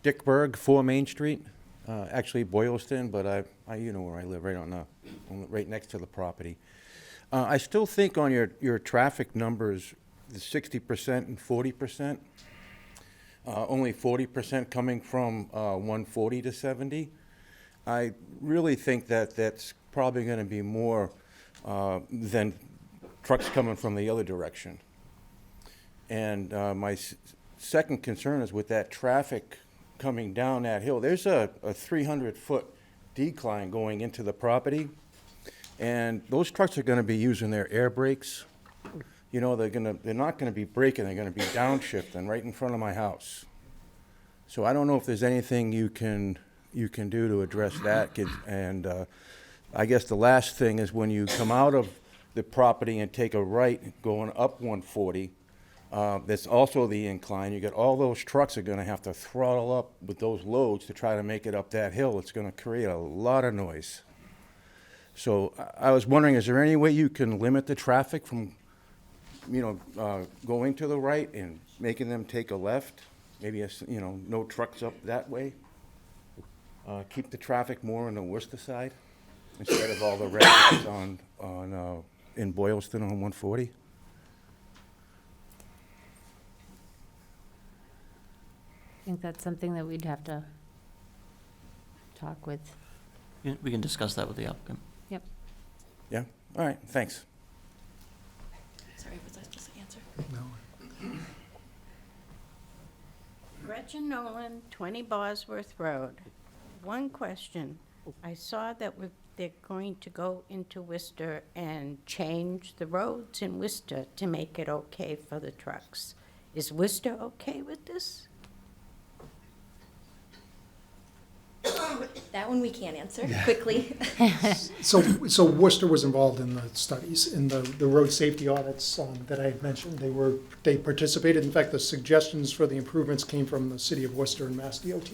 Dick Berg, 4 Main Street, actually Boylston, but you know where I live, right next to the property. I still think on your traffic numbers, the 60% and 40%, only 40% coming from 140 to 70. I really think that that's probably going to be more than trucks coming from the other direction. And my second concern is with that traffic coming down that hill. There's a 300-foot decline going into the property, and those trucks are going to be using their air brakes. You know, they're not going to be braking, they're going to be downshifting right in front of my house. So I don't know if there's anything you can do to address that. And I guess the last thing is when you come out of the property and take a right going up 140, that's also the incline. You got all those trucks are going to have to throttle up with those loads to try to make it up that hill. It's going to create a lot of noise. So I was wondering, is there any way you can limit the traffic from going to the right and making them take a left? Maybe, no trucks up that way? Keep the traffic more on the Worcester side instead of all the residents in Boylston on 140? I think that's something that we'd have to talk with. We can discuss that with the applicant. Yep. Yeah? All right, thanks. Sorry, was I supposed to answer? No. Gretchen Nolan, 20 Bosworth Road. One question. I saw that they're going to go into Worcester and change the roads in Worcester to make it okay for the trucks. Is Worcester okay with this? That one we can't answer quickly. So Worcester was involved in the studies, in the road safety audits that I had mentioned. They participated. In fact, the suggestions for the improvements came from the city of Worcester and Mass DOT.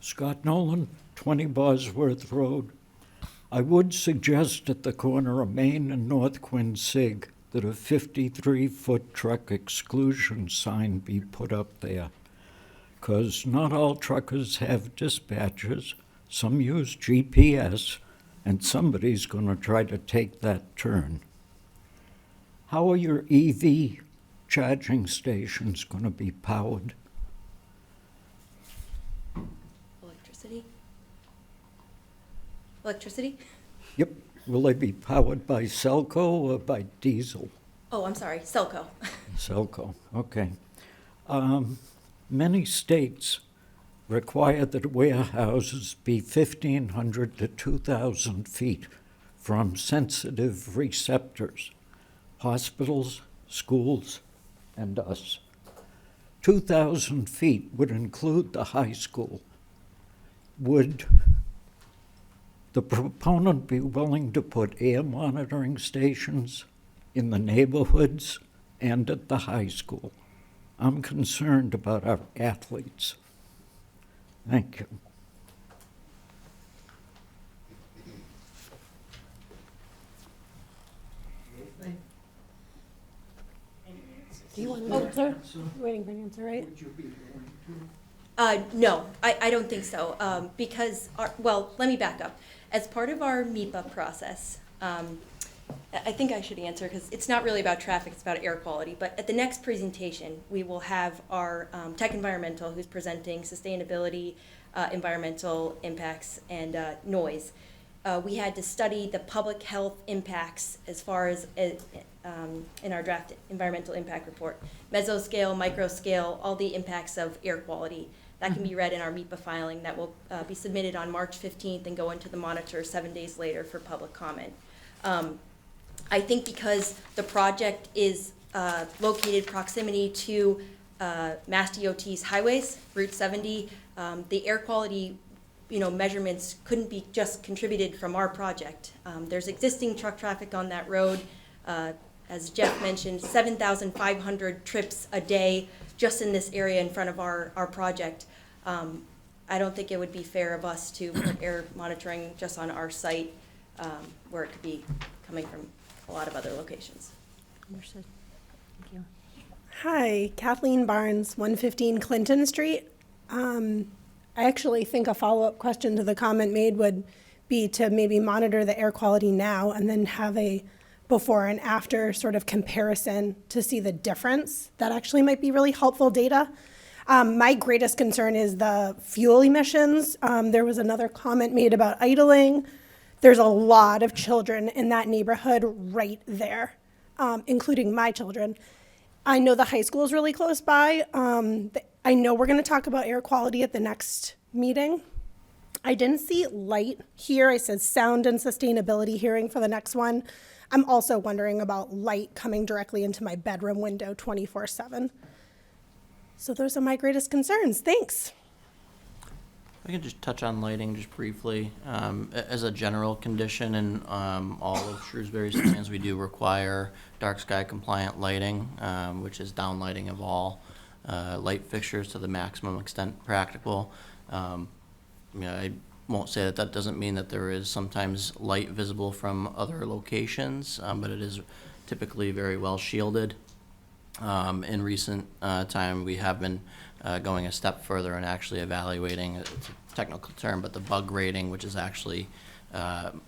Scott Nolan, 20 Bosworth Road. I would suggest at the corner of Main and North Quincy that a 53-foot truck exclusion sign be put up there. because not all truckers have dispatchers. Some use GPS, and somebody's going to try to take that turn. How are your EV charging stations going to be powered? Electricity? Electricity? Yep. Will they be powered by Celco or by diesel? Oh, I'm sorry, Selco. Celco, okay. Many states require that warehouses be 1,500 to 2,000 feet from sensitive receptors, hospitals, schools, and us. 2,000 feet would include the high school. Would the proponent be willing to put air monitoring stations in the neighborhoods and at the high school? I'm concerned about our athletes. Thank you. Do you want an answer? You're waiting for an answer, right? No, I don't think so, because, well, let me back up. As part of our MIPA process, I think I should answer, because it's not really about traffic, it's about air quality, but at the next presentation, we will have our tech environmental who's presenting sustainability, environmental impacts, and noise. We had to study the public health impacts as far as in our draft environmental impact report. Mesoscale, microscale, all the impacts of air quality. That can be read in our MIPA filing that will be submitted on March 15th and go into the monitor 7 days later for public comment. I think because the project is located proximity to Mass DOT's highways, Route 70, the air quality measurements couldn't be just contributed from our project. There's existing truck traffic on that road. As Jeff mentioned, 7,500 trips a day just in this area in front of our project. I don't think it would be fair of us to put air monitoring just on our site where it could be coming from a lot of other locations. Understood. Thank you. Hi, Kathleen Barnes, 115 Clinton Street. I actually think a follow-up question to the comment made would be to maybe monitor the air quality now and then have a before and after sort of comparison to see the difference. That actually might be really helpful data. My greatest concern is the fuel emissions. There was another comment made about idling. There's a lot of children in that neighborhood right there, including my children. I know the high school is really close by. I know we're going to talk about air quality at the next meeting. I didn't see light here. I said sound and sustainability hearing for the next one. I'm also wondering about light coming directly into my bedroom window 24/7. So those are my greatest concerns. Thanks. I can just touch on lighting just briefly. As a general condition in all of Shrewsbury's plans, we do require dark sky compliant lighting, which is downlighting of all light fixtures to the maximum extent practical. I won't say that that doesn't mean that there is sometimes light visible from other locations, but it is typically very well shielded. In recent time, we have been going a step further and actually evaluating, it's a technical term, but the bug rating, which is actually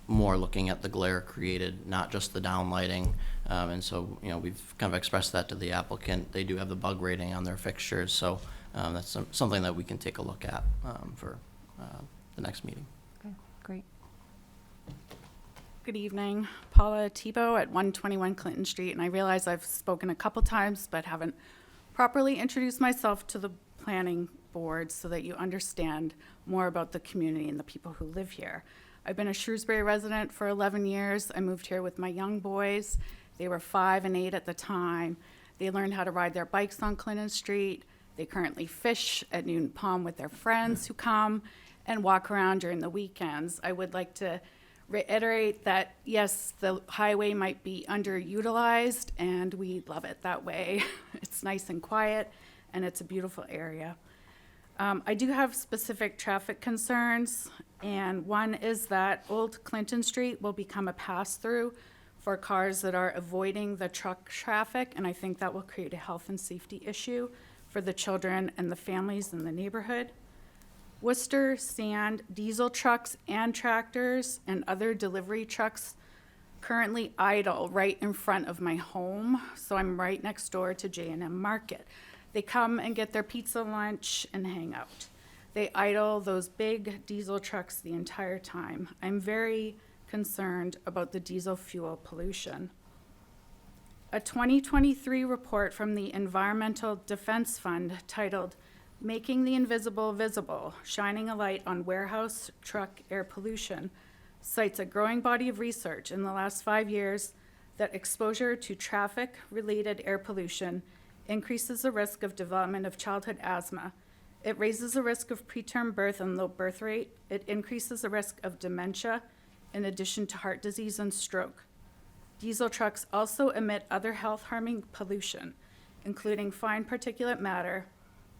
more looking at the glare created, not just the downlighting. And so, we've kind of expressed that to the applicant. They do have the bug rating on their fixtures, so that's something that we can take a look at for the next meeting. Okay, great. Good evening, Paula Tebow at 121 Clinton Street, and I realize I've spoken a couple times but haven't properly introduced myself to the planning board so that you understand more about the community and the people who live here. I've been a Shrewsbury resident for 11 years. I moved here with my young boys. They were 5 and 8 at the time. They learned how to ride their bikes on Clinton Street. They currently fish at Newton Pond with their friends who come and walk around during the weekends. I would like to reiterate that, yes, the highway might be underutilized, and we love it that way. It's nice and quiet, and it's a beautiful area. I do have specific traffic concerns, and one is that Old Clinton Street will become a pass-through for cars that are avoiding the truck traffic, and I think that will create a health and safety issue for the children and the families in the neighborhood. Worcester, sand, diesel trucks and tractors and other delivery trucks currently idle right in front of my home, so I'm right next door to J&M Market. They come and get their pizza, lunch, and hang out. They idle those big diesel trucks the entire time. I'm very concerned about the diesel fuel pollution. A 2023 report from the Environmental Defense Fund titled Making the Invisible Visible, Shining a Light on Warehouse Truck Air Pollution, cites a growing body of research in the last 5 years that exposure to traffic-related air pollution increases the risk of development of childhood asthma. It raises the risk of preterm birth and low birth rate. It increases the risk of dementia, in addition to heart disease and stroke. Diesel trucks also emit other health-harming pollution, including fine particulate matter,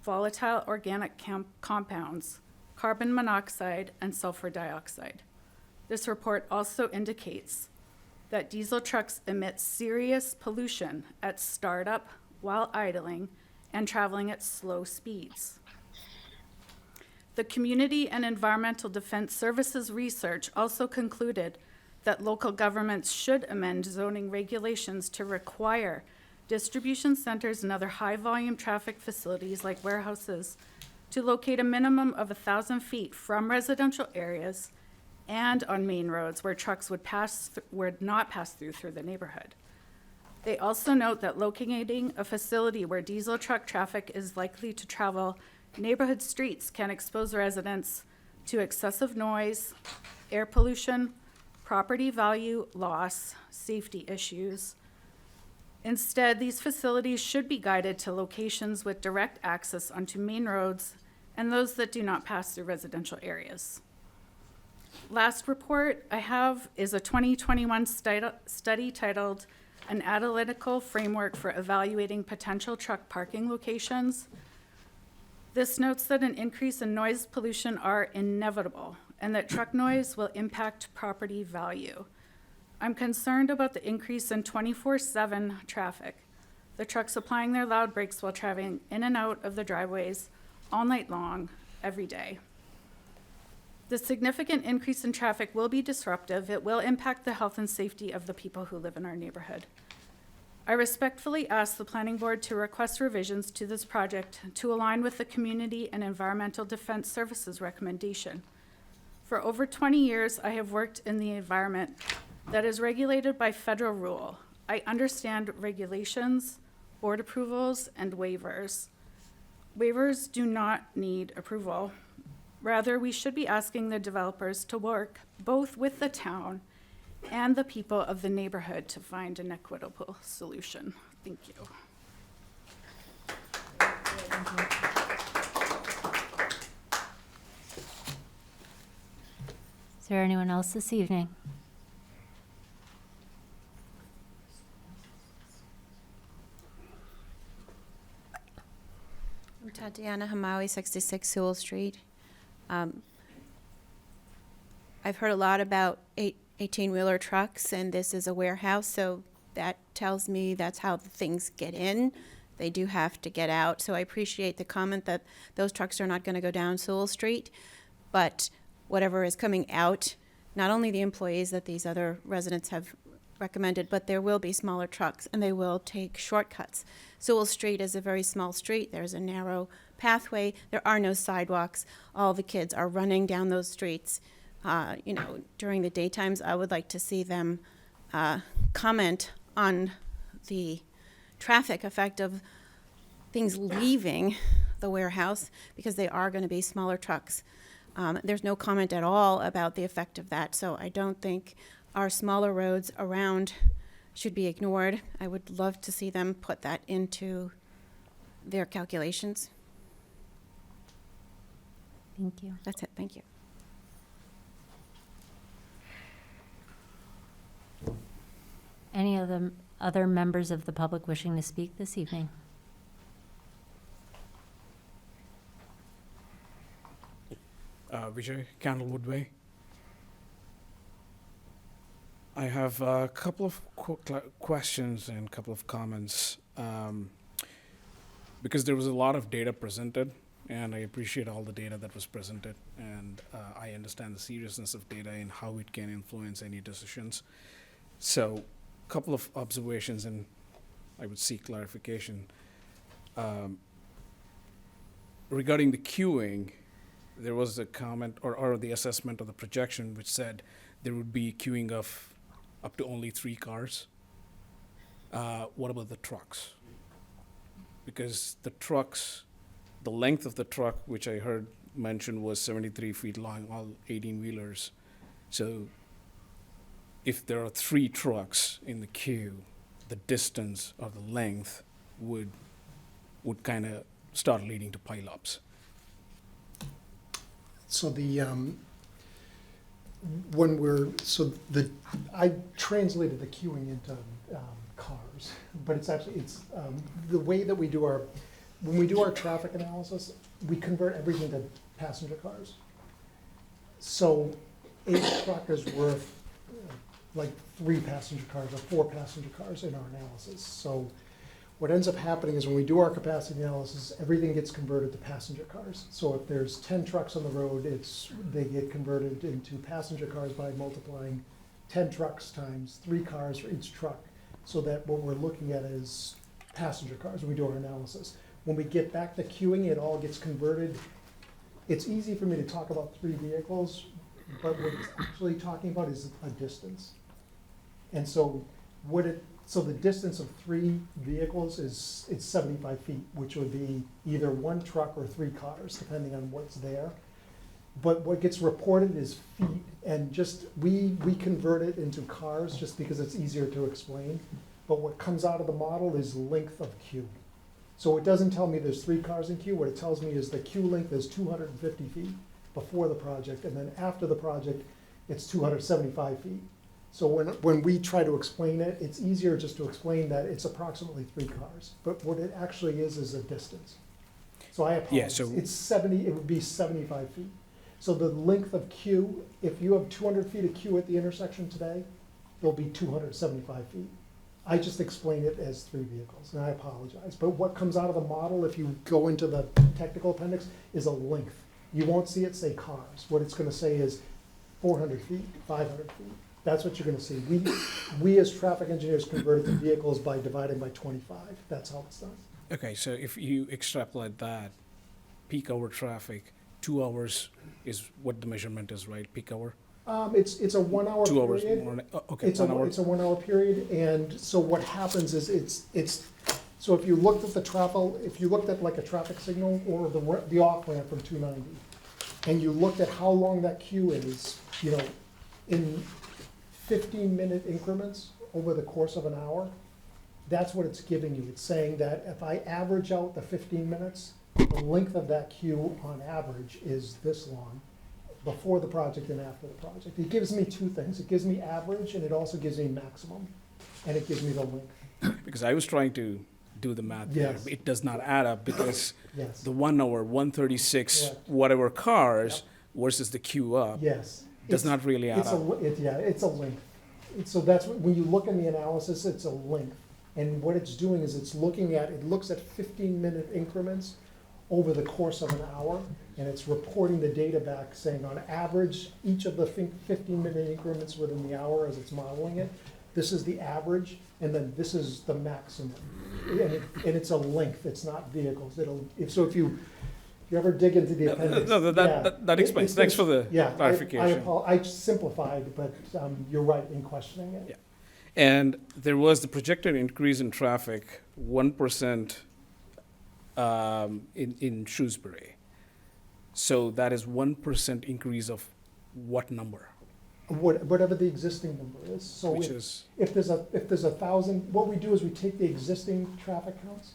volatile organic compounds, carbon monoxide, and sulfur dioxide. This report also indicates that diesel trucks emit serious pollution at startup while idling and traveling at slow speeds. The Community and Environmental Defense Services research also concluded that local governments should amend zoning regulations to require distribution centers and other high-volume traffic facilities like warehouses to locate a minimum of 1,000 feet from residential areas and on main roads where trucks would not pass through the neighborhood. They also note that locating a facility where diesel truck traffic is likely to travel neighborhood streets can expose residents to excessive noise, air pollution, property value loss, safety issues. Instead, these facilities should be guided to locations with direct access onto main roads and those that do not pass through residential areas. Last report I have is a 2021 study titled An Analytical Framework for Evaluating Potential Truck Parking Locations. This notes that an increase in noise pollution are inevitable and that truck noise will impact property value. I'm concerned about the increase in 24/7 traffic. The trucks applying their loud brakes while traveling in and out of the driveways all night long, every day. The significant increase in traffic will be disruptive. It will impact the health and safety of the people who live in our neighborhood. I respectfully ask the Planning Board to request revisions to this project to align with the Community and Environmental Defense Services recommendation. For over 20 years, I have worked in the environment that is regulated by federal rule. I understand regulations, board approvals, and waivers. Waivers do not need approval. Rather, we should be asking the developers to work both with the town and the people of the neighborhood to find an equitable solution. Thank you. Is there anyone else this evening? I'm Tatiana Hamawi, 66 Sewell Street. I've heard a lot about 18-wheeler trucks, and this is a warehouse, so that tells me that's how the things get in. They do have to get out, so I appreciate the comment that those trucks are not going to go down Sewell Street, but whatever is coming out, not only the employees that these other residents have recommended, but there will be smaller trucks, and they will take shortcuts. Sewell Street is a very small street. There's a narrow pathway. There are no sidewalks. All the kids are running down those streets. During the daytimes, I would like to see them comment on the traffic effect of things leaving the warehouse, because they are going to be smaller trucks. There's no comment at all about the effect of that, so I don't think our smaller roads around should be ignored. I would love to see them put that into their calculations. Thank you. That's it, thank you. Any other members of the public wishing to speak this evening? Vijay, Candlewood Way. I have a couple of questions and a couple of comments. because there was a lot of data presented, and I appreciate all the data that was presented, and I understand the seriousness of data and how it can influence any decisions. So, a couple of observations, and I would seek clarification. Regarding the queuing, there was a comment or the assessment of the projection which said there would be queuing of up to only 3 cars. What about the trucks? Because the trucks, the length of the truck, which I heard mentioned, was 73 feet long, all 18-wheelers. So if there are 3 trucks in the queue, the distance or the length would kind of start leading to pileups. So I translated the queuing into cars, but it's the way that when we do our traffic analysis, we convert everything to passenger cars. So a truck is worth like 3 passenger cars or 4 passenger cars in our analysis. So what ends up happening is when we do our capacity analysis, everything gets converted to passenger cars. So if there's 10 trucks on the road, they get converted into passenger cars by multiplying 10 trucks times 3 cars for each truck. So that what we're looking at is passenger cars when we do our analysis. When we get back to queuing, it all gets converted. It's easy for me to talk about 3 vehicles, but what it's actually talking about is a distance. And so so the distance of 3 vehicles is 75 feet, which would be either 1 truck or 3 cars, depending on what's there. But what gets reported is feet, and just, we convert it into cars just because it's easier to explain. But what comes out of the model is length of queue. So it doesn't tell me there's 3 cars in queue. What it tells me is the queue length is 250 feet before the project, and then after the project, it's 275 feet. So when we try to explain it, it's easier just to explain that it's approximately 3 cars. But what it actually is a distance. So I apologize. Yeah, so- It would be 75 feet. So the length of queue, if you have 200 feet of queue at the intersection today, there'll be 275 feet. I just explained it as 3 vehicles, and I apologize. But what comes out of the model, if you go into the technical appendix, is a length. You won't see it say cars. What it's gonna say is 400 feet, 500 feet. That's what you're gonna see. We as traffic engineers convert it to vehicles by dividing by 25. That's how it's done. Okay, so if you extrapolate that, peak hour traffic, 2 hours is what the measurement is, right? Peak hour? It's a 1 hour 2 hours period. more, okay, It's 1 hour. a 1 hour period, and so what happens is so if you looked at if you looked at like a traffic signal or the off ramp from 290, and you looked at how long that queue is, in 15-minute increments over the course of an hour, that's what it's giving you. It's saying that if I average out the 15 minutes, the length of that queue on average is this long, before the project and after the project. It gives me 2 things. It gives me average, and it also gives me maximum, and it gives me the length. Because I was trying to do the math there. Yes. It does not add up because Yes. the 1 hour, 136 Correct. whatever cars versus the queue up Yes. does not really add It's up. it's a length. So that's, when you look in the analysis, it's a length. And what it's doing is it looks at 15-minute increments over the course of an hour, and it's reporting the data back saying on average, each of the 15-minute increments within the hour as it's modeling it, this is the average, and then this is the maximum. And it's a length, it's not vehicles. If you ever dig into the appendix. No, that explains. Thanks for the clarification. I simplified, but you're right in questioning it. Yeah. And there was the projected increase in traffic, 1% in Shrewsbury. So that is 1% increase of what number? Whatever the existing number is. So Which if, is? if there's 1,000, what we do is we take the existing traffic counts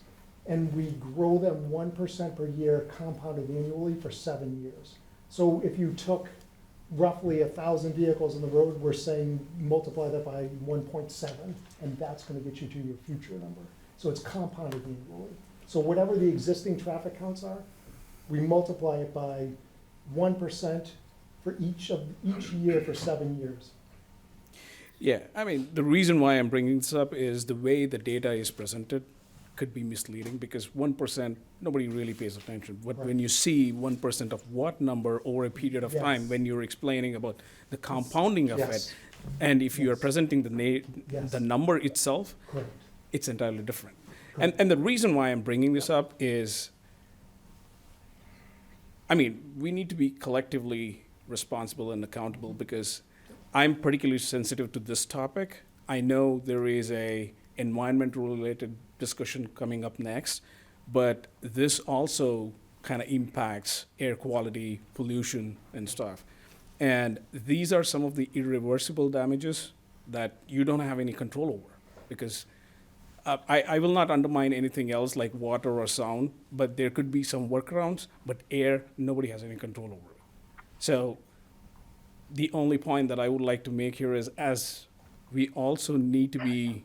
and we grow them 1% per year compounded annually for 7 years. So if you took roughly 1,000 vehicles on the road, we're saying multiply that by 1.7, and that's gonna get you to your future number. So it's compounded annually. So whatever the existing traffic counts are, we multiply it by 1% for each year for 7 years. Yeah, I mean, the reason why I'm bringing this up is the way the data is presented. could be misleading because 1%, nobody really pays attention. But when you see 1% of what number over a period of time, Yes. when you're explaining about the compounding of Yes. it, and if you are Yes. presenting Yes. the number itself, Correct. it's entirely different. And the reason why I'm bringing this up is, I mean, we need to be collectively responsible and accountable because I'm particularly sensitive to this topic. I know there is a environmental-related discussion coming up next, but this also kind of impacts air quality, pollution, and stuff. And these are some of the irreversible damages that you don't have any control over because I will not undermine anything else like water or sound, but there could be some workarounds, but air, nobody has any control over it. So the only point that I would like to make here is as we also need to be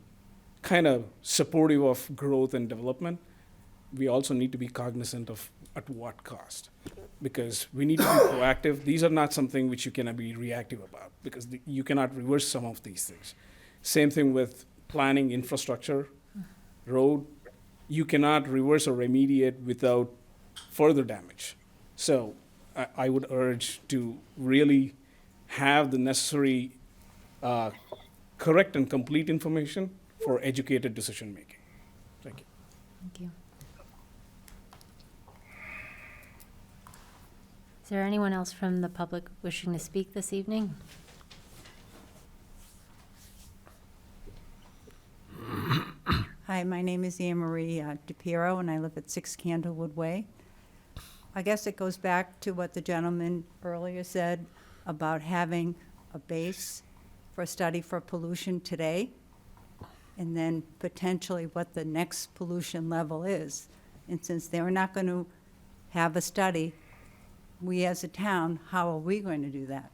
kind of supportive of growth and development, we also need to be cognizant of at what cost. Because we need to be proactive. These are not something which you cannot be reactive about because you cannot reverse some of these things. Same thing with planning infrastructure, road. You cannot reverse or remediate without further damage. So I would urge to really have the necessary correct and complete information for educated decision making. Thank you. Thank you. Is there anyone else from the public wishing to speak this evening? Hi, my name is Anne Marie DePiero, and I live at 6 Candlewood Way. I guess it goes back to what the gentleman earlier said about having a base for a study for pollution today, and then potentially what the next pollution level is. And since they're not going to have a study, we as a town, how are we going to do that?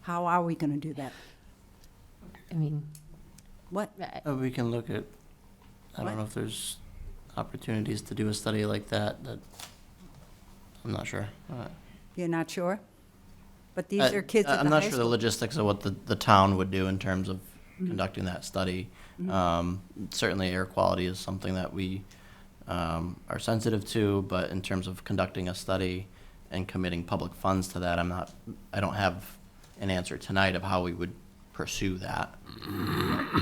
How are we going to do that? I mean, What? We can look at, I What? don't know if there's opportunities to do a study like that, I'm not sure. You're not sure? But these are kids at I'm the not high sure the school. logistics of what the town would do in terms of conducting that study. Certainly air quality is something that we are sensitive to, but in terms of conducting a study and committing public funds to that, I don't have an answer tonight of how we would pursue that.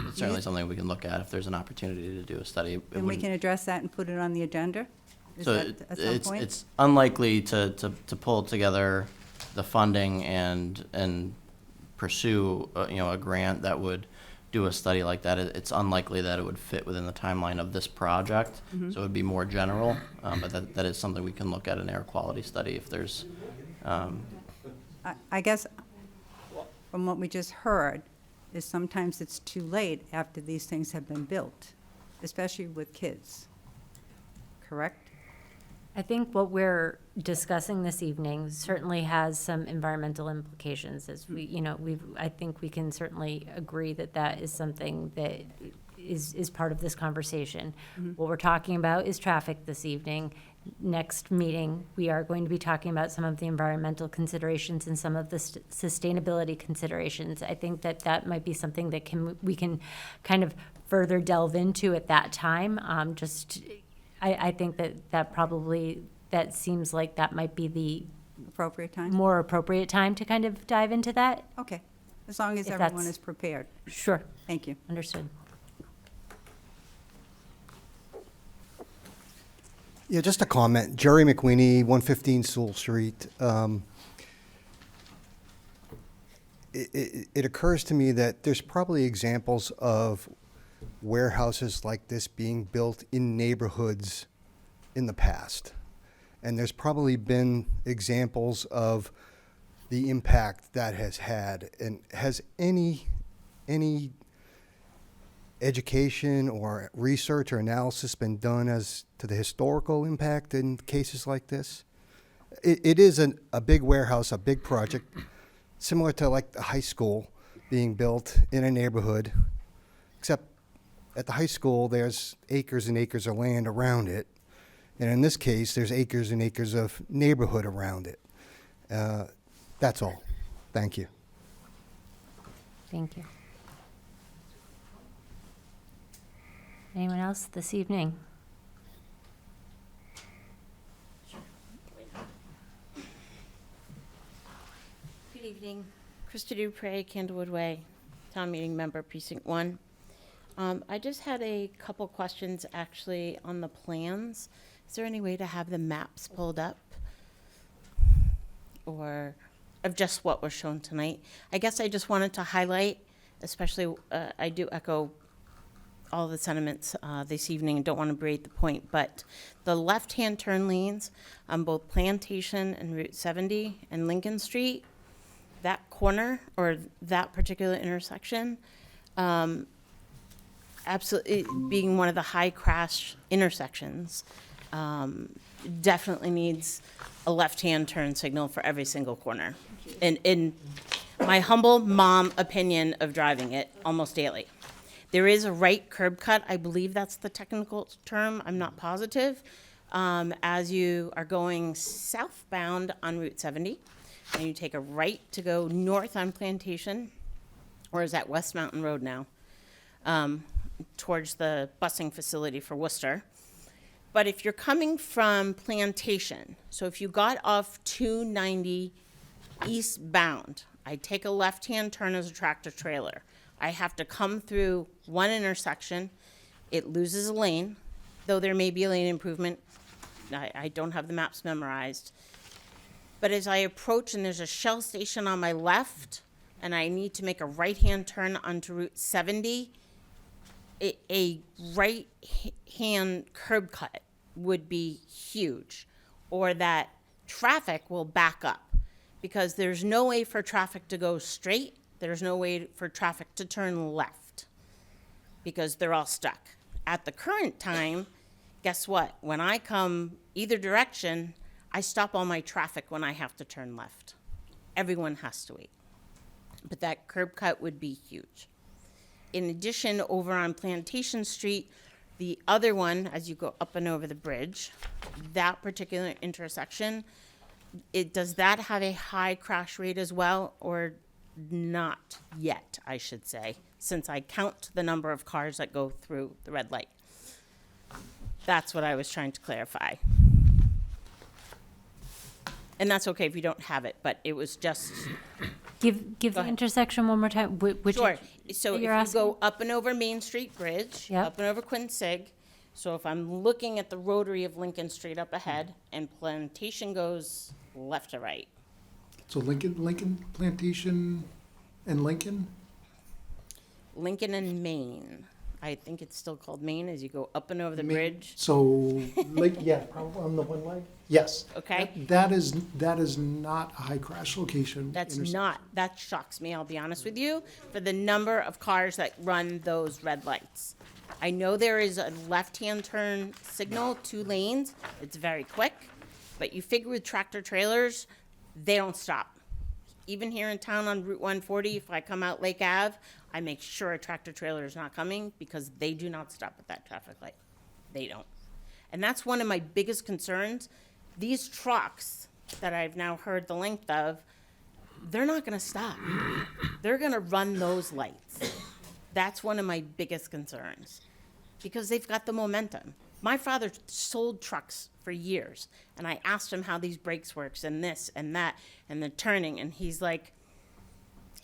It's certainly something we can look at if there's an opportunity to do a study. It And we wouldn't- can address that and put it on the agenda? Is So that at some point? it's unlikely to pull together the funding and pursue, a grant that would do a study like that. It's unlikely that it would fit within the timeline of this project. So it would be more general, but that is something we can look at, an air quality study if there's, I guess, from what we just heard, is sometimes it's too late after these things have been built, especially with kids. Correct? I think what we're discussing this evening certainly has some environmental implications as I think we can certainly agree that that is something that is part of this conversation. What we're talking about is traffic this evening. Next meeting, we are going to be talking about some of the environmental considerations and some of the sustainability considerations. I think that might be something that we can kind of further delve into at that time. I think that seems like that might be the Appropriate time? more appropriate time to kind of dive into that. Okay, as long as If everyone that's- is prepared. Sure. Thank you. Understood. Yeah, just a comment. Jerry McWeeny, 115 Sewell Street. It occurs to me that there's probably examples of warehouses like this being built in neighborhoods in the past. And there's probably been examples of the impact that has had. And has any education or research or analysis been done as to the historical impact in cases like this? It is a big warehouse, a big project, similar to like the high school being built in a neighborhood, except at the high school, there's acres and acres of land around it. And in this case, there's acres and acres of neighborhood around it. That's all. Thank you. Thank you. Anyone else this evening? Good evening. Krista Dupre, Candlewood Way, Town Meeting Member, Precinct 1. I just had a couple questions actually on the plans. Is there any way to have the maps pulled up? Or of just what was shown tonight? I guess I just wanted to highlight, especially, I do echo all the sentiments this evening and don't want to berate the point, but the left-hand turn lanes on both Plantation and Route 70 and Lincoln Street, that corner or that particular intersection, absolutely being one of the high crash intersections, definitely needs a left-hand turn signal for every single corner. In my humble mom opinion of driving it almost daily. There is a right curb cut, I believe that's the technical term, I'm not positive, as you are going southbound on Route 70, and you take a right to go north on Plantation, or is that West Mountain Road now, towards the busing facility for Worcester. But if you're coming from Plantation, so if you got off 290 eastbound, I take a left-hand turn as a tractor trailer. I have to come through one intersection. It loses a lane, though there may be a lane improvement. I don't have the maps memorized. But as I approach and there's a Shell station on my left, and I need to make a right-hand turn onto Route 70, a right-hand curb cut would be huge, or that traffic will back up because there's no way for traffic to go straight. There's no way for traffic to turn left because they're all stuck. At the current time, guess what? When I come either direction, I stop all my traffic when I have to turn left. Everyone has to wait. But that curb cut would be huge. In addition, over on Plantation Street, the other one, as you go up and over the bridge, that particular intersection, does that have a high crash rate as well, or not yet, I should say, since I count the number of cars that go through the red light? That's what I was trying to clarify. And that's okay if you don't have it, but it was just... Give the ahead. intersection one more time. Which Sure. So if you're you asking? go up and over Main Street Bridge, Yep. up and over Quincy, so if I'm looking at the rotary of Lincoln Street up ahead, and Plantation goes left to right. So Lincoln, Plantation, and Lincoln? Lincoln and Main. I think it's still called Main as you go up and over the bridge. So, yeah, probably on the one leg? Yes. Okay. That is not a high crash location. That's intersection. not, that shocks me, I'll be honest with you, for the number of cars that run those red lights. I know there is a left-hand turn signal, 2 lanes, it's very quick, but you figure with tractor trailers, they don't stop. Even here in town on Route 140, if I come out Lake Ave, I make sure a tractor trailer is not coming because they do not stop at that traffic light. They don't. And that's one of my biggest concerns. These trucks that I've now heard the length of, they're not gonna stop. They're gonna run those lights. That's one of my biggest concerns because they've got the momentum. My father sold trucks for years, and I asked him how these brakes works and this and that and the turning, and he's like,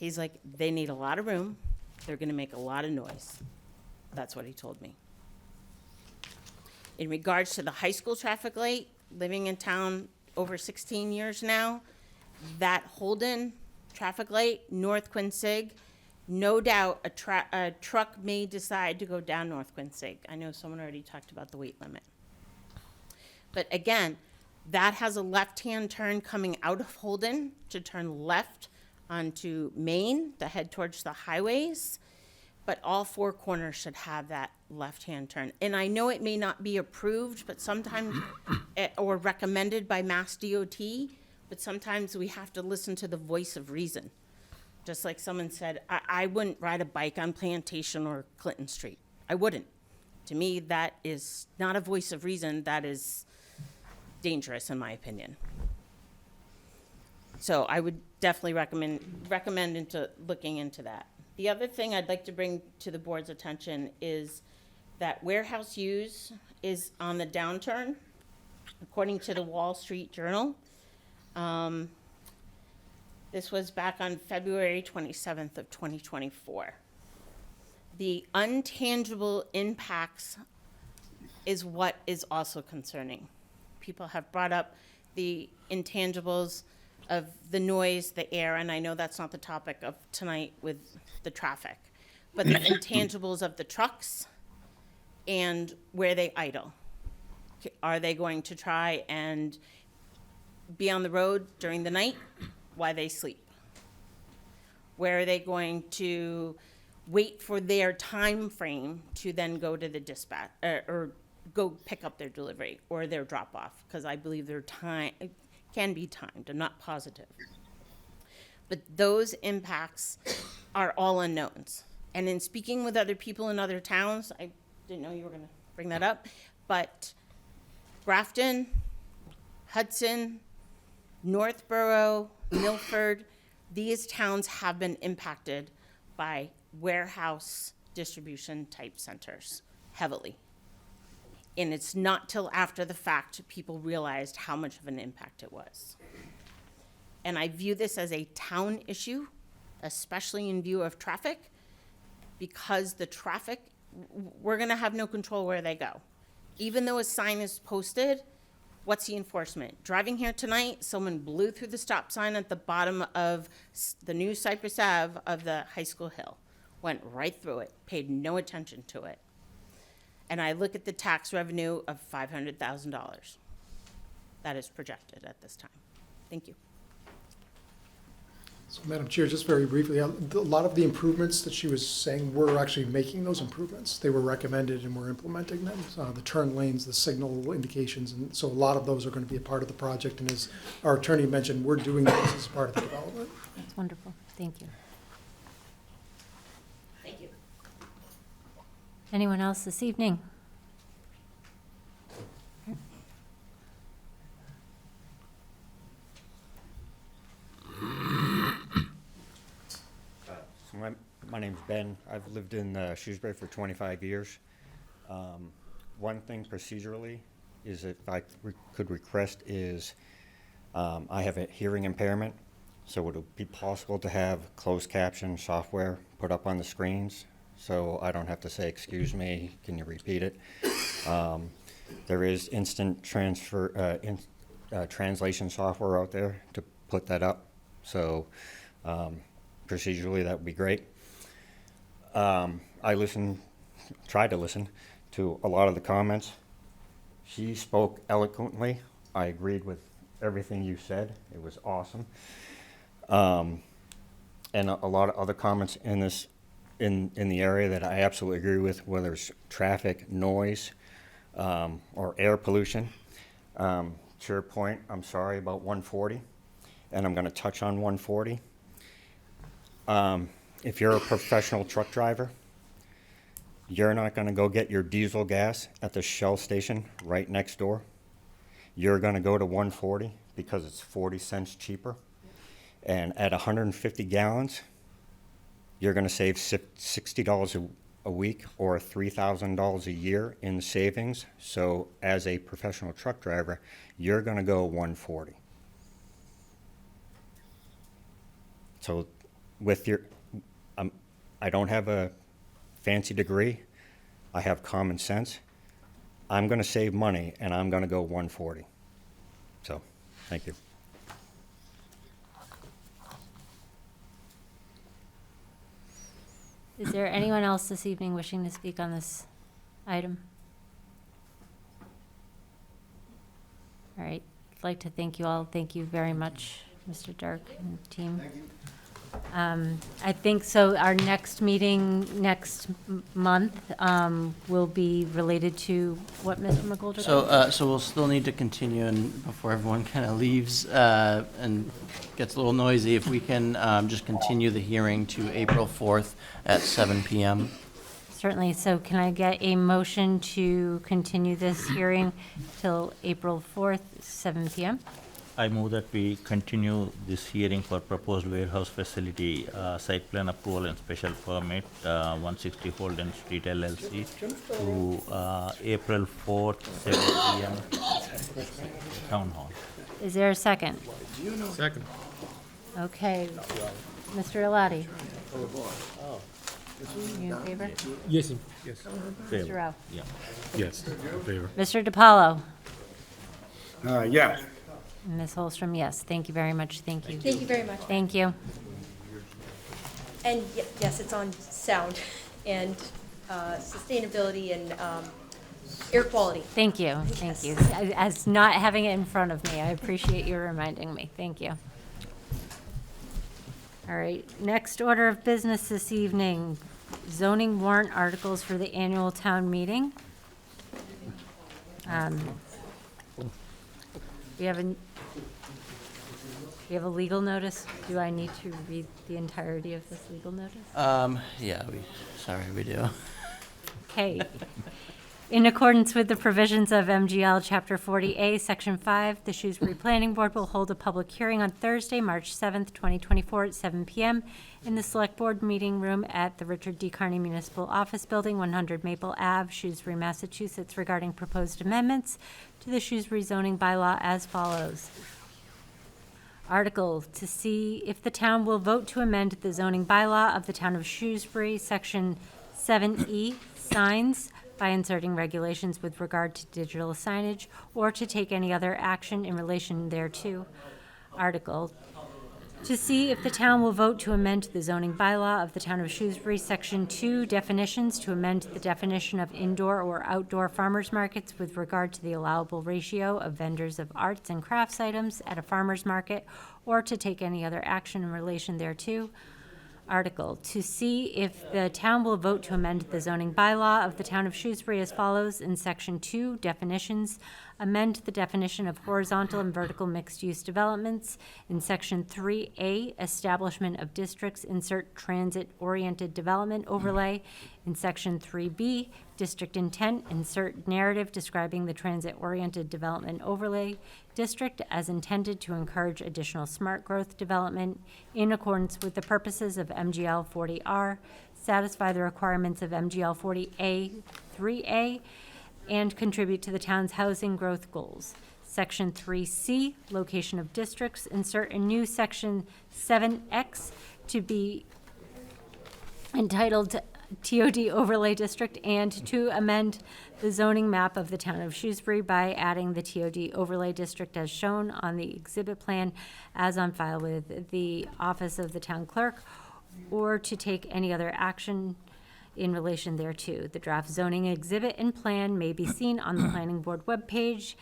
they need a lot of room. They're gonna make a lot of noise. That's what he told me. In regards to the high school traffic light, living in town over 16 years now, that Holden traffic light, North Quincy, no doubt a truck may decide to go down North Quincy. I know someone already talked about the weight limit. But again, that has a left-hand turn coming out of Holden to turn left onto Main to head towards the highways. But all 4 corners should have that left-hand turn. And I know it may not be approved, but sometimes, or recommended by Mass DOT, but sometimes we have to listen to the voice of reason. Just like someone said, I wouldn't ride a bike on Plantation or Clinton Street. I wouldn't. To me, that is not a voice of reason. That is dangerous, in my opinion. So I would definitely recommend into looking into that. The other thing I'd like to bring to the board's attention is that warehouse use is on the downturn, according to the Wall Street Journal. This was back on February 27th of 2024. The intangible impacts is what is also concerning. People have brought up the intangibles of the noise, the air, and I know that's not the topic of tonight with the traffic, but the intangibles of the trucks and where they idle. Are they going to try and be on the road during the night while they sleep? Where are they going to wait for their time frame to then go to the dispatch or go pick up their delivery or their drop off? Because I believe their time can be timed. I'm not positive. But those impacts are all unknowns. And in speaking with other people in other towns, I didn't know you were going to bring that up, but Grafton, Hudson, Northborough, Milford, these towns have been impacted by warehouse distribution type centers heavily. And it's not till after the fact people realized how much of an impact it was. And I view this as a town issue, especially in view of traffic, because the traffic, we're gonna have no control where they go. Even though a sign is posted, what's the enforcement? Driving here tonight, someone blew through the stop sign at the bottom of the new Cypress Ave of the high school hill. Went right through it, paid no attention to it. And I look at the tax revenue of $500,000 that is projected at this time. Thank you. So, Madam Chair, just very briefly, a lot of the improvements that she was saying, we're actually making those improvements. They were recommended and we're implementing them. The turn lanes, the signal indications, and so a lot of those are going to be a part of the project. And as our attorney mentioned, we're doing this as part of the development. That's wonderful. Thank you. Thank you. Anyone else this evening? So my name's Ben. I've lived in Shrewsbury for 25 years. One thing procedurally is if I could request is I have a hearing impairment, so would it be possible to have closed caption software put up on the screens so I don't have to say, excuse me, can you repeat it? There is instant transfer, translation software out there to put that up. So procedurally, that would be great. I tried to listen to a lot of the comments. She spoke eloquently. I agreed with everything you said. It was awesome. And a lot of other comments in this, in the area that I absolutely agree with, whether it's traffic, noise, or air pollution. To your point, I'm sorry about 140, and I'm going to touch on 140. If you're a professional truck driver, you're not going to go get your diesel gas at the Shell station right next door. You're going to go to 140 because it's 40 cents cheaper. And at 150 gallons, you're going to save $60 a week or $3,000 a year in savings. So as a professional truck driver, you're going to go 140. So with your, I don't have a fancy degree. I have common sense. I'm going to save money, and I'm going to go 140. So, thank you. Is there anyone else this evening wishing to speak on this item? All right, I'd like to thank you all. Thank you very much, Mr. Dirk and team. Thank you. I think so. Our next meeting next month will be related to what, Mr. McGoldrick? So we'll still need to continue, and before everyone kind of leaves and gets a little noisy, if we can just continue the hearing to April 4th at 7 p.m. Certainly. So can I get a motion to continue this hearing till April 4th, 7 p.m.? I move that we continue this hearing for proposed warehouse facility, site plan approval and special permit, 160 Holden Street LLC, to April 4th, 7 p.m. Town Hall. Is there a second? Second. Okay. Mr. Eladi? You in favor? Yes, yes. Mr. Rao? Yeah. Yes, in favor. Mr. DiPaolo? Yes. Ms. Holstrom, yes. Thank you very much. Thank you. Thank you very much. Thank you. And yes, it's on sound and sustainability and air quality. Thank you. Thank you. As not having it in front of me, I appreciate you reminding me. Thank you. All right, next order of business this evening, zoning warrant articles for the annual town meeting. We have a legal notice. Do I need to read the entirety of this legal notice? Yeah, we do. Okay. In accordance with the provisions of MGL Chapter 40A, Section 5, the Shrewsbury Planning Board will hold a public hearing on Thursday, March 7th, 2024 at 7 p.m. in the Select Board Meeting Room at the Richard D. Carney Municipal Office Building, 100 Maple Ave, Shrewsbury, Massachusetts, regarding proposed amendments to the Shrewsbury zoning bylaw as follows. Article, to see if the town will vote to amend the zoning bylaw of the town of Shrewsbury, Section 7E, signs, by inserting regulations with regard to digital signage, or to take any other action in relation thereto. Article, to see if the town will vote to amend the zoning bylaw of the town of Shrewsbury, Section 2, definitions, to amend the definition of indoor or outdoor farmers markets with regard to the allowable ratio of vendors of arts and crafts items at a farmers market, or to take any other action in relation thereto. Article, to see if the town will vote to amend the zoning bylaw of the town of Shrewsbury as follows. In Section 2, definitions, amend the definition of horizontal and vertical mixed-use developments. In Section 3A, establishment of districts, insert transit-oriented development overlay. In Section 3B, district intent, insert narrative describing the transit-oriented development overlay district as intended to encourage additional smart growth development in accordance with the purposes of MGL 40R, satisfy the requirements of MGL 40A 3A, and contribute to the town's housing growth goals. Section 3C, location of districts, insert a new Section 7X to be entitled TOD Overlay District, and to amend the zoning map of the town of Shrewsbury by adding the TOD Overlay District as shown on the exhibit plan as on file with the Office of the Town Clerk, or to take any other action in relation thereto. The draft zoning exhibit and plan may be seen on the Planning Board webpage.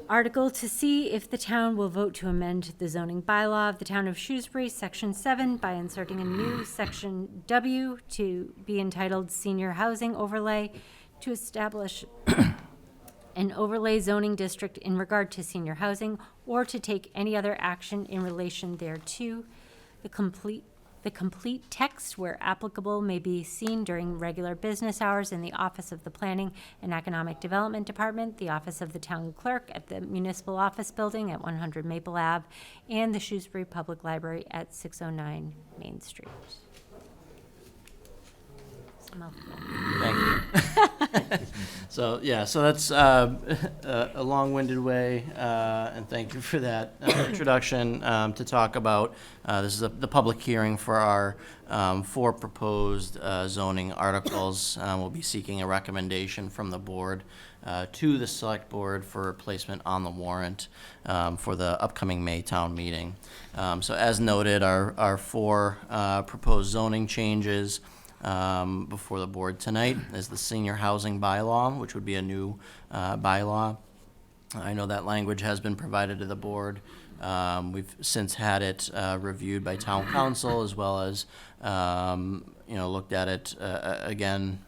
Article, to see if the town will vote to amend the zoning bylaw of the town of Shrewsbury, Section 7, by inserting a new Section W to be entitled Senior Housing Overlay, to establish an overlay zoning district in regard to senior housing, or to take any other action in relation thereto. The complete text, where applicable, may be seen during regular business hours in the Office of the Planning and Economic Development Department, the Office of the Town Clerk at the Municipal Office Building at 100 Maple Ave, and the Shrewsbury Public Library at 609 Main Street. Thank you. So that's a long-winded way, and thank you for that introduction to talk about. This is the public hearing for our 4 proposed zoning articles. We'll be seeking a recommendation from the board to the select board for placement on the warrant for the upcoming May town meeting. So as noted, our 4 proposed zoning changes before the board tonight is the senior housing bylaw, which would be a new bylaw. I know that language has been provided to the board. We've since had it reviewed by town council, as well as looked at it again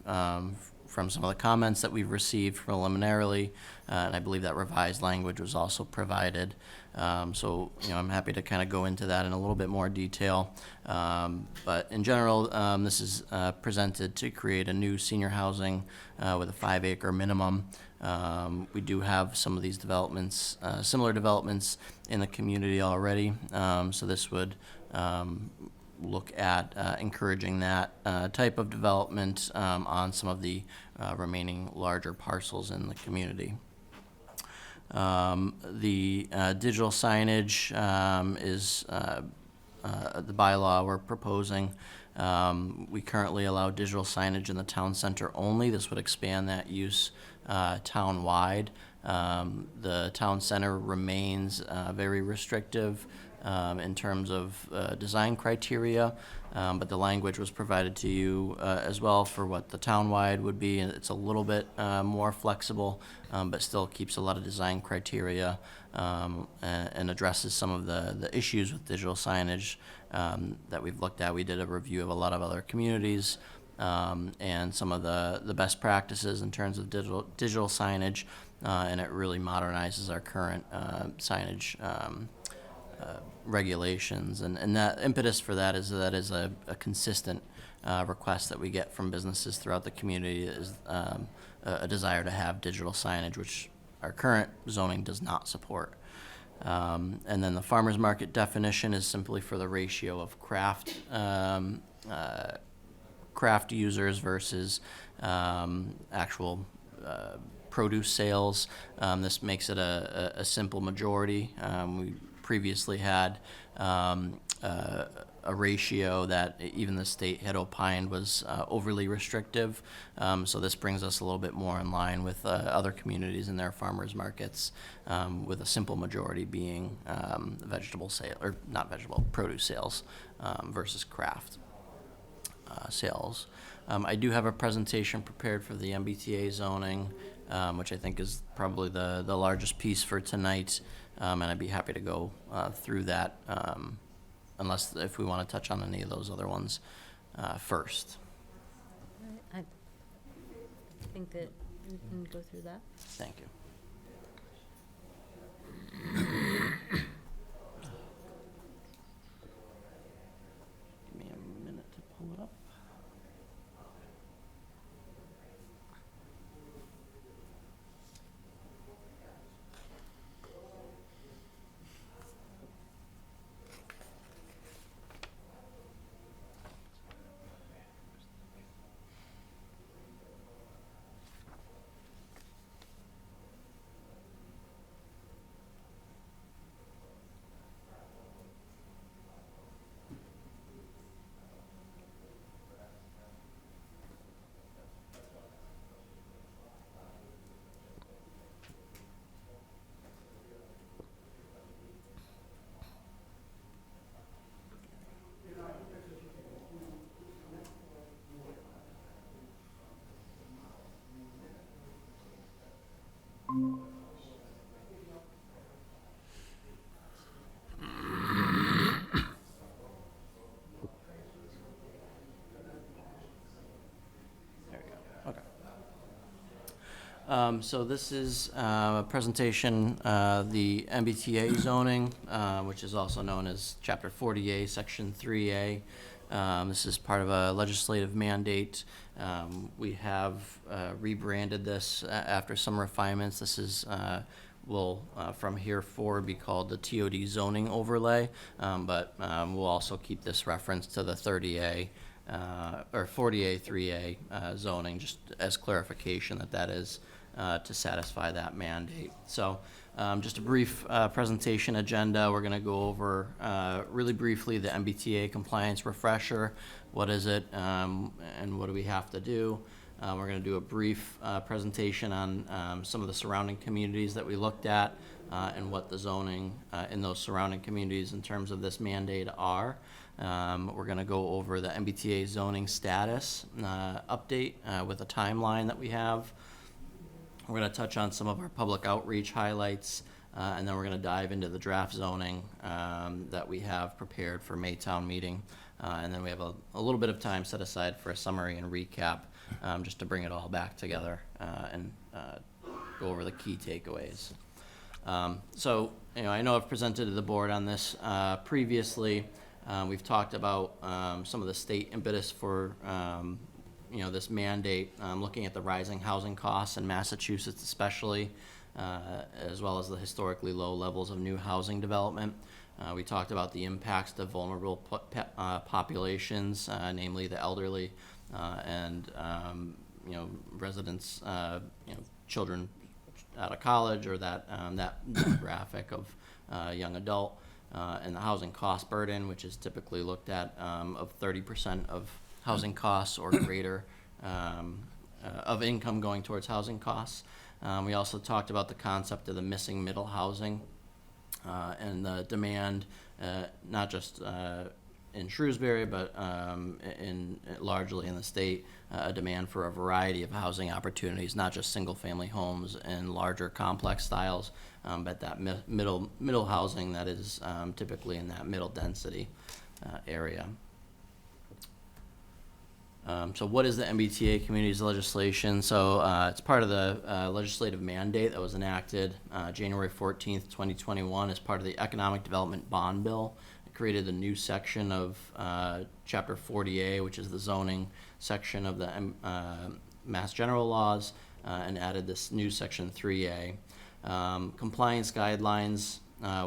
from some of the comments that we've received preliminarily, and I believe that revised language was also provided. So, I'm happy to kind of go into that in a little bit more detail. But in general, this is presented to create a new senior housing with a 5-acre minimum. We do have some of these developments, similar developments in the community already. So this would look at encouraging that type of development on some of the remaining larger parcels in the community. The digital signage is the bylaw we're proposing. We currently allow digital signage in the town center only. This would expand that use town-wide. The town center remains very restrictive in terms of design criteria, but the language was provided to you as well for what the town-wide would be, and it's a little bit more flexible, but still keeps a lot of design criteria and addresses some of the issues with digital signage that we've looked at. We did a review of a lot of other communities and some of the best practices in terms of digital signage, and it really modernizes our current signage regulations, and that impetus for that is a consistent request that we get from businesses throughout the community is a desire to have digital signage, which our current zoning does not support. And then the farmers market definition is simply for the ratio of craft users versus actual produce sales. This makes it a simple majority. We previously had a ratio that even the state had opined was overly restrictive. So this brings us a little bit more in line with other communities and their farmers markets, with a simple majority being vegetable sale, or not vegetable, produce sales versus craft sales. I do have a presentation prepared for the MBTA zoning, which I think is probably the largest piece for tonight. And I'd be happy to go through that, unless if we want to touch on any of those other ones first. I think that we can go through that. Thank you. Give me a minute to pull it up. So this is a presentation, the MBTA zoning, which is also known as Chapter 40A, Section 3A. This is part of a legislative mandate. We have rebranded this after some refinements. This is will from here forward be called the TOD zoning overlay, but we'll also keep this reference to the 30A or 40A 3A zoning, just as clarification that is to satisfy that mandate. So just a brief presentation agenda. We're going to go over really briefly the MBTA compliance refresher. What is it and what do we have to do? We're going to do a brief presentation on some of the surrounding communities that we looked at and what the zoning in those surrounding communities in terms of this mandate are. We're going to go over the MBTA zoning status update with a timeline that we have. We're going to touch on some of our public outreach highlights, and then we're going to dive into the draft zoning that we have prepared for Maytown meeting And then we have a little bit of time set aside for a summary and recap, just to bring it all back together and go over the key takeaways. So, I know I've presented to the board on this previously. We've talked about some of the state impetus for this mandate, looking at the rising housing costs in Massachusetts especially, as well as the historically low levels of new housing development. We talked about the impacts to vulnerable populations, namely the elderly and residents, children out of college, or that demographic of young adult, and the housing cost burden, which is typically looked at of 30% of housing costs or greater of income going towards housing costs. We also talked about the concept of the missing middle housing and the demand, not just in Shrewsbury, but largely in the state, a demand for a variety of housing opportunities, not just single-family homes and larger complex styles, but that middle housing that is typically in that middle density area. So what is the MBTA communities legislation? So it's part of the legislative mandate that was enacted January 14th, 2021 as part of the Economic Development Bond Bill. It created a new section of Chapter 40A, which is the zoning section of the Mass General Laws, and added this new Section 3A. Compliance guidelines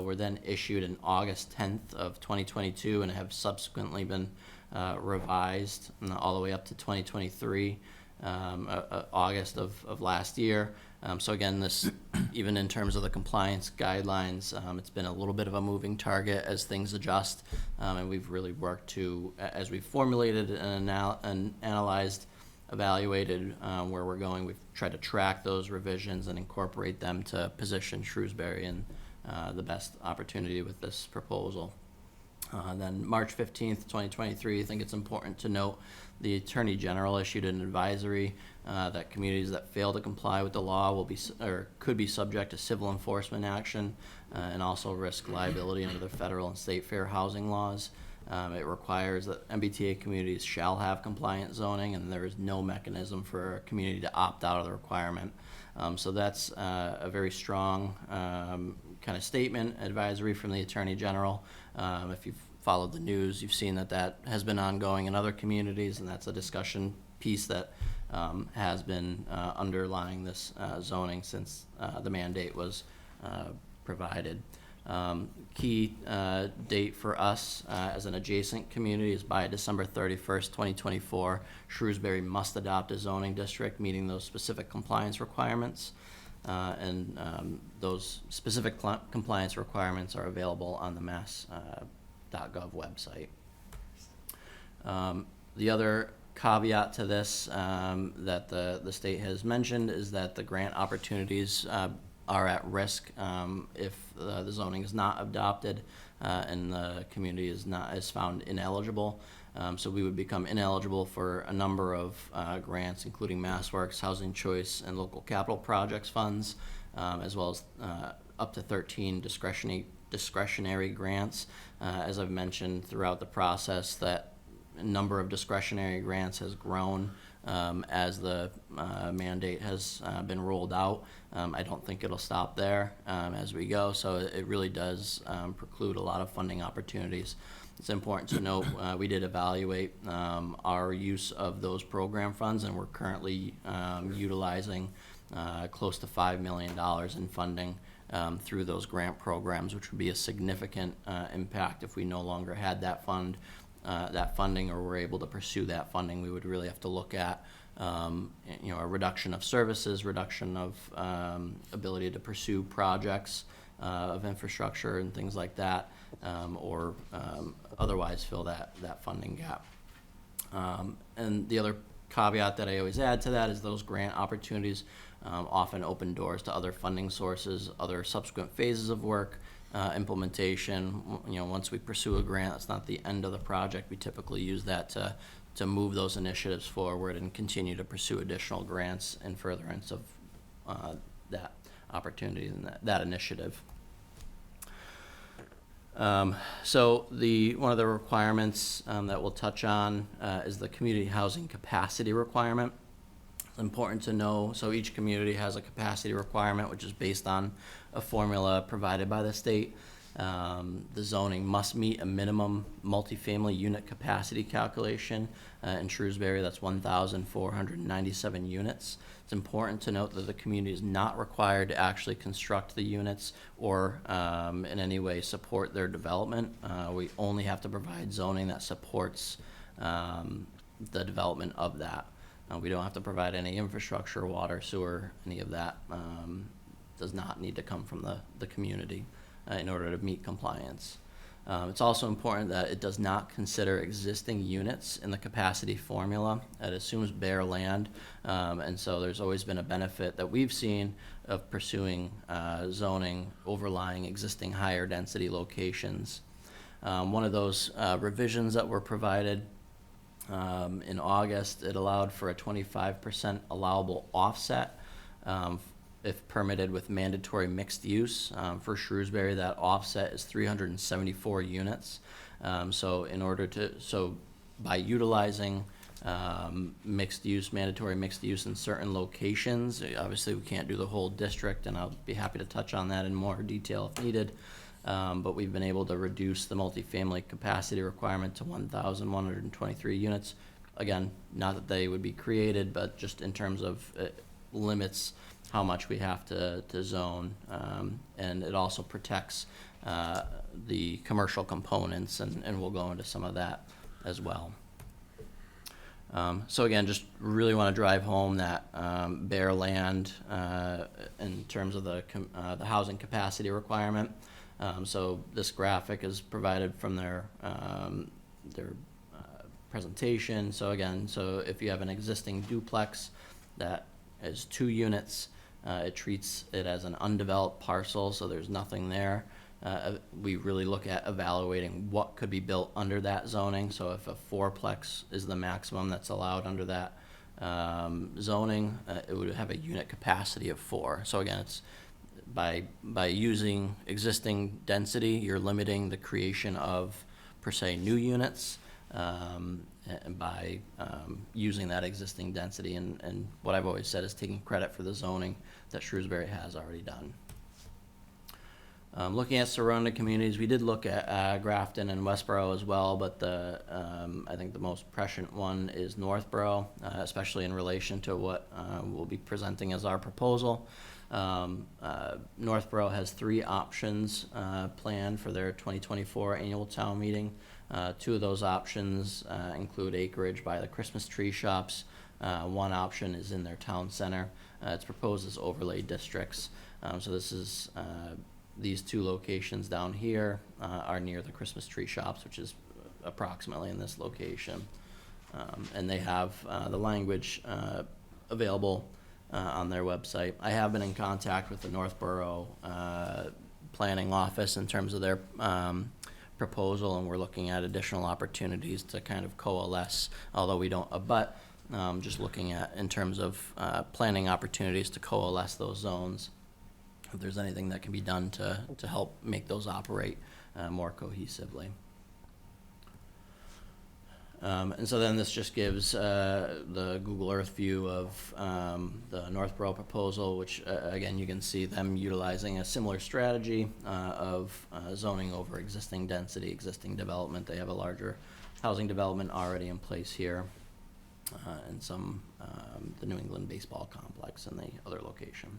were then issued in August 10th of 2022 and have subsequently been revised all the way up to 2023, August of last year. So again, this, even in terms of the compliance guidelines, it's been a little bit of a moving target as things adjust, and we've really worked to, as we've formulated and analyzed, evaluated where we're going, we've tried to track those revisions and incorporate them to position Shrewsbury in the best opportunity with this proposal. Then March 15th, 2023, I think it's important to note the Attorney General issued an advisory that communities that fail to comply with the law will be or could be subject to civil enforcement action and also risk liability under the federal and state fair housing laws. It requires that MBTA communities shall have compliant zoning, and there is no mechanism for a community to opt out of the requirement. So that's a very strong kind of statement, advisory from the Attorney General. If you've followed the news, you've seen that has been ongoing in other communities, and that's a discussion piece that has been underlying this zoning since the mandate was provided. Key date for us as an adjacent community is by December 31st, 2024. Shrewsbury must adopt a zoning district meeting those specific compliance requirements. And those specific compliance requirements are available on the mass.gov website. The other caveat to this that the state has mentioned is that the grant opportunities are at risk if the zoning is not adopted and the community is found ineligible. So we would become ineligible for a number of grants, including MassWorks, Housing Choice, and Local Capital Projects funds, as well as up to 13 discretionary grants. As I've mentioned throughout the process, that number of discretionary grants has grown as the mandate has been rolled out. I don't think it'll stop there as we go, so it really does preclude a lot of funding opportunities. It's important to note we did evaluate our use of those program funds, and we're currently utilizing close to $5 million in funding through those grant programs, which would be a significant impact if we no longer had that funding, or were able to pursue that funding. We would really have to look at a reduction of services, reduction of ability to pursue projects of infrastructure and things like that, or otherwise fill that funding gap. And the other caveat that I always add to that is those grant opportunities often open doors to other funding sources, other subsequent phases of work, implementation. Once we pursue a grant, that's not the end of the project. We typically use that to move those initiatives forward and continue to pursue additional grants in furtherance of that opportunity and that initiative. So one of the requirements that we'll touch on is the community housing capacity requirement. It's important to know, so each community has a capacity requirement, which is based on a formula provided by the state. The zoning must meet a minimum multifamily unit capacity calculation. In Shrewsbury, that's 1,497 units. It's important to note that the community is not required to actually construct the units or in any way support their development. We only have to provide zoning that supports the development of that. We don't have to provide any infrastructure, water, sewer, any of that does not need to come from the community in order to meet compliance. It's also important that it does not consider existing units in the capacity formula. It assumes bare land, and so there's always been a benefit that we've seen of pursuing zoning overlying existing higher density locations. One of those revisions that were provided in August, it allowed for a 25% allowable offset if permitted with mandatory mixed use. For Shrewsbury, that offset is 374 units. So by utilizing mixed use, mandatory mixed use in certain locations, obviously we can't do the whole district, and I'll be happy to touch on that in more detail if needed. But we've been able to reduce the multifamily capacity requirement to 1,123 units. Again, not that they would be created, but just in terms of limits how much we have to zone. And it also protects the commercial components, and we'll go into some of that as well. So again, just really want to drive home that bare land in terms of the housing capacity requirement. So this graphic is provided from their presentation. So again, if you have an existing duplex that is 2 units, it treats it as an undeveloped parcel, so there's nothing there. We really look at evaluating what could be built under that zoning. So if a 4-plex is the maximum that's allowed under that zoning, it would have a unit capacity of 4. So again, it's by using existing density, you're limiting the creation of, per se, new units, and by using that existing density. And what I've always said is taking credit for the zoning that Shrewsbury has already done. Looking at surrounding communities, we did look at Grafton and Westboro as well, but I think the most prescient one is Northborough, especially in relation to what we'll be presenting as our proposal. Northborough has 3 options planned for their 2024 annual town meeting. 2 of those options include acreage by the Christmas tree shops. One option is in their town center. It's proposed as overlay districts. So this is these 2 locations down here are near the Christmas tree shops, which is approximately in this location. And they have the language available on their website. I have been in contact with the Northborough planning office in terms of their proposal, and we're looking at additional opportunities to kind of coalesce, although we don't abut, just looking at in terms of planning opportunities to coalesce those zones. If there's anything that can be done to help make those operate more cohesively. And so then this just gives the Google Earth view of the Northborough proposal, which again, you can see them utilizing a similar strategy of zoning over existing density, existing development. They have a larger housing development already in place here, and the New England baseball complex in the other location.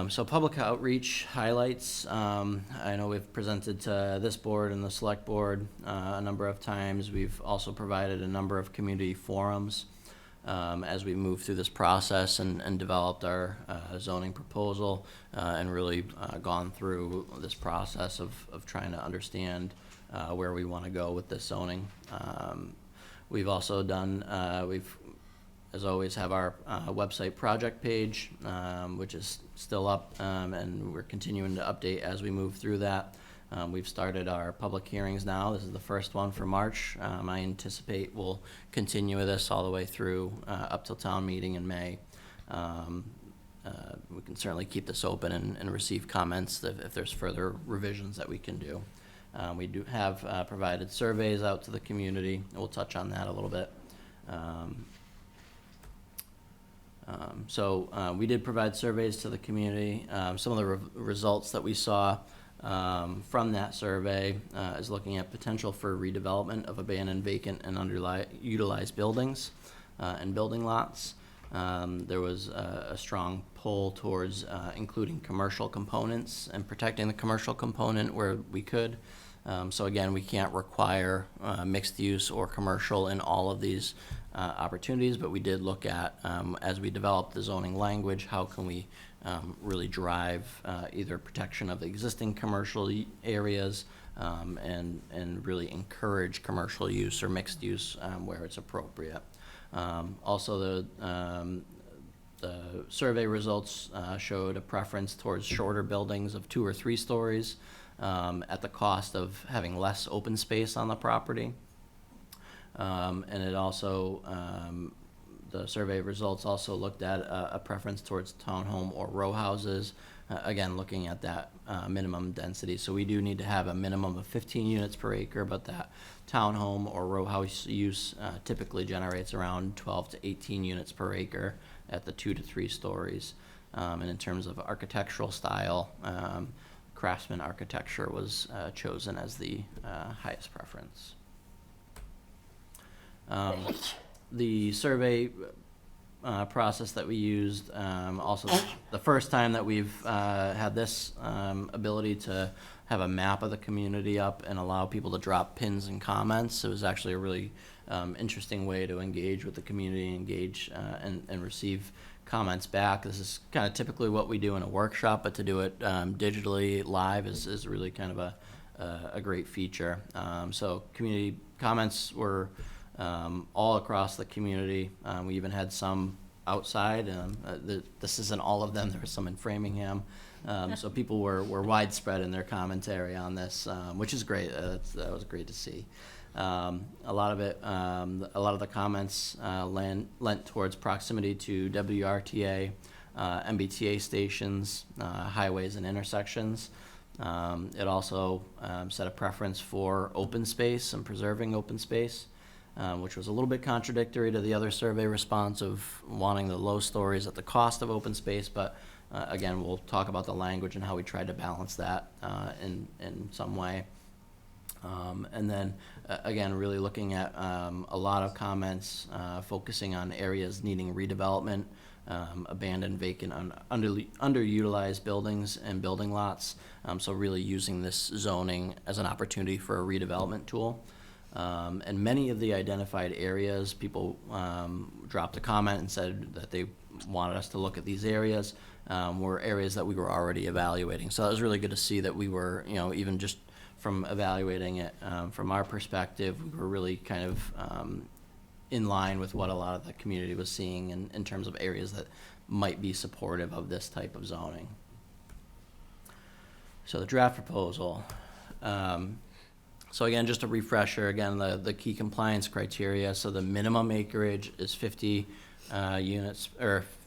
So public outreach highlights. I know we've presented to this board and the select board a number of times. We've also provided a number of community forums as we move through this process and developed our zoning proposal and really gone through this process of trying to understand where we want to go with this zoning. We've also done, as always, have our website project page, which is still up, and we're continuing to update as we move through that. We've started our public hearings now. This is the first one for March. I anticipate we'll continue with this all the way through up till town meeting in May. we can certainly keep this open and receive comments if there's further revisions that we can do. We do have provided surveys out to the community, and we'll touch on that a little bit. We did provide surveys to the community. Some of the results that we saw from that survey is looking at potential for redevelopment of abandoned, vacant, and underutilized buildings and building lots. There was a strong pull towards including commercial components and protecting the commercial component where we could. So again, we can't require mixed use or commercial in all of these opportunities, but we did look at, as we developed the zoning language, how can we really drive either protection of the existing commercial areas and really encourage commercial use or mixed use where it's appropriate. Also, the survey results showed a preference towards shorter buildings of 2 or 3 stories at the cost of having less open space on the property. And it also, the survey results also looked at a preference towards townhome or row houses, again, looking at that minimum density. So we do need to have a minimum of 15 units per acre, but that townhome or row house use typically generates around 12 to 18 units per acre at the 2 to 3 stories. And in terms of architectural style, craftsman architecture was chosen as the highest preference. The survey process that we used, also the first time that we've had this ability to have a map of the community up and allow people to drop pins and comments. It was actually a really interesting way to engage with the community, engage and receive comments back. This is kind of typically what we do in a workshop, but to do it digitally live is really kind of a great feature. So community comments were all across the community. We even had some outside. This isn't all of them. There was some in Framingham. So people were widespread in their commentary on this, which is great. That was great to see. A lot of the comments lent towards proximity to WRTA, MBTA stations, highways and intersections. It also set a preference for open space and preserving open space, which was a little bit contradictory to the other survey response of wanting the low stories at the cost of open space, but again, we'll talk about the language and how we tried to balance that in some way. And then, again, really looking at a lot of comments focusing on areas needing redevelopment, abandoned, vacant, underutilized buildings and building lots. So really using this zoning as an opportunity for a redevelopment tool. And many of the identified areas, people dropped a comment and said that they wanted us to look at these areas, were areas that we were already evaluating. So it was really good to see that we were, even just from evaluating it from our perspective, we were really kind of in line with what a lot of the community was seeing in terms of areas that might be supportive of this type of zoning. So the draft proposal. So again, just a refresher, again, the key compliance criteria. So the minimum acreage is 50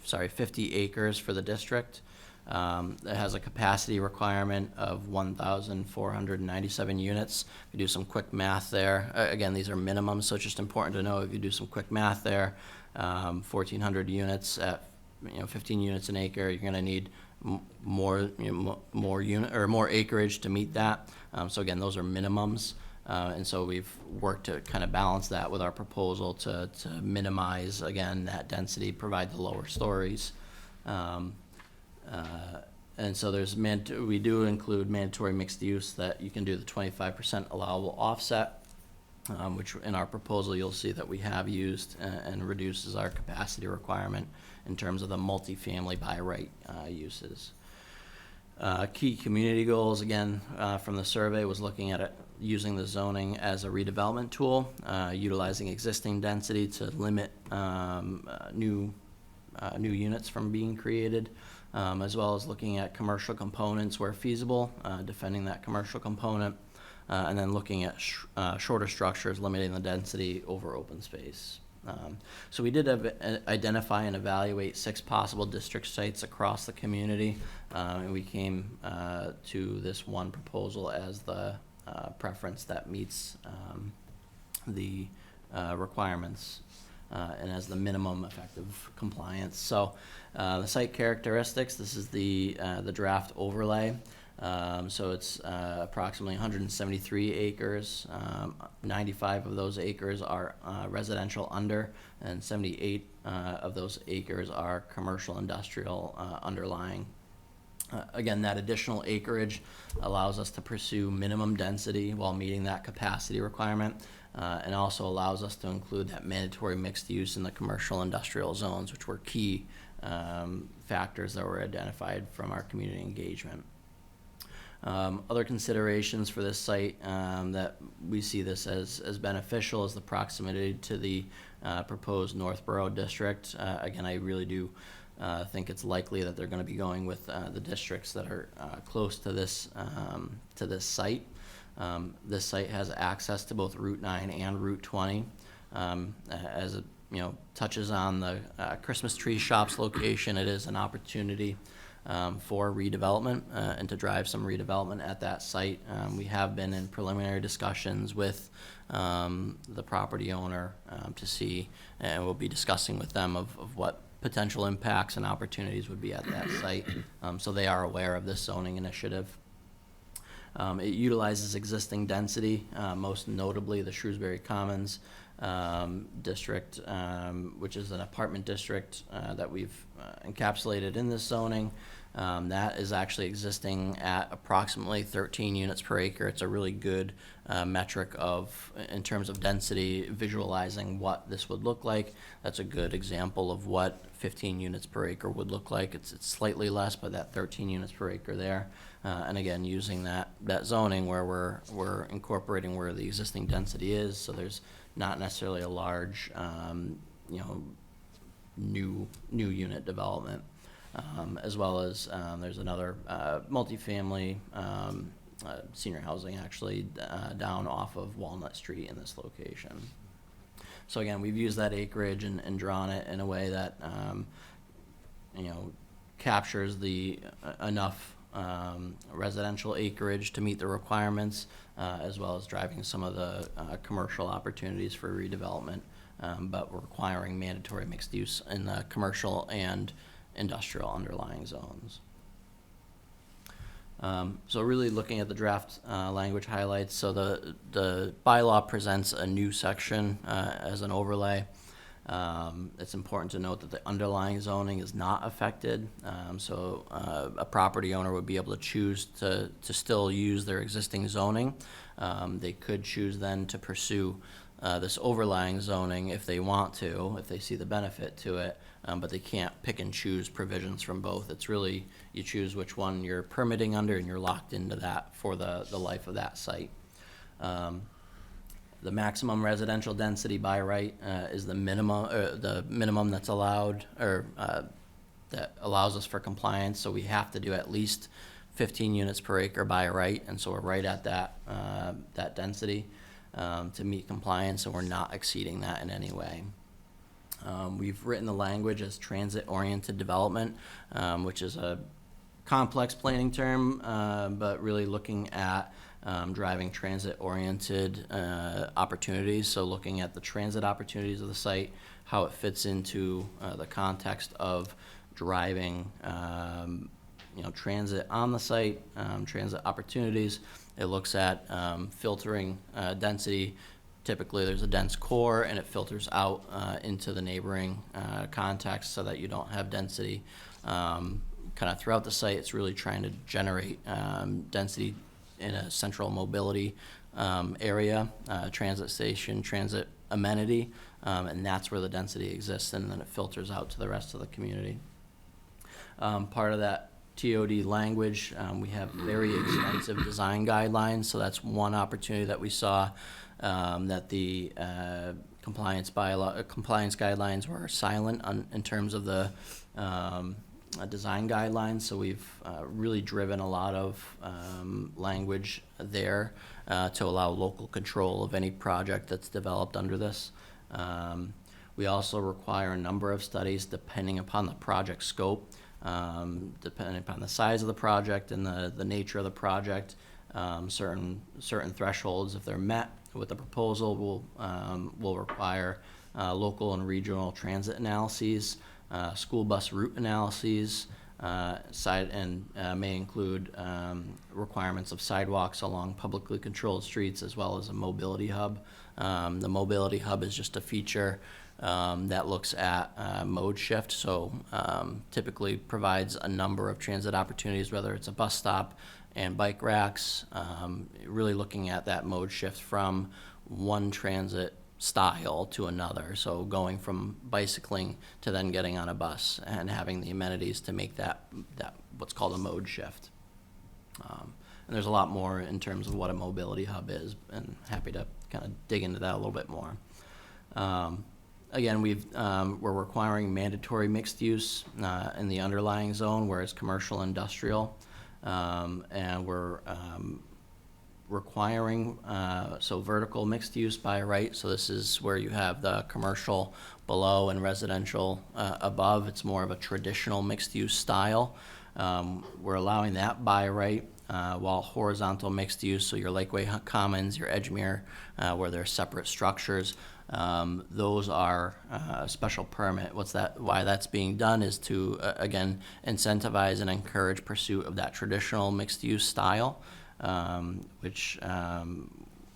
50 acres for the district. It has a capacity requirement of 1,497 units. If you do some quick math there, again, these are minimums, so it's just important to know if you do some quick math there, 1,400 units at 15 units an acre, you're going to need more acreage to meet that. So again, those are minimums. And so we've worked to kind of balance that with our proposal to minimize, again, that density, provide the lower stories. And so we do include mandatory mixed use that you can do the 25% allowable offset, which in our proposal you'll see that we have used and reduces our capacity requirement in terms of the multifamily by right uses. Key community goals, again, from the survey was looking at it using the zoning as a redevelopment tool, utilizing existing density to limit new units from being created, as well as looking at commercial components where feasible, defending that commercial component, and then looking at shorter structures, limiting the density over open space. So we did identify and evaluate 6 possible district sites across the community, and we came to this one proposal as the preference that meets the requirements and as the minimum effective compliance. So the site characteristics, this is the draft overlay. So it's approximately 173 acres. 95 of those acres are residential under, and 78 of those acres are commercial industrial underlying. Again, that additional acreage allows us to pursue minimum density while meeting that capacity requirement, and also allows us to include that mandatory mixed use in the commercial industrial zones, which were key factors that were identified from our community engagement. Other considerations for this site that we see this as beneficial is the proximity to the proposed Northborough district. Again, I really do think it's likely that they're going to be going with the districts that are close to this site. This site has access to both Route 9 and Route 20. As it touches on the Christmas tree shops location, it is an opportunity for redevelopment and to drive some redevelopment at that site. We have been in preliminary discussions with the property owner to see, and we'll be discussing with them of what potential impacts and opportunities would be at that site. So they are aware of this zoning initiative. It utilizes existing density, most notably the Shrewsbury Commons district, which is an apartment district that we've encapsulated in this zoning. That is actually existing at approximately 13 units per acre. It's a really good metric in terms of density, visualizing what this would look like. That's a good example of what 15 units per acre would look like. It's slightly less, but that 13 units per acre there. And again, using that zoning where we're incorporating where the existing density is, so there's not necessarily a large, new unit development. As well as there's another multifamily senior housing actually down off of Walnut Street in this location. So again, we've used that acreage and drawn it in a way that captures the enough residential acreage to meet the requirements, as well as driving some of the commercial opportunities for redevelopment, but requiring mandatory mixed use in the commercial and industrial underlying zones. So really looking at the draft language highlights, so the bylaw presents a new section as an overlay. It's important to note that the underlying zoning is not affected, so a property owner would be able to choose to still use their existing zoning. They could choose then to pursue this overlying zoning if they want to, if they see the benefit to it, but they can't pick and choose provisions from both. It's really, you choose which one you're permitting under and you're locked into that for the life of that site. The maximum residential density by right is the minimum that's allowed, or that allows us for compliance, so we have to do at least 15 units per acre by right, and so we're right at that density to meet compliance, and we're not exceeding that in any way. We've written the language as transit-oriented development, which is a complex planning term, but really looking at driving transit-oriented opportunities. So looking at the transit opportunities of the site, how it fits into the context of driving transit on the site, transit opportunities. It looks at filtering density. Typically, there's a dense core, and it filters out into the neighboring context so that you don't have density kind of throughout the site. It's really trying to generate density in a central mobility area, transit station, transit amenity, and that's where the density exists, and then it filters out to the rest of the community. Part of that TOD language, we have very extensive design guidelines, so that's one opportunity that we saw, that the compliance guidelines were silent in terms of the design guidelines, so we've really driven a lot of language there to allow local control of any project that's developed under this. We also require a number of studies depending upon the project scope, depending upon the size of the project and the nature of the project. Certain thresholds, if they're met with the proposal, will require local and regional transit analyses, school bus route analyses, may include requirements of sidewalks along publicly controlled streets, as well as a mobility hub. The mobility hub is just a feature that looks at mode shift, so typically provides a number of transit opportunities, whether it's a bus stop and bike racks, really looking at that mode shift from one transit style to another. So going from bicycling to then getting on a bus and having the amenities to make that what's called a mode shift. And there's a lot more in terms of what a mobility hub is, and happy to kind of dig into that a little bit more. Again, we're requiring mandatory mixed use in the underlying zone, whereas commercial industrial, and we're requiring so vertical mixed use by right. So this is where you have the commercial below and residential above. It's more of a traditional mixed use style. We're allowing that by right, while horizontal mixed use, so your Lakeway Commons, your Edgemere, where they're separate structures, those are a special permit. Why that's being done is to, again, incentivize and encourage pursuit of that traditional mixed use style, which,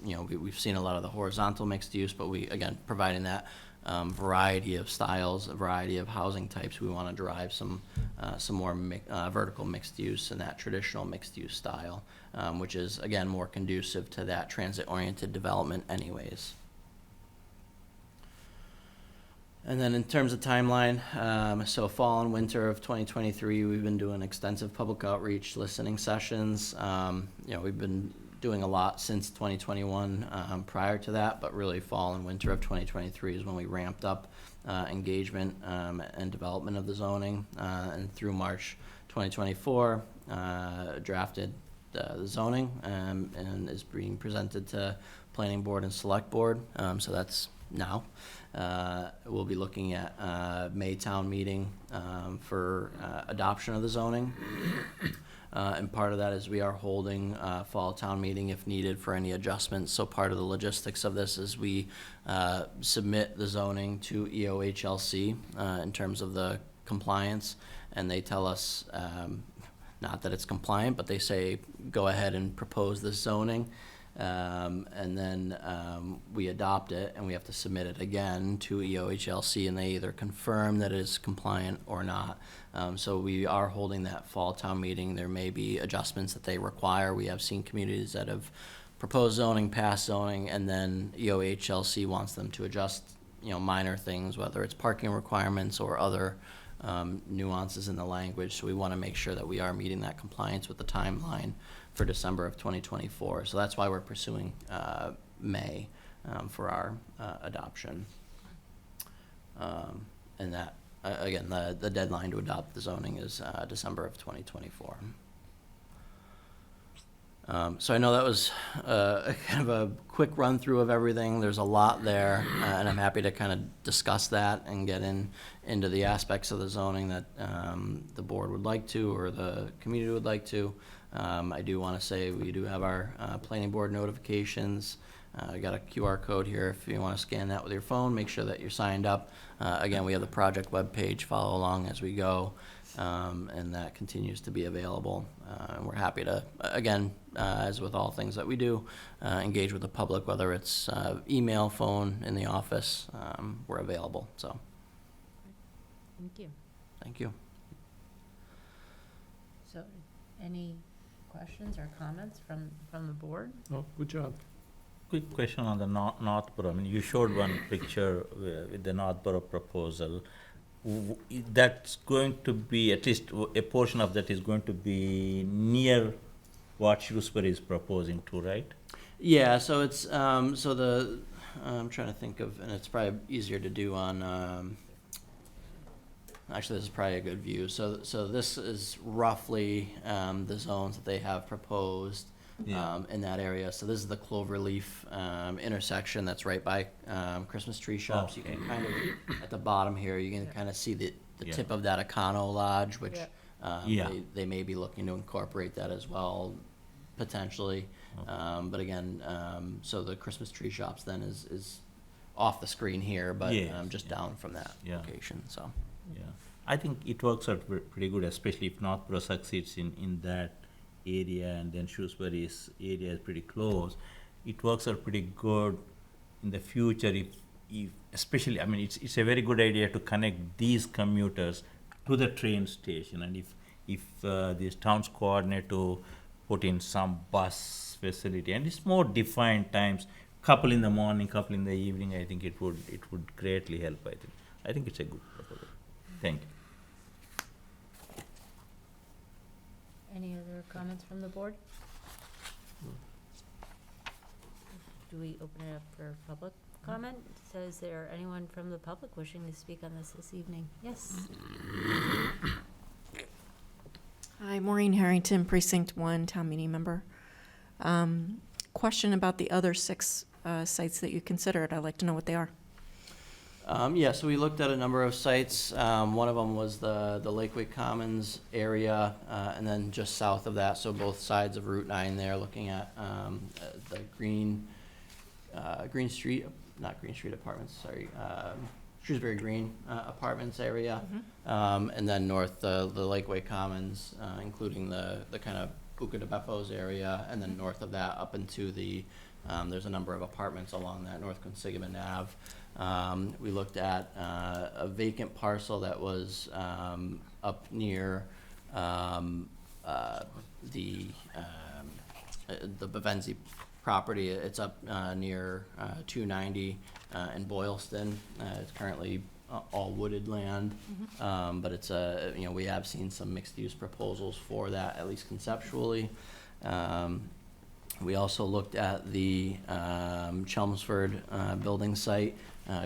we've seen a lot of the horizontal mixed use, but again, providing that variety of styles, a variety of housing types, we want to drive some more vertical mixed use and that traditional mixed use style, which is, again, more conducive to that transit-oriented development anyways. And then in terms of timeline, so fall and winter of 2023, we've been doing extensive public outreach, listening sessions. We've been doing a lot since 2021 prior to that, but really fall and winter of 2023 is when we ramped up engagement and development of the zoning. And through March 2024, drafted the zoning and is being presented to Planning Board and Select Board. So that's now. We'll be looking at May town meeting for adoption of the zoning. And part of that is we are holding fall town meeting if needed for any adjustments. So part of the logistics of this is we submit the zoning to EOHLC in terms of the compliance, and they tell us, not that it's compliant, but they say, go ahead and propose this zoning. And then we adopt it, and we have to submit it again to EOHLC, and they either confirm that it is compliant or not. So we are holding that fall town meeting. There may be adjustments that they require. We have seen communities that have proposed zoning, passed zoning, and then EOHLC wants them to adjust, minor things, whether it's parking requirements or other nuances in the language. So we want to make sure that we are meeting that compliance with the timeline for December of 2024. So that's why we're pursuing May for our adoption. And that, again, the deadline to adopt the zoning is December of 2024. So I know that was kind of a quick run through of everything. There's a lot there, and I'm happy to kind of discuss that and get into the aspects of the zoning that the board would like to, or the community would like to. I do want to say we do have our planning board notifications. I got a QR code here if you want to scan that with your phone. Make sure that you're signed up. Again, we have the project webpage. Follow along as we go, and that continues to be available. And we're happy to, again, as with all things that we do, engage with the public, whether it's email, phone, in the office. We're available. So, Thank you. thank you. So, any questions or comments from the board? Oh, good job. Quick question on the Northborough. I mean, you showed one picture with the Northborough proposal. That's going to be, at least a portion of that is going to be near what Shrewsbury is proposing to, right? Yeah, so it's, I'm trying to think of, and it's probably easier to do on, actually this is probably a good view. So this is roughly the zones that they have proposed. in that area. So this is the Cloverleaf intersection that's right by Christmas tree shops. You can kind of, at the bottom here, you can kind of see the tip of that Econo Lodge, which they may be looking to incorporate that as well, potentially. But again, so the Christmas tree shops then is off the screen here, but just down from that location, so. Yeah, I think it works out pretty good, especially if Northborough succeeds in that area, and then Shrewsbury's area is pretty close. It works out pretty good in the future if especially, I mean, it's a very good idea to connect these commuters to the train station, and if these towns coordinate to put in some bus facility, and it's more defined times, couple in the morning, couple in the evening, I think it would greatly help. I think it's a good proposal. Thank you. Any other comments from the board? Do we open it up for public comment? So is there anyone from the public wishing to speak on this evening? Yes. Hi, Maureen Harrington, Precinct 1, Town Meeting Member. Question about the other 6 sites that you considered. I'd like to know what they are. So we looked at a number of sites. One of them was the Lakeway Commons area, and then just south of that, so both sides of Route 9 there, looking at the Green Street, not Green Street Apartments, sorry, Shrewsbury Green Apartments area, and then north the Lakeway Commons, including the kind of Buca de Beppo's area, and then north of that up into the, there's a number of apartments along that North Quinsigamond Ave. We looked at a vacant parcel that was up near the Bavenzi property. It's up near 290 in Boylston. It's currently all wooded land, but it's we have seen some mixed-use proposals for that, at least conceptually. We also looked at the Chelmsford building site,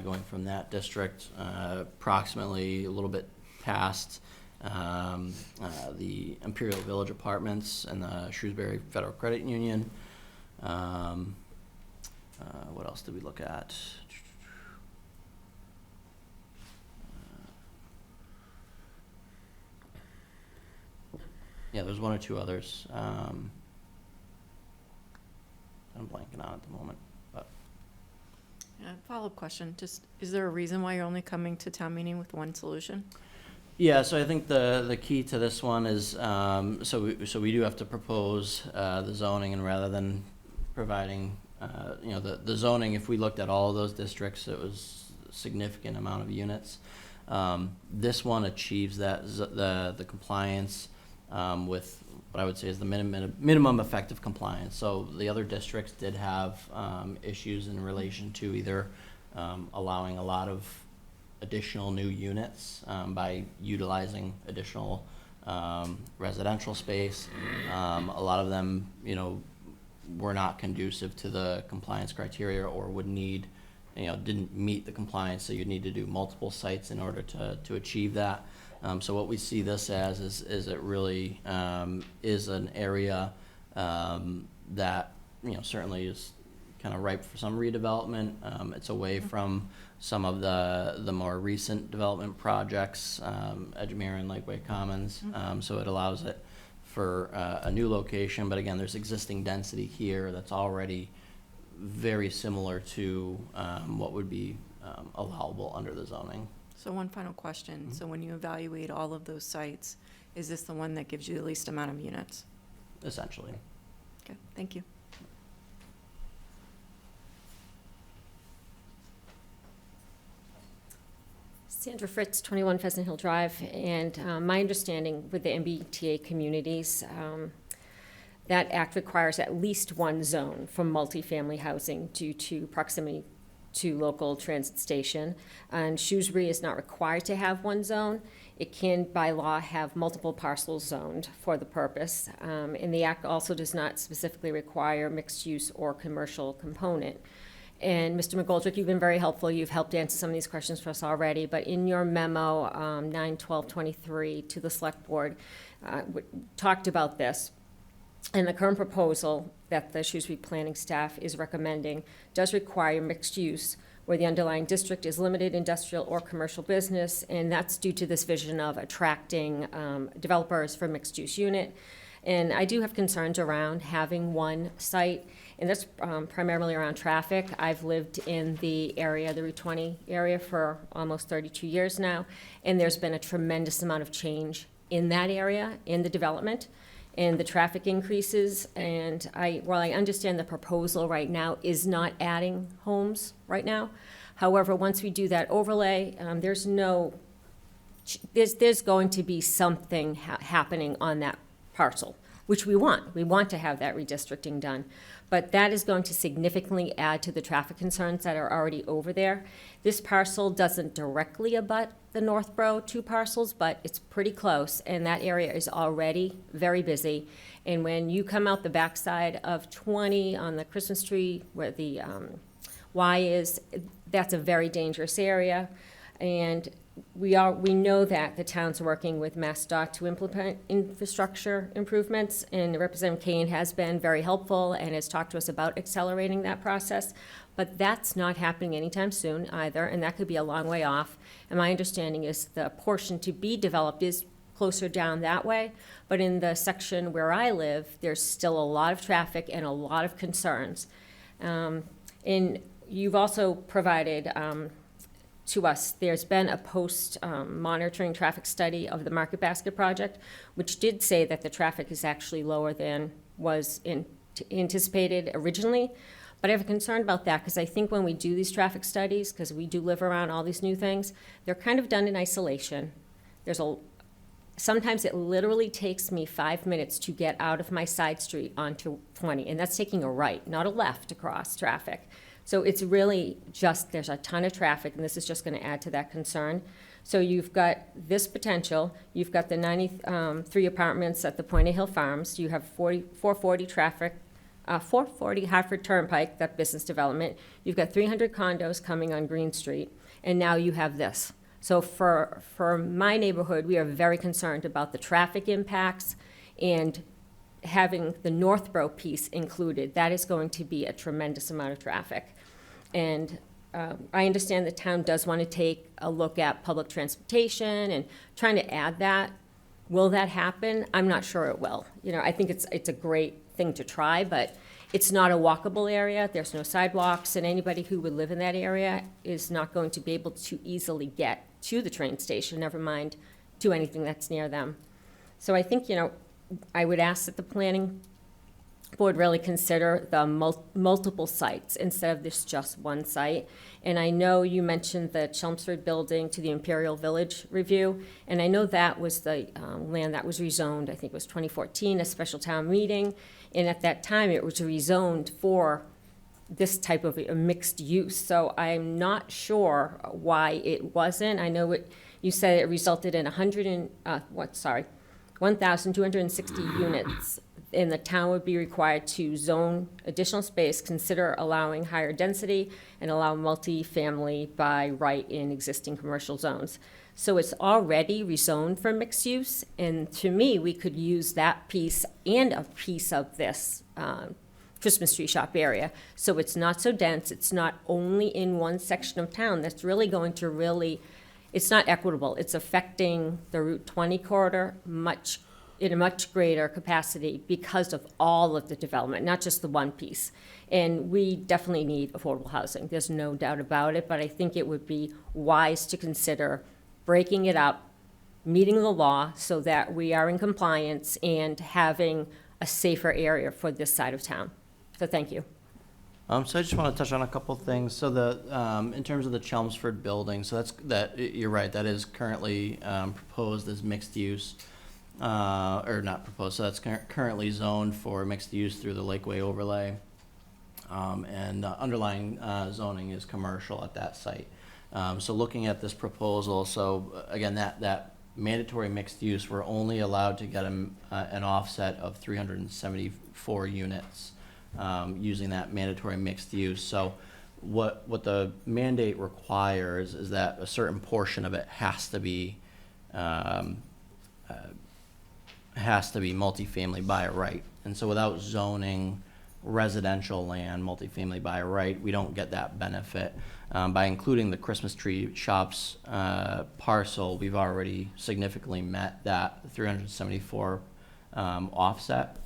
going from that district approximately a little bit past the Imperial Village Apartments and the Shrewsbury Federal Credit Union. What else did we look at? There's one or two others. I'm blanking on at the moment, but. Follow-up question, just, is there a reason why you're only coming to town meeting with one solution? Yeah, so I think the key to this one is, so we do have to propose the zoning, and rather than providing, the zoning, if we looked at all of those districts, it was a significant amount of units. This one achieves that, the compliance with what I would say is the minimum effective compliance. So the other districts did have issues in relation to either allowing a lot of additional new units by utilizing additional residential space. A lot of them, were not conducive to the compliance criteria, or would need, didn't meet the compliance, so you'd need to do multiple sites in order to achieve that. So what we see this as is it really is an area that, certainly is kind of ripe for some redevelopment. It's away from some of the more recent development projects, Edgemere and Lakeway Commons. So it allows it for a new location, but again, there's existing density here that's already very similar to what would be allowable under the zoning. So one final question. So when you evaluate all of those sites, is this the one that gives you the least amount of units? Essentially. Okay, thank you. Sandra Fritz, 21 Pheasant Hill Drive, and my understanding with the MBTA communities, that act requires at least one zone for multifamily housing due to proximity to local transit station. And Shrewsbury is not required to have one zone. It can, by law, have multiple parcels zoned for the purpose. And the act also does not specifically require mixed use or commercial component. And Mr. McGoldrick, you've been very helpful. You've helped answer some of these questions for us already. But in your memo, 9/12/23 to the Select Board, talked about this. And the current proposal that the Shrewsbury planning staff is recommending does require mixed use where the underlying district is limited industrial or commercial business, and that's due to this vision of attracting developers for mixed-use unit. And I do have concerns around having one site, and that's primarily around traffic. I've lived in the area, the Route 20 area, for almost 32 years now, and there's been a tremendous amount of change in that area, in the development, and the traffic increases. And while I understand the proposal right now is not adding homes right now, however, once we do that overlay, there's going to be something happening on that parcel, which we want. We want to have that redistricting done. But that is going to significantly add to the traffic concerns that are already over there. This parcel doesn't directly abut the Northborough 2 parcels, but it's pretty close, and that area is already very busy. And when you come out the backside of 20 on the Christmas tree, where the Y is, that's a very dangerous area. And we know that the town's working with MassDOT to implement infrastructure improvements, and Representative Kane has been very helpful and has talked to us about accelerating that process. But that's not happening anytime soon either, and that could be a long way off. And my understanding is the portion to be developed is closer down that way, but in the section where I live, there's still a lot of traffic and a lot of concerns. And you've also provided to us, there's been a post-monitoring traffic study of the Market Basket project, which did say that the traffic is actually lower than was anticipated originally. But I have a concern about that, because I think when we do these traffic studies, because we do live around all these new things, they're kind of done in isolation. Sometimes it literally takes me 5 minutes to get out of my side street onto 20, and that's taking a right, not a left, across traffic. So it's really just, there's a ton of traffic, and this is just going to add to that concern. So you've got this potential. You've got the 93 apartments at the Point of Hill Farms. You have 440 traffic, 440 Hartford Turnpike, that business development. You've got 300 condos coming on Green Street, and now you have this. So for my neighborhood, we are very concerned about the traffic impacts and having the Northborough piece included. That is going to be a tremendous amount of traffic. And I understand the town does want to take a look at public transportation and trying to add that. Will that happen? I'm not sure it will. I think it's a great thing to try, but it's not a walkable area. There's no sidewalks, and anybody who would live in that area is not going to be able to easily get to the train station, never mind to anything that's near them. So I think, I would ask that the planning board really consider the multiple sites instead of this just one site. And I know you mentioned the Chelmsford building to the Imperial Village review, and I know that was the land that was rezoned, I think it was 2014, a special town meeting, and at that time it was rezoned for this type of a mixed use. So I'm not sure why it wasn't. I know you said it resulted in 1,260 units, and the town would be required to zone additional space, consider allowing higher density, and allow multifamily by right in existing commercial zones. So it's already rezoned for mixed use, and to me, we could use that piece and a piece of this Christmas tree shop area. So it's not so dense, it's not only in one section of town. That's really going to it's not equitable. It's affecting the Route 20 corridor in a much greater capacity because of all of the development, not just the one piece. And we definitely need affordable housing. There's no doubt about it, but I think it would be wise to consider breaking it up, meeting the law so that we are in compliance and having a safer area for this side of town. So thank you. So I just want to touch on a couple things. So in terms of the Chelmsford building, so you're right, that is currently proposed as mixed use, or not proposed, so that's currently zoned for mixed use through the Lakeway overlay. And underlying zoning is commercial at that site. So looking at this proposal, so again, that mandatory mixed use, we're only allowed to get an offset of 374 units. Using that mandatory mixed use. So what the mandate requires is that a certain portion of it has to be has to be multifamily by right. And so without zoning residential land, multifamily by right, we don't get that benefit. By including the Christmas tree shops parcel, we've already significantly met that 374 offset.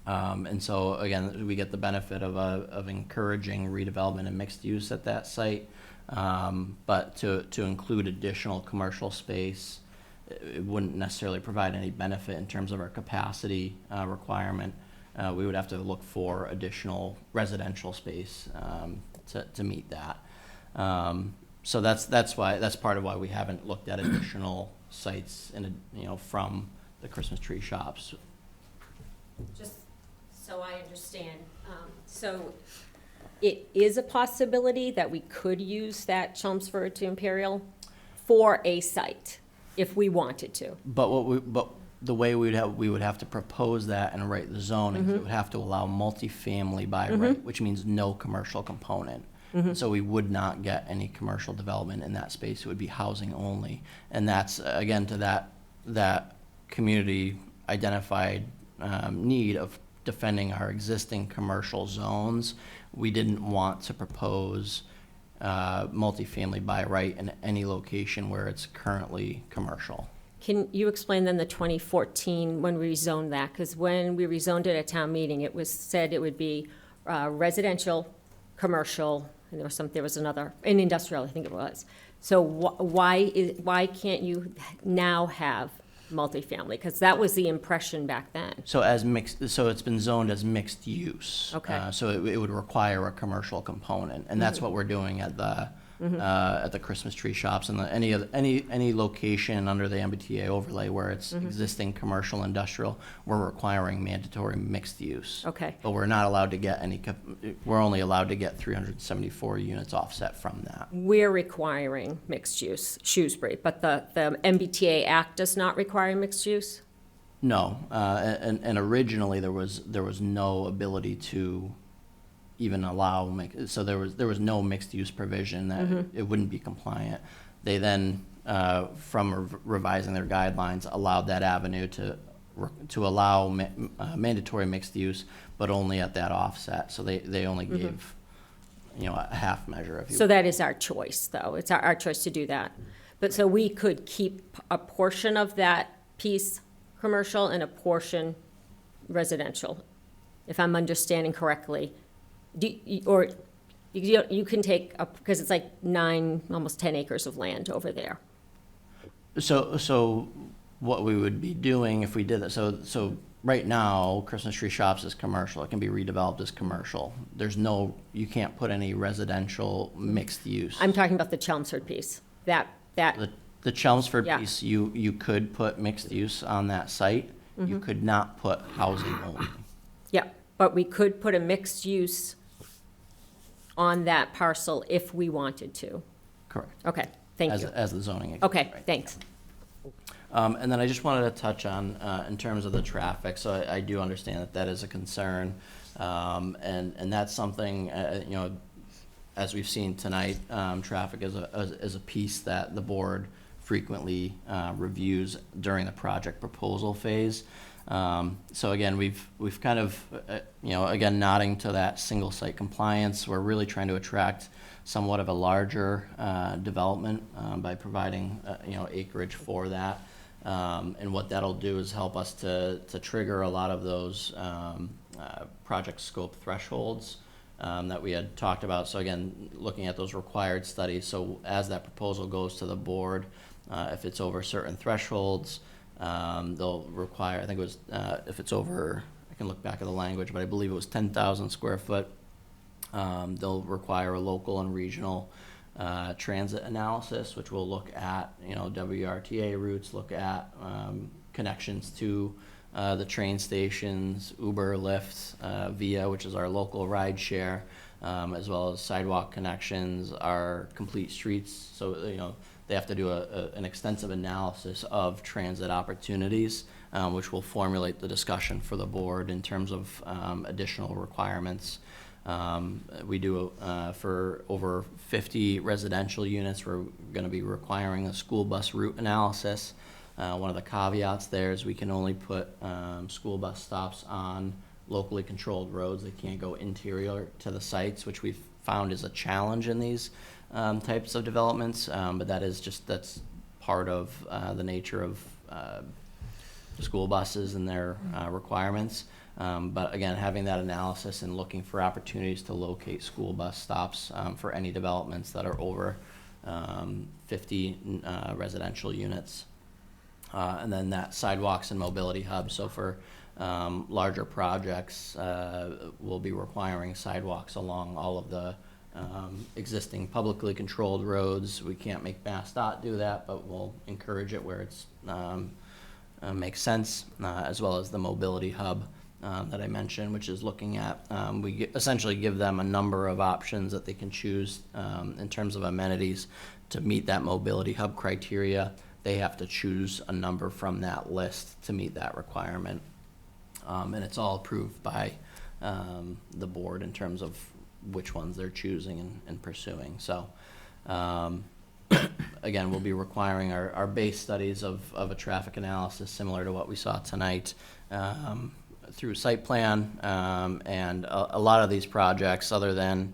And so again, we get the benefit of encouraging redevelopment and mixed use at that site. But to include additional commercial space, it wouldn't necessarily provide any benefit in terms of our capacity requirement. We would have to look for additional residential space to meet that. So that's part of why we haven't looked at additional sites from the Christmas tree shops. Just so I understand, so it is a possibility that we could use that Chelmsford to Imperial for a site if we wanted to. But the way we would have to propose that and write the zoning, it would have to allow multifamily by right, which means no commercial component. So we would not get any commercial development in that space. It would be housing only. And that's, again, to that community identified need of defending our existing commercial zones. We didn't want to propose multifamily by right in any location where it's currently commercial. Can you explain then the 2014 when we rezoned that? Because when we rezoned it at town meeting, it was said it would be residential, commercial, and there was another, and industrial, I think it was. So why can't you now have multifamily? Because that was the impression back then. So so it's been zoned as mixed use. Okay. So it would require a commercial component, and that's what we're doing at the Christmas tree shops and any location under the MBTA overlay where it's existing commercial industrial. We're requiring mandatory mixed use. Okay. But we're not allowed to get we're only allowed to get 374 units offset from that. We're requiring mixed use, Shrewsbury, but the MBTA Act does not require mixed use? No, and originally there was no ability to even allow so there was no mixed use provision that it wouldn't be compliant. They then, from revising their guidelines, allowed that avenue to allow mandatory mixed use, but only at that offset. So they only gave a half measure of. So that is our choice, though. It's our choice to do that. But so we could keep a portion of that piece commercial and a portion residential, if I'm understanding correctly. Or you can take up, because it's like 9, almost 10 acres of land over there. So what we would be doing if we did that, so right now, Christmas tree shops is commercial. It can be redeveloped as commercial. You can't put any residential mixed use. I'm talking about the Chelmsford piece, The Chelmsford Yeah. piece, you could put mixed use on that site. You could not put housing only. Yeah, but we could put a mixed use on that parcel if we wanted to. Correct. Okay, thank you. As the zoning. Okay, right. thanks. And then I just wanted to touch on, in terms of the traffic, so I do understand that is a concern. And that's something, as we've seen tonight, traffic is a piece that the board frequently reviews during the project proposal phase. So again, we've kind of, again, nodding to that single site compliance. We're really trying to attract somewhat of a larger development by providing, acreage for that. And what that'll do is help us to trigger a lot of those project scope thresholds that we had talked about. So again, looking at those required studies. So as that proposal goes to the board, if it's over certain thresholds, they'll require, I think it was, if it's over, I can look back at the language, but I believe it was 10,000 square foot, they'll require a local and regional transit analysis, which will look at, WRTA routes, look at connections to the train stations, Uber, Lyft, Via, which is our local ride share, as well as sidewalk connections, our complete streets. So, they have to do an extensive analysis of transit opportunities, which will formulate the discussion for the board in terms of additional requirements. We do, for over 50 residential units, we're going to be requiring a school bus route analysis. One of the caveats there is we can only put school bus stops on locally controlled roads. They can't go interior to the sites, which we've found is a challenge in these types of developments. But that's part of the nature of school buses and their requirements. But again, having that analysis and looking for opportunities to locate school bus stops for any developments that are over 50 residential units. And then that sidewalks and mobility hub. So for larger projects, we'll be requiring sidewalks along all of the existing publicly controlled roads. We can't make MassDOT do that, but we'll encourage it where it's makes sense, as well as the mobility hub that I mentioned, which is looking at, essentially give them a number of options that they can choose in terms of amenities to meet that mobility hub criteria. They have to choose a number from that list to meet that requirement. And it's all approved by the board in terms of which ones they're choosing and pursuing. So again, we'll be requiring our base studies of a traffic analysis similar to what we saw tonight through site plan. And a lot of these projects, other than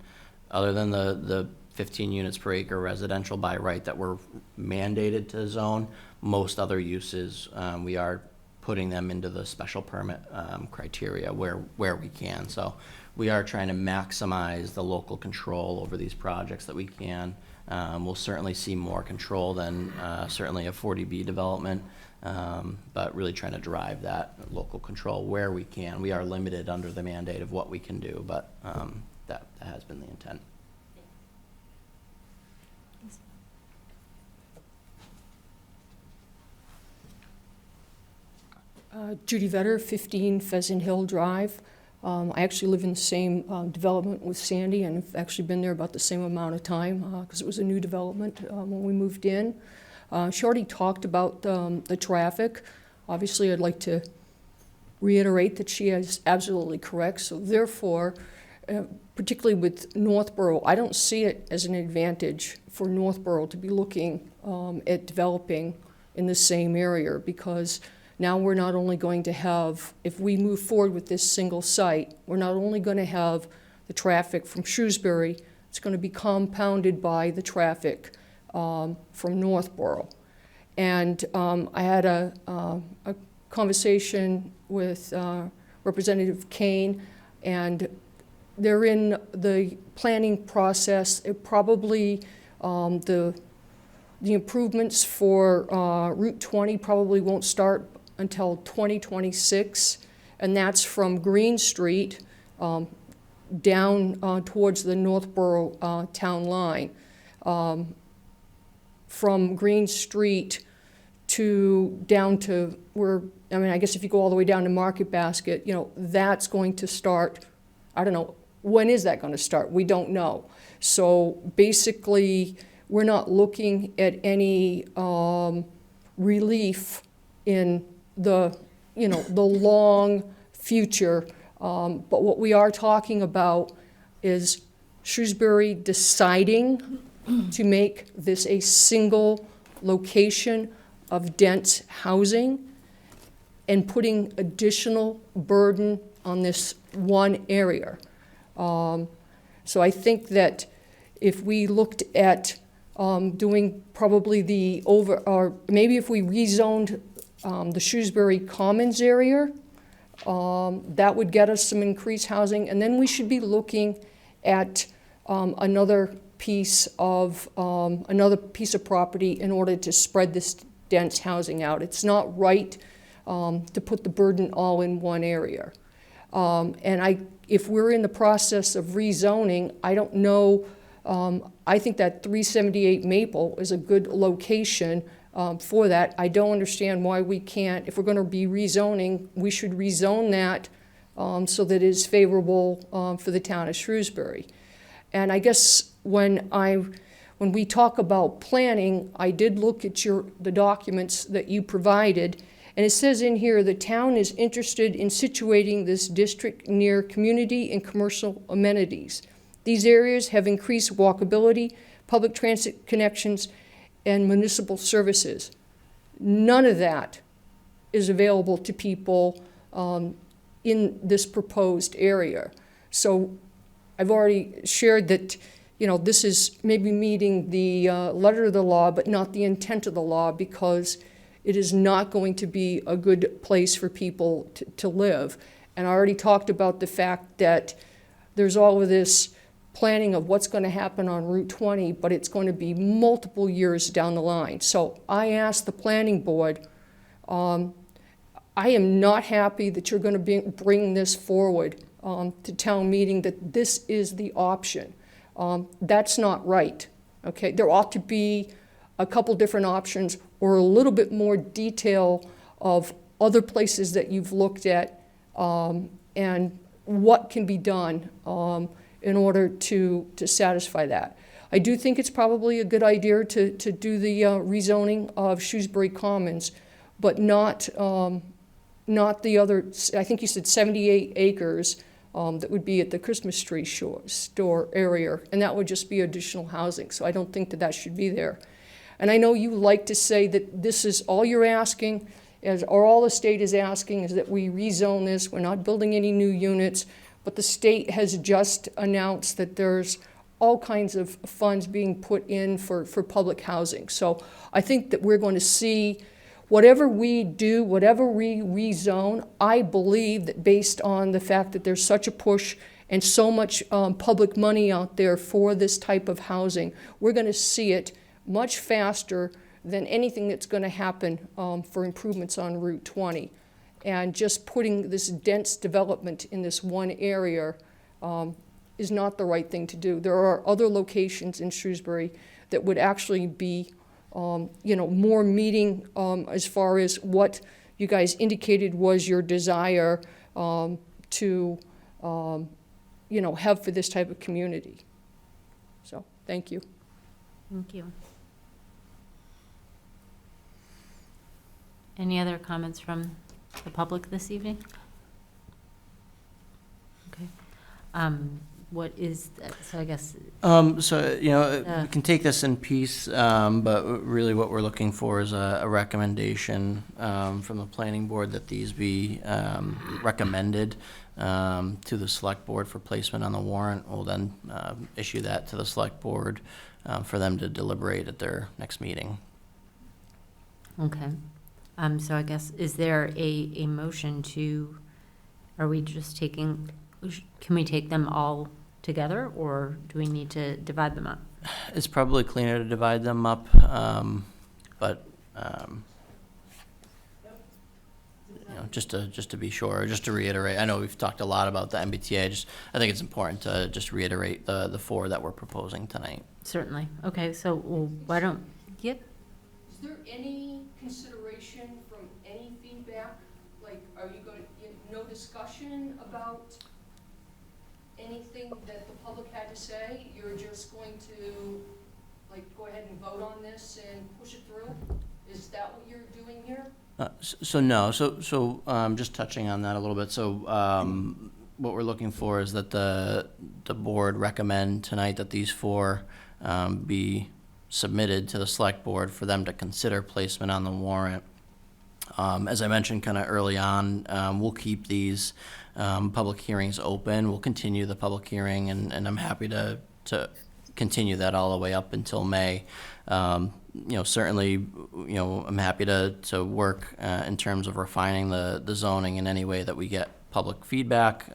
the 15 units per acre residential by right that were mandated to zone, most other uses, we are putting them into the special permit criteria where we can. So we are trying to maximize the local control over these projects that we can. We'll certainly see more control than certainly a 40B development, but really trying to drive that local control where we can. We are limited under the mandate of what we can do, but that has been the intent. Judy Vetter, 15 Pheasant Hill Drive. I actually live in the same development with Sandy, and I've actually been there about the same amount of time because it was a new development when we moved in. She already talked about the traffic. Obviously, I'd like to reiterate that she is absolutely correct. So therefore, particularly with Northborough, I don't see it as an advantage for Northborough to be looking at developing in the same area, because now we're not only going to have, if we move forward with this single site, we're not only going to have the traffic from Shrewsbury, it's going to be compounded by the traffic from Northborough. And I had a conversation with Representative Kane, and they're in the planning process. It probably, the improvements for Route 20 probably won't start until 2026, and that's from Green Street down towards the Northborough town line. From Green Street down to where, I mean, I guess if you go all the way down to Market Basket, you know, that's going to start, I don't know, when is that going to start? We don't know. So basically, we're not looking at any relief in the long future. But what we are talking about is Shrewsbury deciding to make this a single location of dense housing and putting additional burden on this one area. So I think that if we looked at doing probably or maybe if we rezoned the Shrewsbury Commons area, that would get us some increased housing, and then we should be looking at another piece of property in order to spread this dense housing out. It's not right to put the burden all in one area. And if we're in the process of rezoning, I don't know, I think that 378 Maple is a good location for that. I don't understand why we can't, if we're going to be rezoning, we should rezone that so that it is favorable for the town of Shrewsbury. And I guess when we talk about planning, I did look at the documents that you provided, and it says in here, the town is interested in situating this district near community and commercial amenities. These areas have increased walkability, public transit connections, and municipal services. None of that is available to people in this proposed area. So I've already shared that, you know, this is maybe meeting the letter of the law, but not the intent of the law, because it is not going to be a good place for people to live. And I already talked about the fact that there's all of this planning of what's going to happen on Route 20, but it's going to be multiple years down the line. So I asked the planning board, I am not happy that you're going to bring this forward to town meeting, that this is the option. That's not right, okay? There ought to be a couple different options, or a little bit more detail of other places that you've looked at, and what can be done in order to satisfy that. I do think it's probably a good idea to do the rezoning of Shrewsbury Commons, but not the other, I think you said 78 acres that would be at the Christmas tree store area, and that would just be additional housing. So I don't think that that should be there. And I know you like to say that this is all you're asking, or all the state is asking, is that we rezone this. We're not building any new units, but the state has just announced that there's all kinds of funds being put in for public housing. So I think that we're going to see whatever we do, whatever we rezone, I believe that based on the fact that there's such a push and so much public money out there for this type of housing, we're going to see it much faster than anything that's going to happen for improvements on Route 20. And just putting this dense development in this one area is not the right thing to do. There are other locations in Shrewsbury that would actually be more meeting as far as what you guys indicated was your desire to have for this type of community. So, thank you. Thank you. Any other comments from the public this evening? Okay. What is, so I guess. We can take this in piece, but really what we're looking for is a recommendation from the planning board that these be recommended to the select board for placement on the warrant. We'll then issue that to the select board for them to deliberate at their next meeting. Okay. So I guess, is there a motion to, are we just taking, can we take them all together, or do we need to divide them up? It's probably cleaner to divide them up, but just to be sure, just to reiterate. I know we've talked a lot about the MBTA. I think it's important to just reiterate the four that we're proposing tonight. Certainly. Okay. So why don't? Yep. Is there any consideration from any feedback? Like, are you going to, no discussion about anything that the public had to say? You're just going to, go ahead and vote on this and push it through? Is that what you're doing here? Just touching on that a little bit. So, what we're looking for is that the board recommend tonight that these four be submitted to the select board for them to consider placement on the warrant. As I mentioned kind of early on, we'll keep these public hearings open. We'll continue the public hearing, and I'm happy to continue that all the way up until May. Certainly, I'm happy to work in terms of refining the zoning in any way that we get public feedback.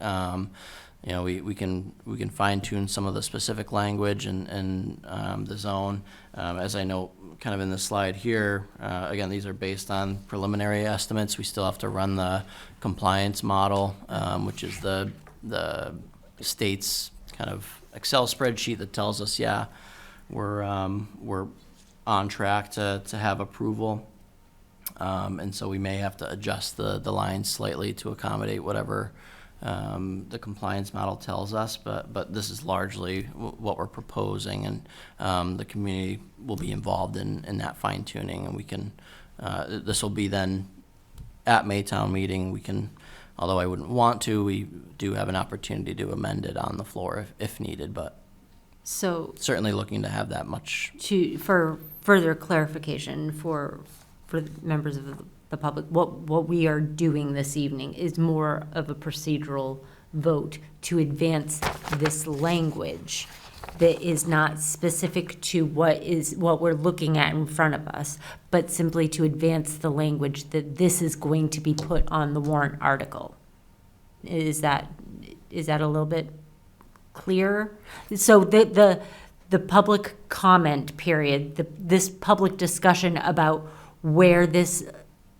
We can fine tune some of the specific language and the zone. As I know, kind of in the slide here, again, these are based on preliminary estimates. We still have to run the compliance model, which is the state's kind of Excel spreadsheet that tells us, we're on track to have approval. And so we may have to adjust the lines slightly to accommodate whatever the compliance model tells us, but this is largely what we're proposing, and the community will be involved in that fine tuning, and we can, this will be then at Maytown meeting, we can, although I wouldn't want to, we do have an opportunity to amend it on the floor if needed, but so certainly looking to have that much. For further clarification, for for the members of the public, what we are doing this evening is more of a procedural vote to advance this language that is not specific to what we're looking at in front of us, but simply to advance the language that this is going to be put on the warrant article. Is that a little bit clearer? So the public comment period, this public discussion about where this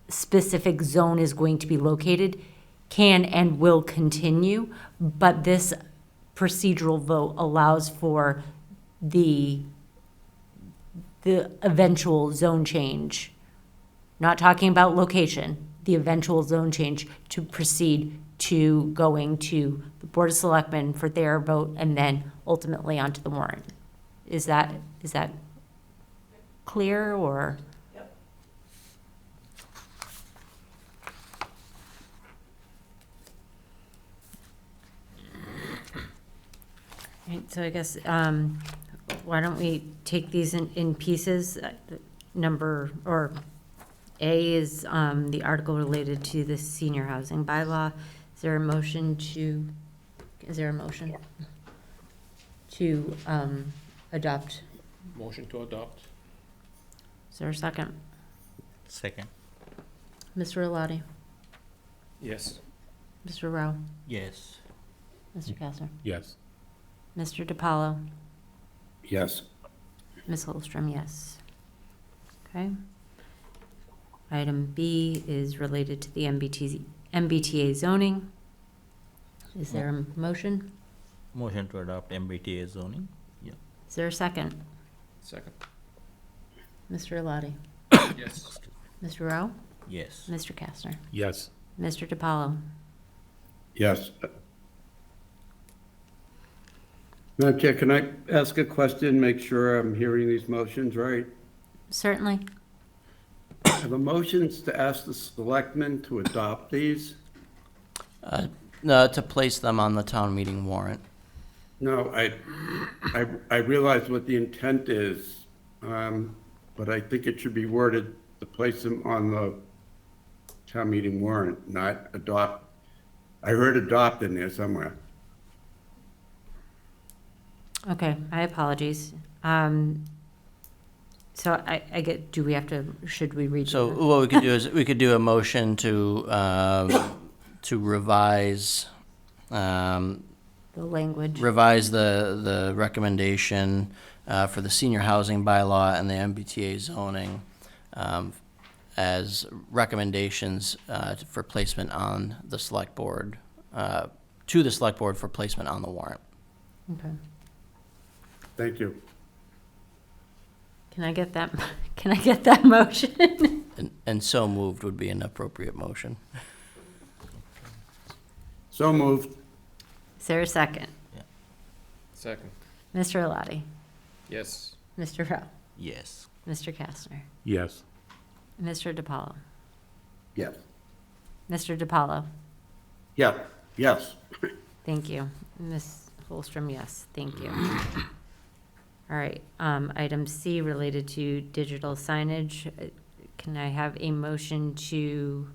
specific zone is going to be located can and will continue, but this procedural vote allows for the eventual zone change. Not talking about location, the eventual zone change to proceed to going to the Board of Selectmen for their vote and then ultimately onto the warrant. Is that clear or? Right, so I guess, why don't we take these in pieces? A is the article related to the senior housing bylaw. Is there a motion to adopt? Motion to adopt. Is there a second? Second. Mr. Alati? Yes. Mr. Rowe? Yes. Mr. Kessler? Yes. Mr. DiPaolo? Yes. Ms. Holstrom, yes. Okay. Item B is related to the MBTA zoning. Is there a motion? Motion to adopt MBTA zoning. Yeah. Is there a second? Second. Mr. Alati? Yes. Mr. Rowe? Yes. Mr. Kastner? Yes. Mr. DiPaolo? Yes. Madam Chair, can I ask a question, make sure I'm hearing these motions right? Certainly. Are the motions to ask the selectmen to adopt these? No, to place them on the town meeting warrant. No, I realize what the intent is, but I think it should be worded to place them on the town meeting warrant, not adopt. I heard adopt in there somewhere. Okay, my apologies. So I get, should we read? So what we could do is, we could do a motion to revise, The language. revise the recommendation for the senior housing bylaw and the MBTA zoning as recommendations for placement on the select board, to the select board for placement on the warrant. Okay. Thank you. Can I get that motion? And so moved would be an appropriate motion. So moved. Is there a second? Second. Mr. Alati? Yes. Mr. Rowe? Yes. Mr. Kastner? Yes. Mr. DiPaolo? Yes. Mr. DiPaolo? Yeah, yes. Thank you. Ms. Holstrom, yes, thank you. All right, item C related to digital signage. Can I have a motion to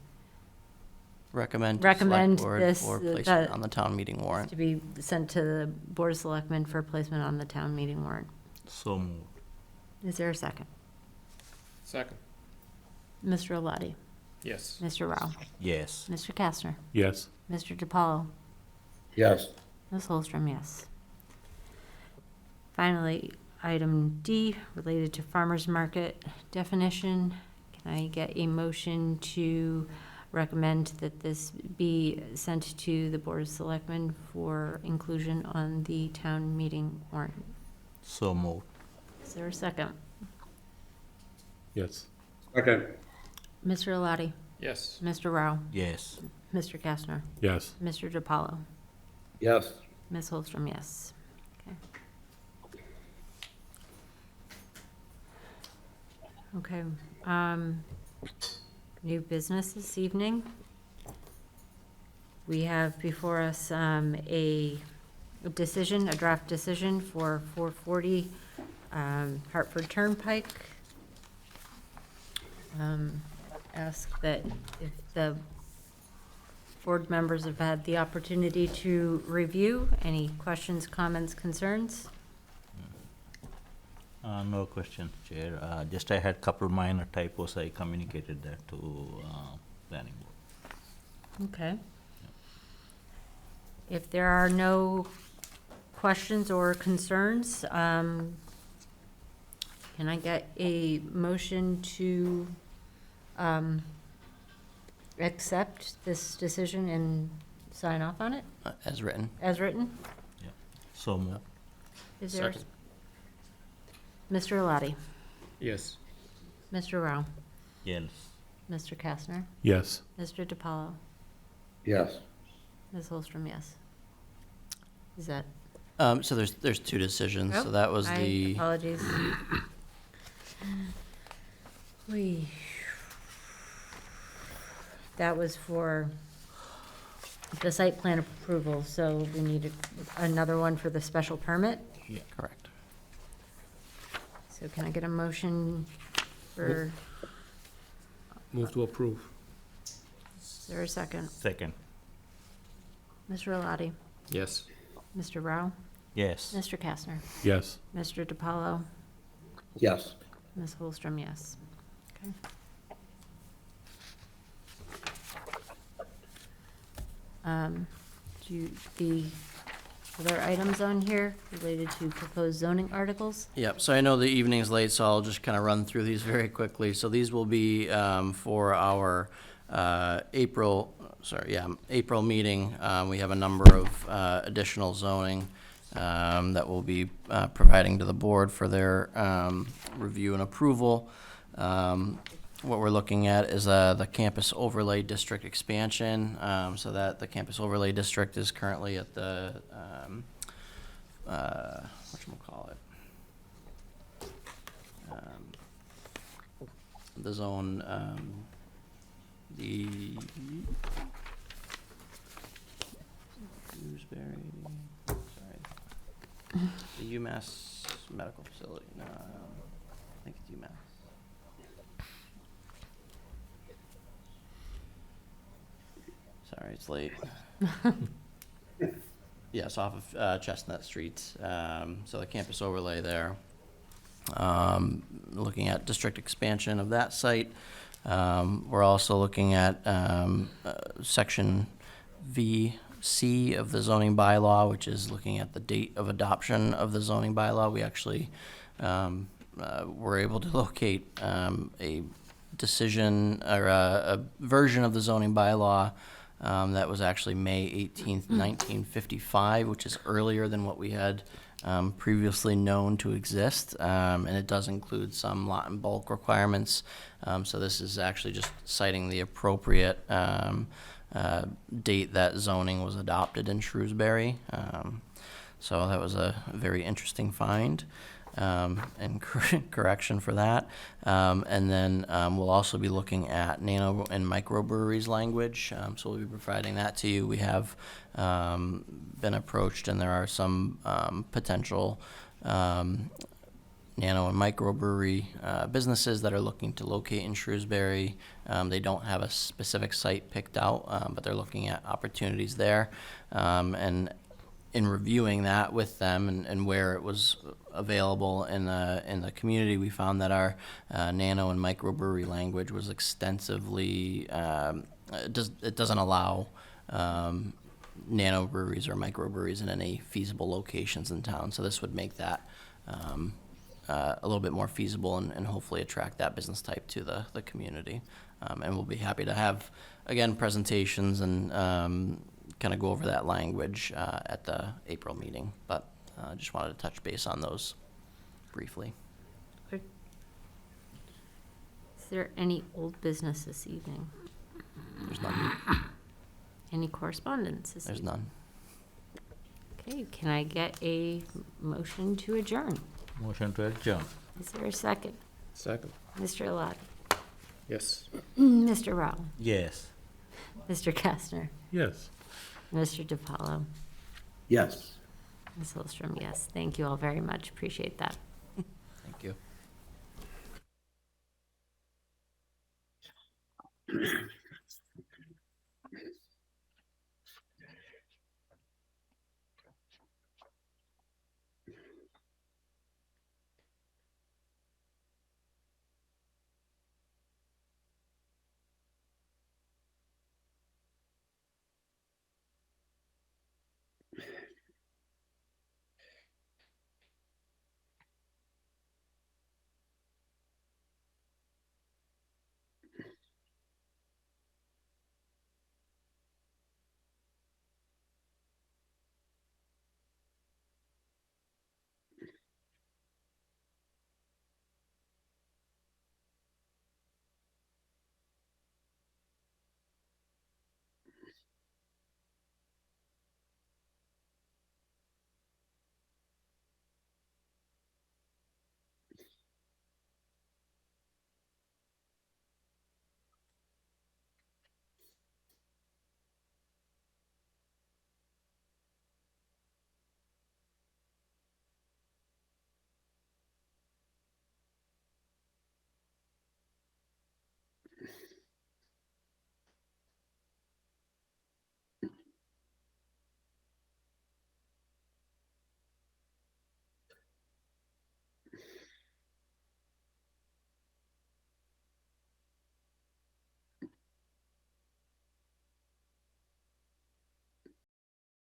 Recommend to the recommend select board this? for placement on the town meeting warrant. To be sent to the Board of Selectmen for placement on the town meeting warrant. So moved. Is there a second? Second. Mr. Alati? Yes. Mr. Rao? Yes. Mr. Kastner? Yes. Mr. DiPaolo? Yes. Ms. Holstrom, yes. Finally, item D, related to farmer's market definition. Can I get a motion to recommend that this be sent to the Board of Selectmen for inclusion on the town meeting warrant? So moved. Is there a second? Yes. Second. Mr. Alati? Yes. Mr. Rao? Yes. Mr. Kastner? Yes. Mr. DiPaolo? Yes. Ms. Holstrom, yes. Okay. New business this evening. We have before us a draft decision for 440 Hartford Turnpike. ask that if the board members have had the opportunity to review, any questions, comments, concerns? No questions, Chair. Just I had couple minor typos. I communicated that to planning board. Okay. If there are no questions or concerns, can I get a motion to accept this decision and sign off on it? As written. As written? Yeah. So moved. Is there? Second. Mr. Alati? Yes. Mr. Rao? Yes. Mr. Kastner? Yes. Mr. DiPaolo? Yes. Ms. Holstrom, yes. Is that? So there's two decisions. So Oh, that was the. Apologies. That was for the site plan approval, so we need another one for the special permit. Yeah, correct. So can I get a motion for, Move to approve. is there a second? Second. Mr. Alati? Yes. Mr. Rao? Yes. Mr. Kastner? Yes. Mr. DiPaolo? Yes. Ms. Holstrom, yes. Okay. The other items on here related to proposed zoning articles? Yep, so I know the evening's late, so I'll just kind of run through these very quickly. So these will be for our April meeting. We have a number of additional zoning that we'll be providing to the board for their review and approval. What we're looking at is the campus overlay district expansion, so that the campus overlay district is currently at the, whatchamacallit? The zone, the Shrewsbury, sorry, the UMass Medical Facility, no, I think it's UMass. Sorry, it's late. Yes, off of Chestnut Street. So the campus overlay there. Looking at district expansion of that site. We're also looking at section VC of the zoning bylaw, which is looking at the date of adoption of the zoning bylaw. We actually were able to locate a decision or a version of the zoning bylaw that was actually May 18th, 1955, which is earlier than what we had previously known to exist. And it does include some lot and bulk requirements. So this is actually just citing the appropriate date that zoning was adopted in Shrewsbury. So that was a very interesting find. And correction for that. And then we'll also be looking at nano and microbreweries language. So we'll be providing that to you. We have been approached, and there are some potential nano and microbrewery businesses that are looking to locate in Shrewsbury. They don't have a specific site picked out, but they're looking at opportunities there. And in reviewing that with them and where it was available in the community, we found that our nano and microbrewery language was extensively, it doesn't allow nano breweries or microbreweries in any feasible locations in town. So this would make that a little bit more feasible and hopefully attract that business type to the community. And we'll be happy to have, again, presentations and kind of go over that language at the April meeting, but just wanted to touch base on those briefly. Is there any old business this evening? There's none. Any correspondence this There's evening? none. Okay, can I get a motion to adjourn? Motion to adjourn. Is there a second? Second. Mr. Alati? Yes. Mr. Rao? Yes. Mr. Kastner? Yes. Mr. DiPaolo? Yes. Ms. Holstrom, yes. Thank you all very much. Appreciate that. Thank you.